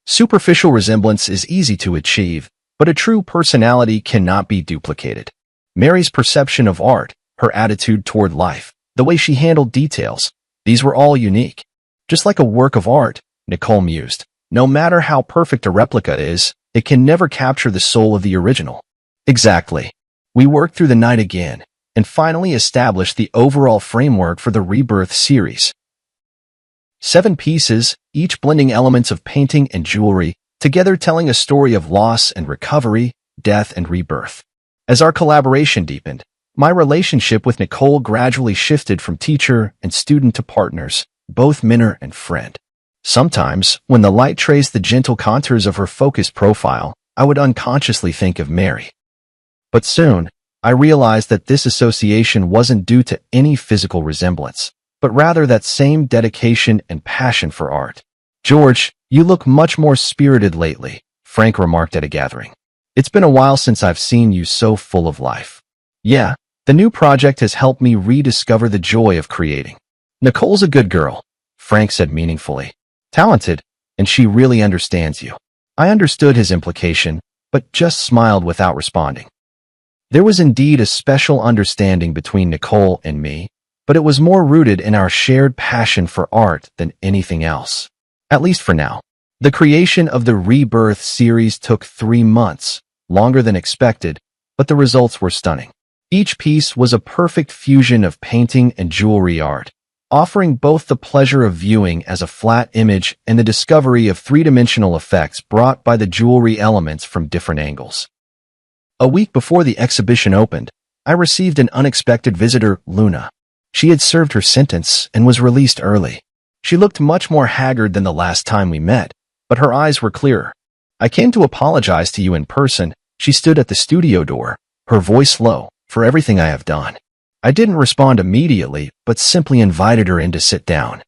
Superficial resemblance is easy to achieve, but a true personality cannot be duplicated. Mary's perception of art, her attitude toward life, the way she handled details, these were all unique. Just like a work of art, Nicole mused, no matter how perfect a replica is, it can never capture the soul of the original. Exactly. We worked through the night again, and finally established the overall framework for the Rebirth series. 7 pieces, each blending elements of painting and jewelry, together telling a story of loss and recovery, death and rebirth. As our collaboration deepened, my relationship with Nicole gradually shifted from teacher and student to partners, both mentor and friend. Sometimes, when the light traced the gentle contours of her focused profile, I would unconsciously think of Mary. But soon, I realized that this association wasn't due to any physical resemblance, but rather that same dedication and passion for art. "George, you look much more spirited lately," Frank remarked at a gathering. "It's been a while since I've seen you so full of life." "Yeah, the new project has helped me rediscover the joy of creating." "Nicole's a good girl," Frank said meaningfully. "Talented, and she really understands you." I understood his implication, but just smiled without responding. There was indeed a special understanding between Nicole and me, but it was more rooted in our shared passion for art than anything else. At least for now. The creation of the Rebirth series took 3 months, longer than expected, but the results were stunning. Each piece was a perfect fusion of painting and jewelry art, offering both the pleasure of viewing as a flat image and the discovery of 3-dimensional effects brought by the jewelry elements from different angles. A week before the exhibition opened, I received an unexpected visitor, Luna. She had served her sentence and was released early. She looked much more haggard than the last time we met, but her eyes were clearer. "I came to apologize to you in person." She stood at the studio door, her voice low, "for everything I have done." I didn't respond immediately, but simply invited her in to sit down.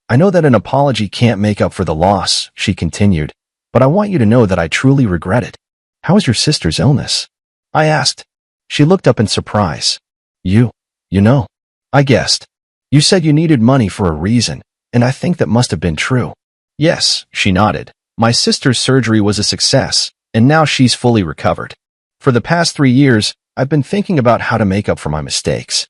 "I know that an apology can't make up for the loss," she continued, "but I want you to know that I truly regret it." "How is your sister's illness?" I asked. She looked up in surprise. You know. I guessed. "You said you needed money for a reason, and I think that must have been true." "Yes," she nodded. "My sister's surgery was a success, and now she's fully recovered. For the past 3 years, I've been thinking about how to make up for my mistakes,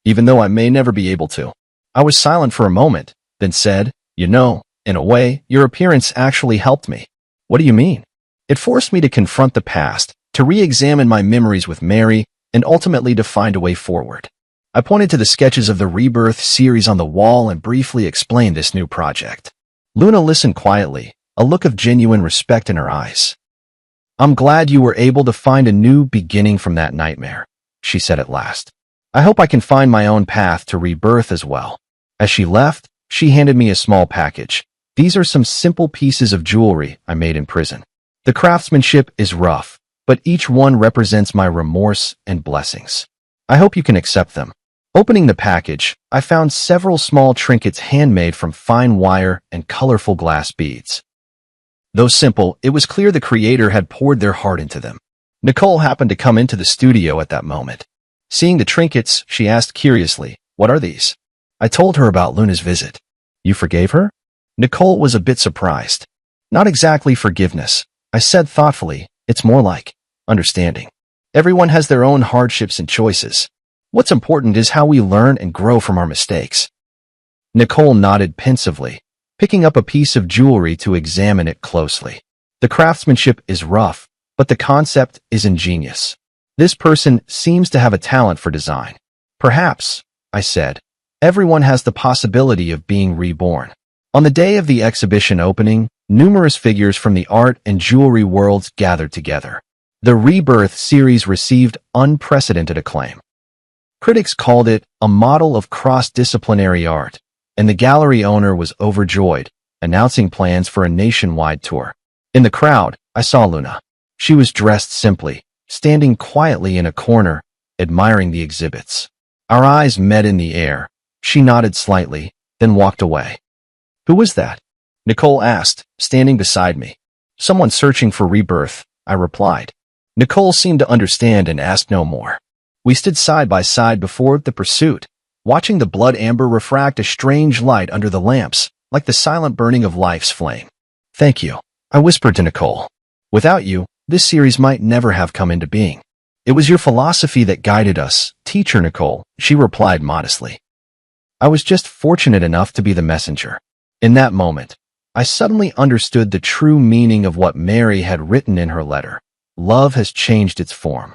even though I may never be able to." I was silent for a moment, then said, "You know, In a way, your appearance actually helped me. What do you mean? It forced me to confront the past, to re-examine my memories with Mary, and ultimately to find a way forward. I pointed to the sketches of the Rebirth series on the wall and briefly explained this new project. Luna listened quietly, a look of genuine respect in her eyes. "I'm glad you were able to find a new beginning from that nightmare," she said at last. "I hope I can find my own path to rebirth as well." As she left, she handed me a small package. "These are some simple pieces of jewelry I made in prison. The craftsmanship is rough, but each one represents my remorse and blessings. I hope you can accept them." Opening the package, I found several small trinkets handmade from fine wire and colorful glass beads. Though simple, it was clear the creator had poured their heart into them. Nicole happened to come into the studio at that moment. Seeing the trinkets, she asked curiously, "What are these?" I told her about Luna's visit. "You forgave her?" Nicole was a bit surprised. "Not exactly forgiveness," I said thoughtfully. "It's more like understanding. Everyone has their own hardships and choices. What's important is how we learn and grow from our mistakes." Nicole nodded pensively, picking up a piece of jewelry to examine it closely. "The craftsmanship is rough, but the concept is ingenious. This person seems to have a talent for design." "Perhaps," I said. "Everyone has the possibility of being reborn." On the day of the exhibition opening, numerous figures from the art and jewelry worlds gathered together. The Rebirth series received unprecedented acclaim. Critics called it a model of cross-disciplinary art, and the gallery owner was overjoyed, announcing plans for a nationwide tour. In the crowd, I saw Luna. She was dressed simply, standing quietly in a corner, admiring the exhibits. Our eyes met in the air. She nodded slightly, then walked away. "Who was that?" Nicole asked, standing beside me. "Someone searching for rebirth," I replied. Nicole seemed to understand and asked no more. We stood side by side before the pursuit, watching the blood amber refract a strange light under the lamps, like the silent burning of life's flame. "Thank you," I whispered to Nicole. "Without you, this series might never have come into being." "It was your philosophy that guided us, teacher Nicole," she replied modestly. "I was just fortunate enough to be the messenger." In that moment, I suddenly understood the true meaning of what Mary had written in her letter. Love has changed its form.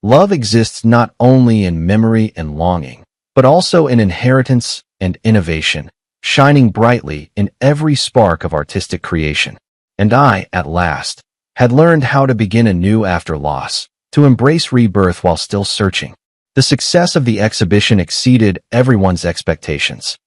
Love exists not only in memory and longing, but also in inheritance and innovation, shining brightly in every spark of artistic creation. And I, at last, had learned how to begin anew after loss, to embrace rebirth while still searching. The success of the exhibition exceeded everyone's expectations.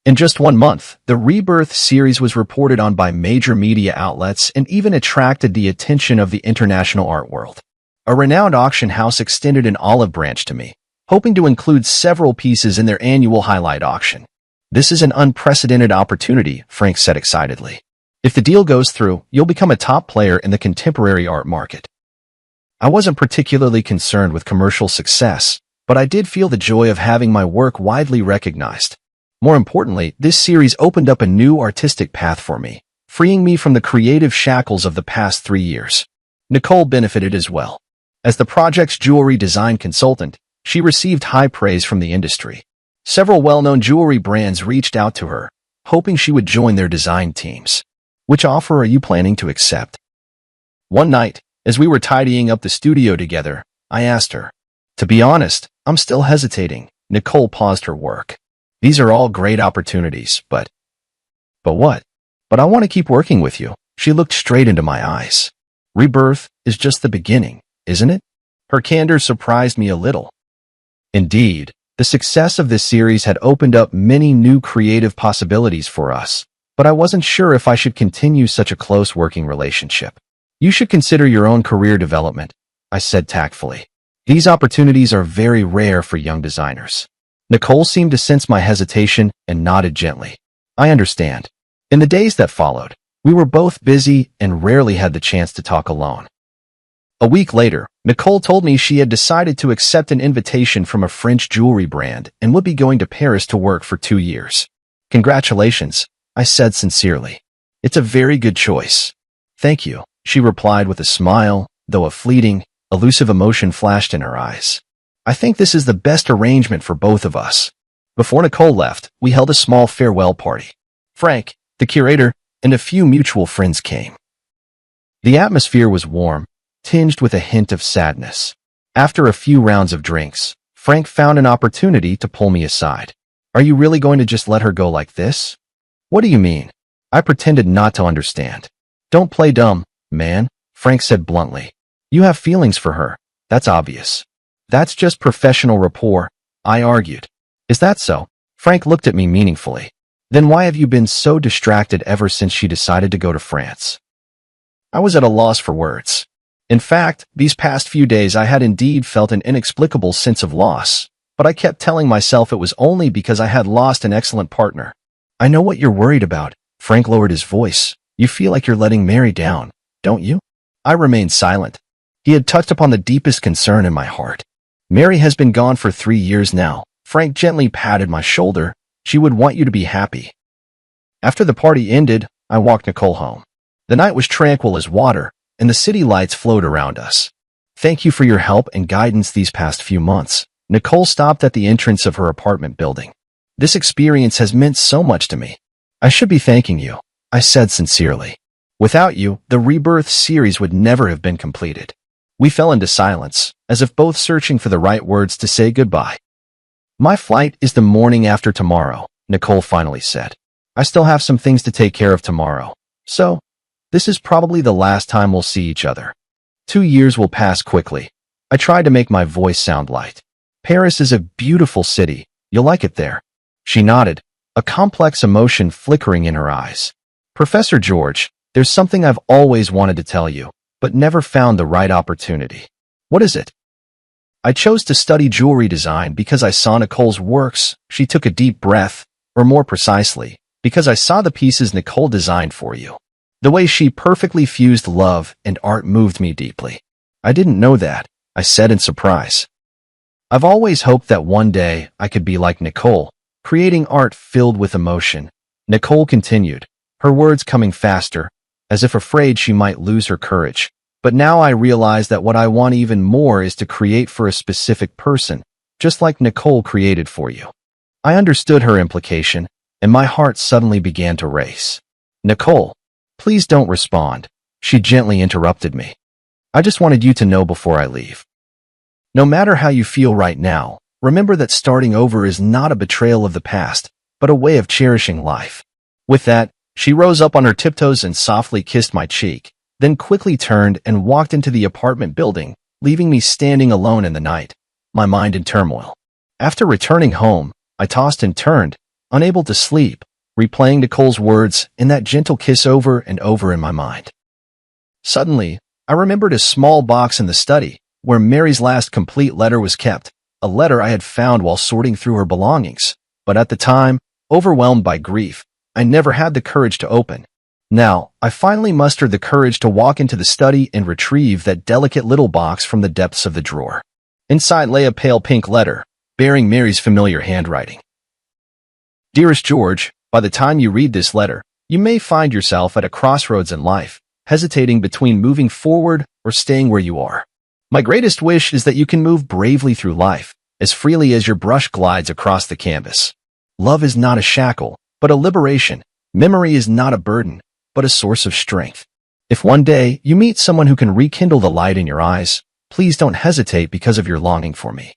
In just 1 month, the Rebirth series was reported on by major media outlets and even attracted the attention of the international art world. A renowned auction house extended an olive branch to me, hoping to include several pieces in their annual highlight auction. "This is an unprecedented opportunity," Frank said excitedly. "If the deal goes through, you'll become a top player in the contemporary art market." I wasn't particularly concerned with commercial success, but I did feel the joy of having my work widely recognized. More importantly, this series opened up a new artistic path for me, freeing me from the creative shackles of the past 3 years. Nicole benefited as well. As the project's jewelry design consultant, she received high praise from the industry. Several well-known jewelry brands reached out to her, hoping she would join their design teams. "Which offer are you planning to accept?" One night, as we were tidying up the studio together, I asked her. "To be honest, I'm still hesitating." Nicole paused her work. "These are all great opportunities, but..." "But what?" "But I want to keep working with you." She looked straight into my eyes. "Rebirth is just the beginning, isn't it?" Her candor surprised me a little. Indeed, the success of this series had opened up many new creative possibilities for us, but I wasn't sure if I should continue such a close working relationship. "You should consider your own career development," I said tactfully. "These opportunities are very rare for young designers." Nicole seemed to sense my hesitation and nodded gently. "I understand." In the days that followed, we were both busy and rarely had the chance to talk alone. A week later, Nicole told me she had decided to accept an invitation from a French jewelry brand and would be going to Paris to work for 2 years. "Congratulations," I said sincerely. "It's a very good choice." "Thank you," she replied with a smile, though a fleeting, elusive emotion flashed in her eyes. "I think this is the best arrangement for both of us." Before Nicole left, we held a small farewell party. Frank, the curator, and a few mutual friends came. The atmosphere was warm, tinged with a hint of sadness. After a few rounds of drinks, Frank found an opportunity to pull me aside. Are you really going to just let her go like this? What do you mean? I pretended not to understand. Don't play dumb, man, Frank said bluntly. You have feelings for her. That's obvious. That's just professional rapport, I argued. Is that so? Frank looked at me meaningfully. Then why have you been so distracted ever since she decided to go to France? I was at a loss for words. In fact, these past few days I had indeed felt an inexplicable sense of loss, but I kept telling myself it was only because I had lost an excellent partner. I know what you're worried about. Frank lowered his voice. You feel like you're letting Mary down, don't you? I remained silent. He had touched upon the deepest concern in my heart. Mary has been gone for 3 years now. Frank gently patted my shoulder. She would want you to be happy. After the party ended, I walked Nicole home. The night was tranquil as water, and the city lights flowed around us. Thank you for your help and guidance these past few months. Nicole stopped at the entrance of her apartment building. This experience has meant so much to me. I should be thanking you, I said sincerely. Without you, the Rebirth series would never have been completed. We fell into silence, as if both searching for the right words to say goodbye. My flight is the morning after tomorrow, Nicole finally said. I still have some things to take care of tomorrow. So, this is probably the last time we'll see each other. 2 years will pass quickly. I tried to make my voice sound light. Paris is a beautiful city. You'll like it there. She nodded, a complex emotion flickering in her eyes. Professor George, there's something I've always wanted to tell you, but never found the right opportunity. What is it? I chose to study jewelry design because I saw Nicole's works. She took a deep breath, or more precisely, because I saw the pieces Nicole designed for you. The way she perfectly fused love and art moved me deeply. I didn't know that, I said in surprise. I've always hoped that one day I could be like Nicole, creating art filled with emotion. Nicole continued, her words coming faster, as if afraid she might lose her courage. But now I realize that what I want even more is to create for a specific person, just like Nicole created for you. I understood her implication, and my heart suddenly began to race. Nicole, please don't respond, she gently interrupted me. I just wanted you to know before I leave. No matter how you feel right now, remember that starting over is not a betrayal of the past, but a way of cherishing life. With that, she rose up on her tiptoes and softly kissed my cheek, then quickly turned and walked into the apartment building, leaving me standing alone in the night, my mind in turmoil. After returning home, I tossed and turned, unable to sleep, replaying Nicole's words and that gentle kiss over and over in my mind. Suddenly, I remembered a small box in the study, where Mary's last complete letter was kept, a letter I had found while sorting through her belongings, but at the time, overwhelmed by grief, I never had the courage to open. Now, I finally mustered the courage to walk into the study and retrieve that delicate little box from the depths of the drawer. Inside lay a pale pink letter, bearing Mary's familiar handwriting. Dearest George, by the time you read this letter, you may find yourself at a crossroads in life, hesitating between moving forward or staying where you are. My greatest wish is that you can move bravely through life, as freely as your brush glides across the canvas. Love is not a shackle, but a liberation. Memory is not a burden, but a source of strength. If one day you meet someone who can rekindle the light in your eyes, please don't hesitate because of your longing for me.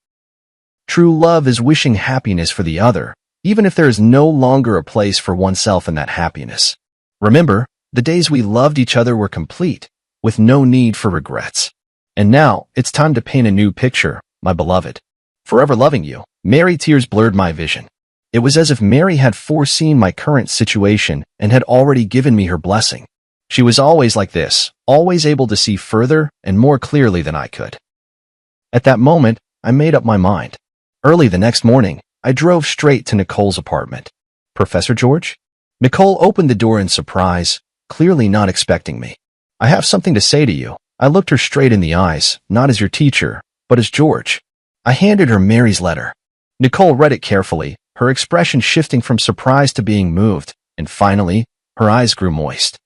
True love is wishing happiness for the other, even if there is no longer a place for oneself in that happiness. Remember, the days we loved each other were complete, with no need for regrets. And now, it's time to paint a new picture, my beloved. Forever loving you. Mary. Tears blurred my vision. It was as if Mary had foreseen my current situation and had already given me her blessing. She was always like this, always able to see further and more clearly than I could. At that moment, I made up my mind. Early the next morning, I drove straight to Nicole's apartment. Professor George? Nicole opened the door in surprise, clearly not expecting me. I have something to say to you. I looked her straight in the eyes, not as your teacher, but as George. I handed her Mary's letter. Nicole read it carefully, her expression shifting from surprise to being moved, and finally, her eyes grew moist.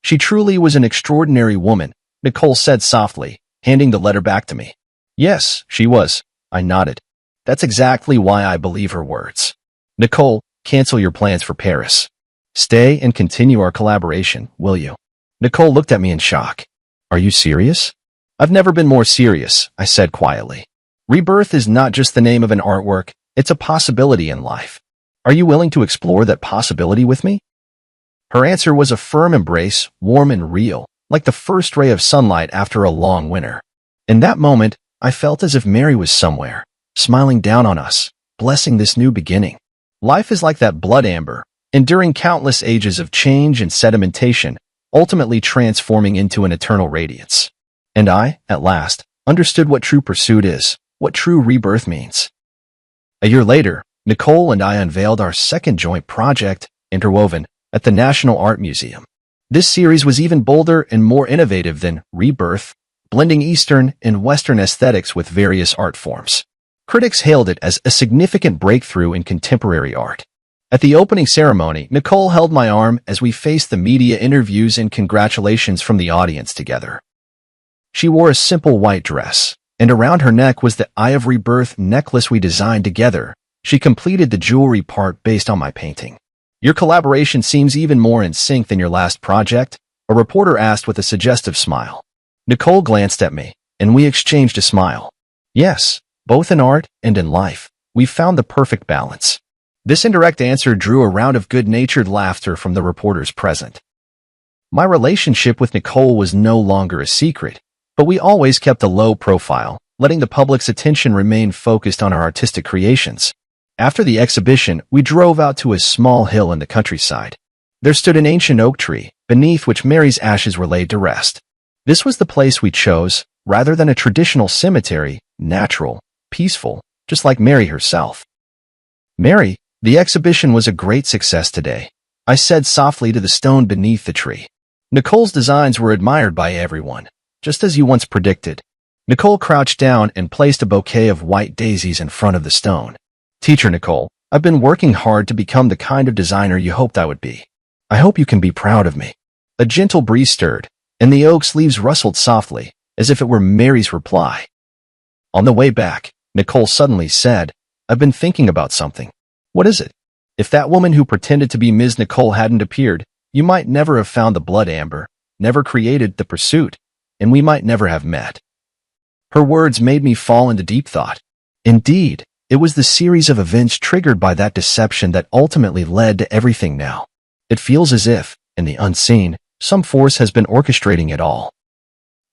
She truly was an extraordinary woman, Nicole said softly, handing the letter back to me. Yes, she was, I nodded. That's exactly why I believe her words. Nicole, cancel your plans for Paris. Stay and continue our collaboration, will you? Nicole looked at me in shock. Are you serious? I've never been more serious, I said quietly. Rebirth is not just the name of an artwork, it's a possibility in life. Are you willing to explore that possibility with me? Her answer was a firm embrace, warm and real, like the first ray of sunlight after a long winter. In that moment, I felt as if Mary was somewhere, smiling down on us, blessing this new beginning. Life is like that blood amber, enduring countless ages of change and sedimentation, ultimately transforming into an eternal radiance. And I, at last, understood what true pursuit is, what true rebirth means. A year later, Nicole and I unveiled our second joint project, Interwoven, at the National Art Museum. This series was even bolder and more innovative than Rebirth, blending Eastern and Western aesthetics with various art forms. Critics hailed it as a significant breakthrough in contemporary art. At the opening ceremony, Nicole held my arm as we faced the media interviews and congratulations from the audience together. She wore a simple white dress, and around her neck was the Eye of Rebirth necklace we designed together. She completed the jewelry part based on my painting. Your collaboration seems even more in sync than your last project, a reporter asked with a suggestive smile. Nicole glanced at me, and we exchanged a smile. Yes, both in art and in life, we found the perfect balance. This indirect answer drew a round of good-natured laughter from the reporters present. My relationship with Nicole was no longer a secret, but we always kept a low profile, letting the public's attention remain focused on our artistic creations. After the exhibition, we drove out to a small hill in the countryside. There stood an ancient oak tree, beneath which Mary's ashes were laid to rest. This was the place we chose, rather than a traditional cemetery, natural, peaceful, just like Mary herself. Mary, the exhibition was a great success today, I said softly to the stone beneath the tree. Nicole's designs were admired by everyone, just as you once predicted. Nicole crouched down and placed a bouquet of white daisies in front of the stone. Teacher Nicole, I've been working hard to become the kind of designer you hoped I would be. I hope you can be proud of me. A gentle breeze stirred, and the oak's leaves rustled softly, as if it were Mary's reply. On the way back, Nicole suddenly said, I've been thinking about something. What is it? If that woman who pretended to be Ms. Nicole hadn't appeared, you might never have found the blood amber, never created the pursuit, and we might never have met. Her words made me fall into deep thought. Indeed, it was the series of events triggered by that deception that ultimately led to everything now. It feels as if, in the unseen, some force has been orchestrating it all.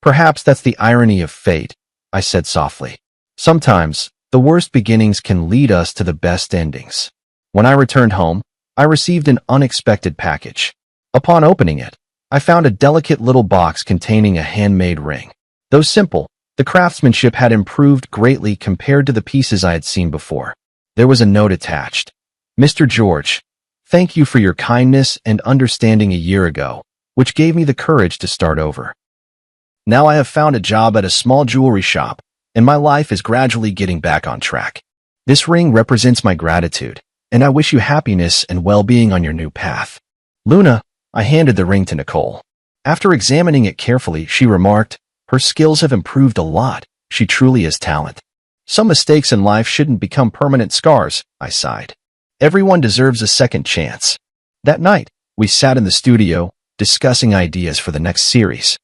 Perhaps that's the irony of fate, I said softly. Sometimes, the worst beginnings can lead us to the best endings. When I returned home, I received an unexpected package. Upon opening it, I found a delicate little box containing a handmade ring. Though simple, the craftsmanship had improved greatly compared to the pieces I had seen before. There was a note attached. Mr. George, thank you for your kindness and understanding a year ago, which gave me the courage to start over. Now I have found a job at a small jewelry shop, and my life is gradually getting back on track. This ring represents my gratitude, and I wish you happiness and well-being on your new path. Luna, I handed the ring to Nicole. After examining it carefully, she remarked, her skills have improved a lot. She truly is talent. Some mistakes in life shouldn't become permanent scars, I sighed. Everyone deserves a second chance. That night, we sat in the studio, discussing ideas for the next series.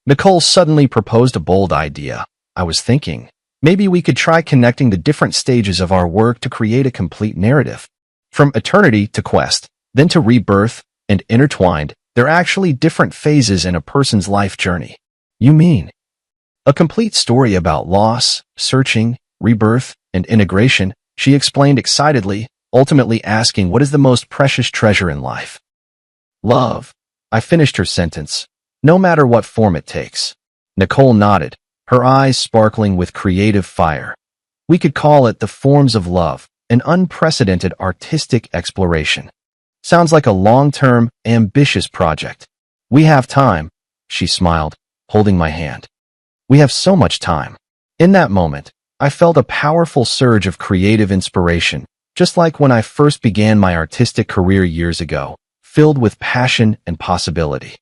Nicole suddenly proposed a bold idea. I was thinking, maybe we could try connecting the different stages of our work to create a complete narrative. From eternity to quest, then to rebirth, and intertwined, they're actually different phases in a person's life journey. You mean? A complete story about loss, searching, rebirth, and integration, she explained excitedly, ultimately asking what is the most precious treasure in life. Love. I finished her sentence. No matter what form it takes. Nicole nodded, her eyes sparkling with creative fire. We could call it the forms of love, an unprecedented artistic exploration. Sounds like a long-term, ambitious project. We have time, she smiled, holding my hand. We have so much time. In that moment, I felt a powerful surge of creative inspiration, just like when I first began my artistic career years ago, filled with passion and possibility.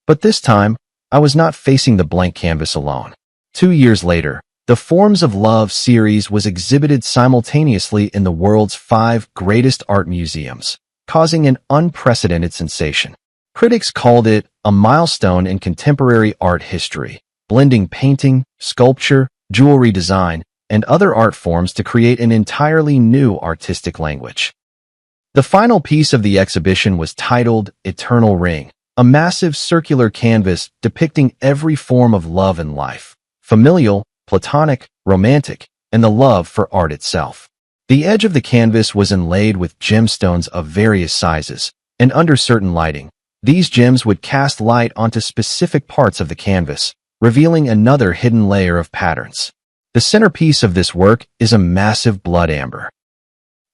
But this time, I was not facing the blank canvas alone. 2 years later, the Forms of Love series was exhibited simultaneously in the world's 5 greatest art museums, causing an unprecedented sensation. Critics called it a milestone in contemporary art history, blending painting, sculpture, jewelry design, and other art forms to create an entirely new artistic language. The final piece of the exhibition was titled Eternal Ring, a massive circular canvas depicting every form of love in life, familial, platonic, romantic, and the love for art itself. The edge of the canvas was inlaid with gemstones of various sizes, and under certain lighting, these gems would cast light onto specific parts of the canvas, revealing another hidden layer of patterns. The centerpiece of this work is a massive blood amber.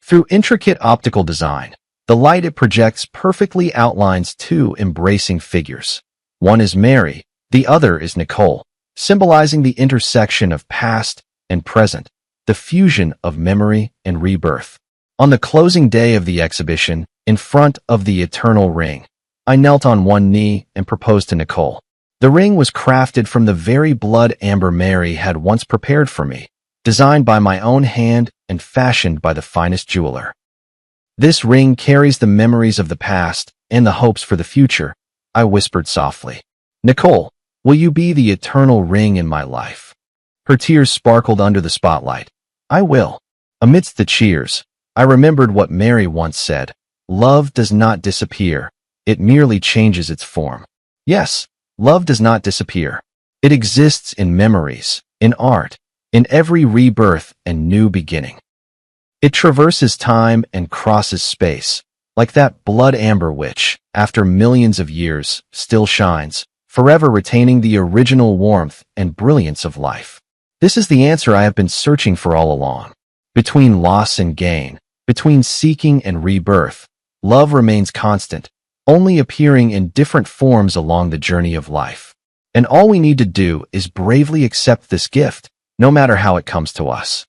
Through intricate optical design, the light it projects perfectly outlines two embracing figures. One is Mary, the other is Nicole, symbolizing the intersection of past and present, the fusion of memory and rebirth. On the closing day of the exhibition, in front of the Eternal Ring, I knelt on one knee and proposed to Nicole. The ring was crafted from the very blood amber Mary had once prepared for me, designed by my own hand and fashioned by the finest jeweler. This ring carries the memories of the past and the hopes for the future, I whispered softly. Nicole, will you be the eternal ring in my life? Her tears sparkled under the spotlight. I will. Amidst the cheers, I remembered what Mary once said. Love does not disappear. It merely changes its form. Yes, love does not disappear. It exists in memories, in art, in every rebirth and new beginning. It traverses time and crosses space, like that blood amber which, after millions of years, still shines, forever retaining the original warmth and brilliance of life. This is the answer I have been searching for all along. Between loss and gain, between seeking and rebirth, love remains constant, only appearing in different forms along the journey of life. And all we need to do is bravely accept this gift, no matter how it comes to us.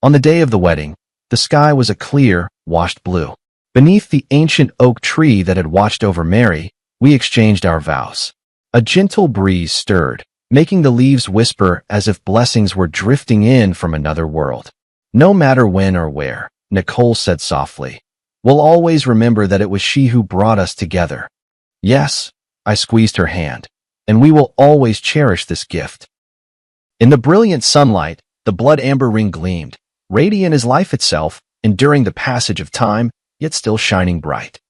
On the day of the wedding, the sky was a clear, washed blue. Beneath the ancient oak tree that had watched over Mary, we exchanged our vows. A gentle breeze stirred, making the leaves whisper as if blessings were drifting in from another world. No matter when or where, Nicole said softly, we'll always remember that it was she who brought us together. Yes, I squeezed her hand, and we will always cherish this gift. In the brilliant sunlight, the blood amber ring gleamed, radiant as life itself, enduring the passage of time, yet still shining bright.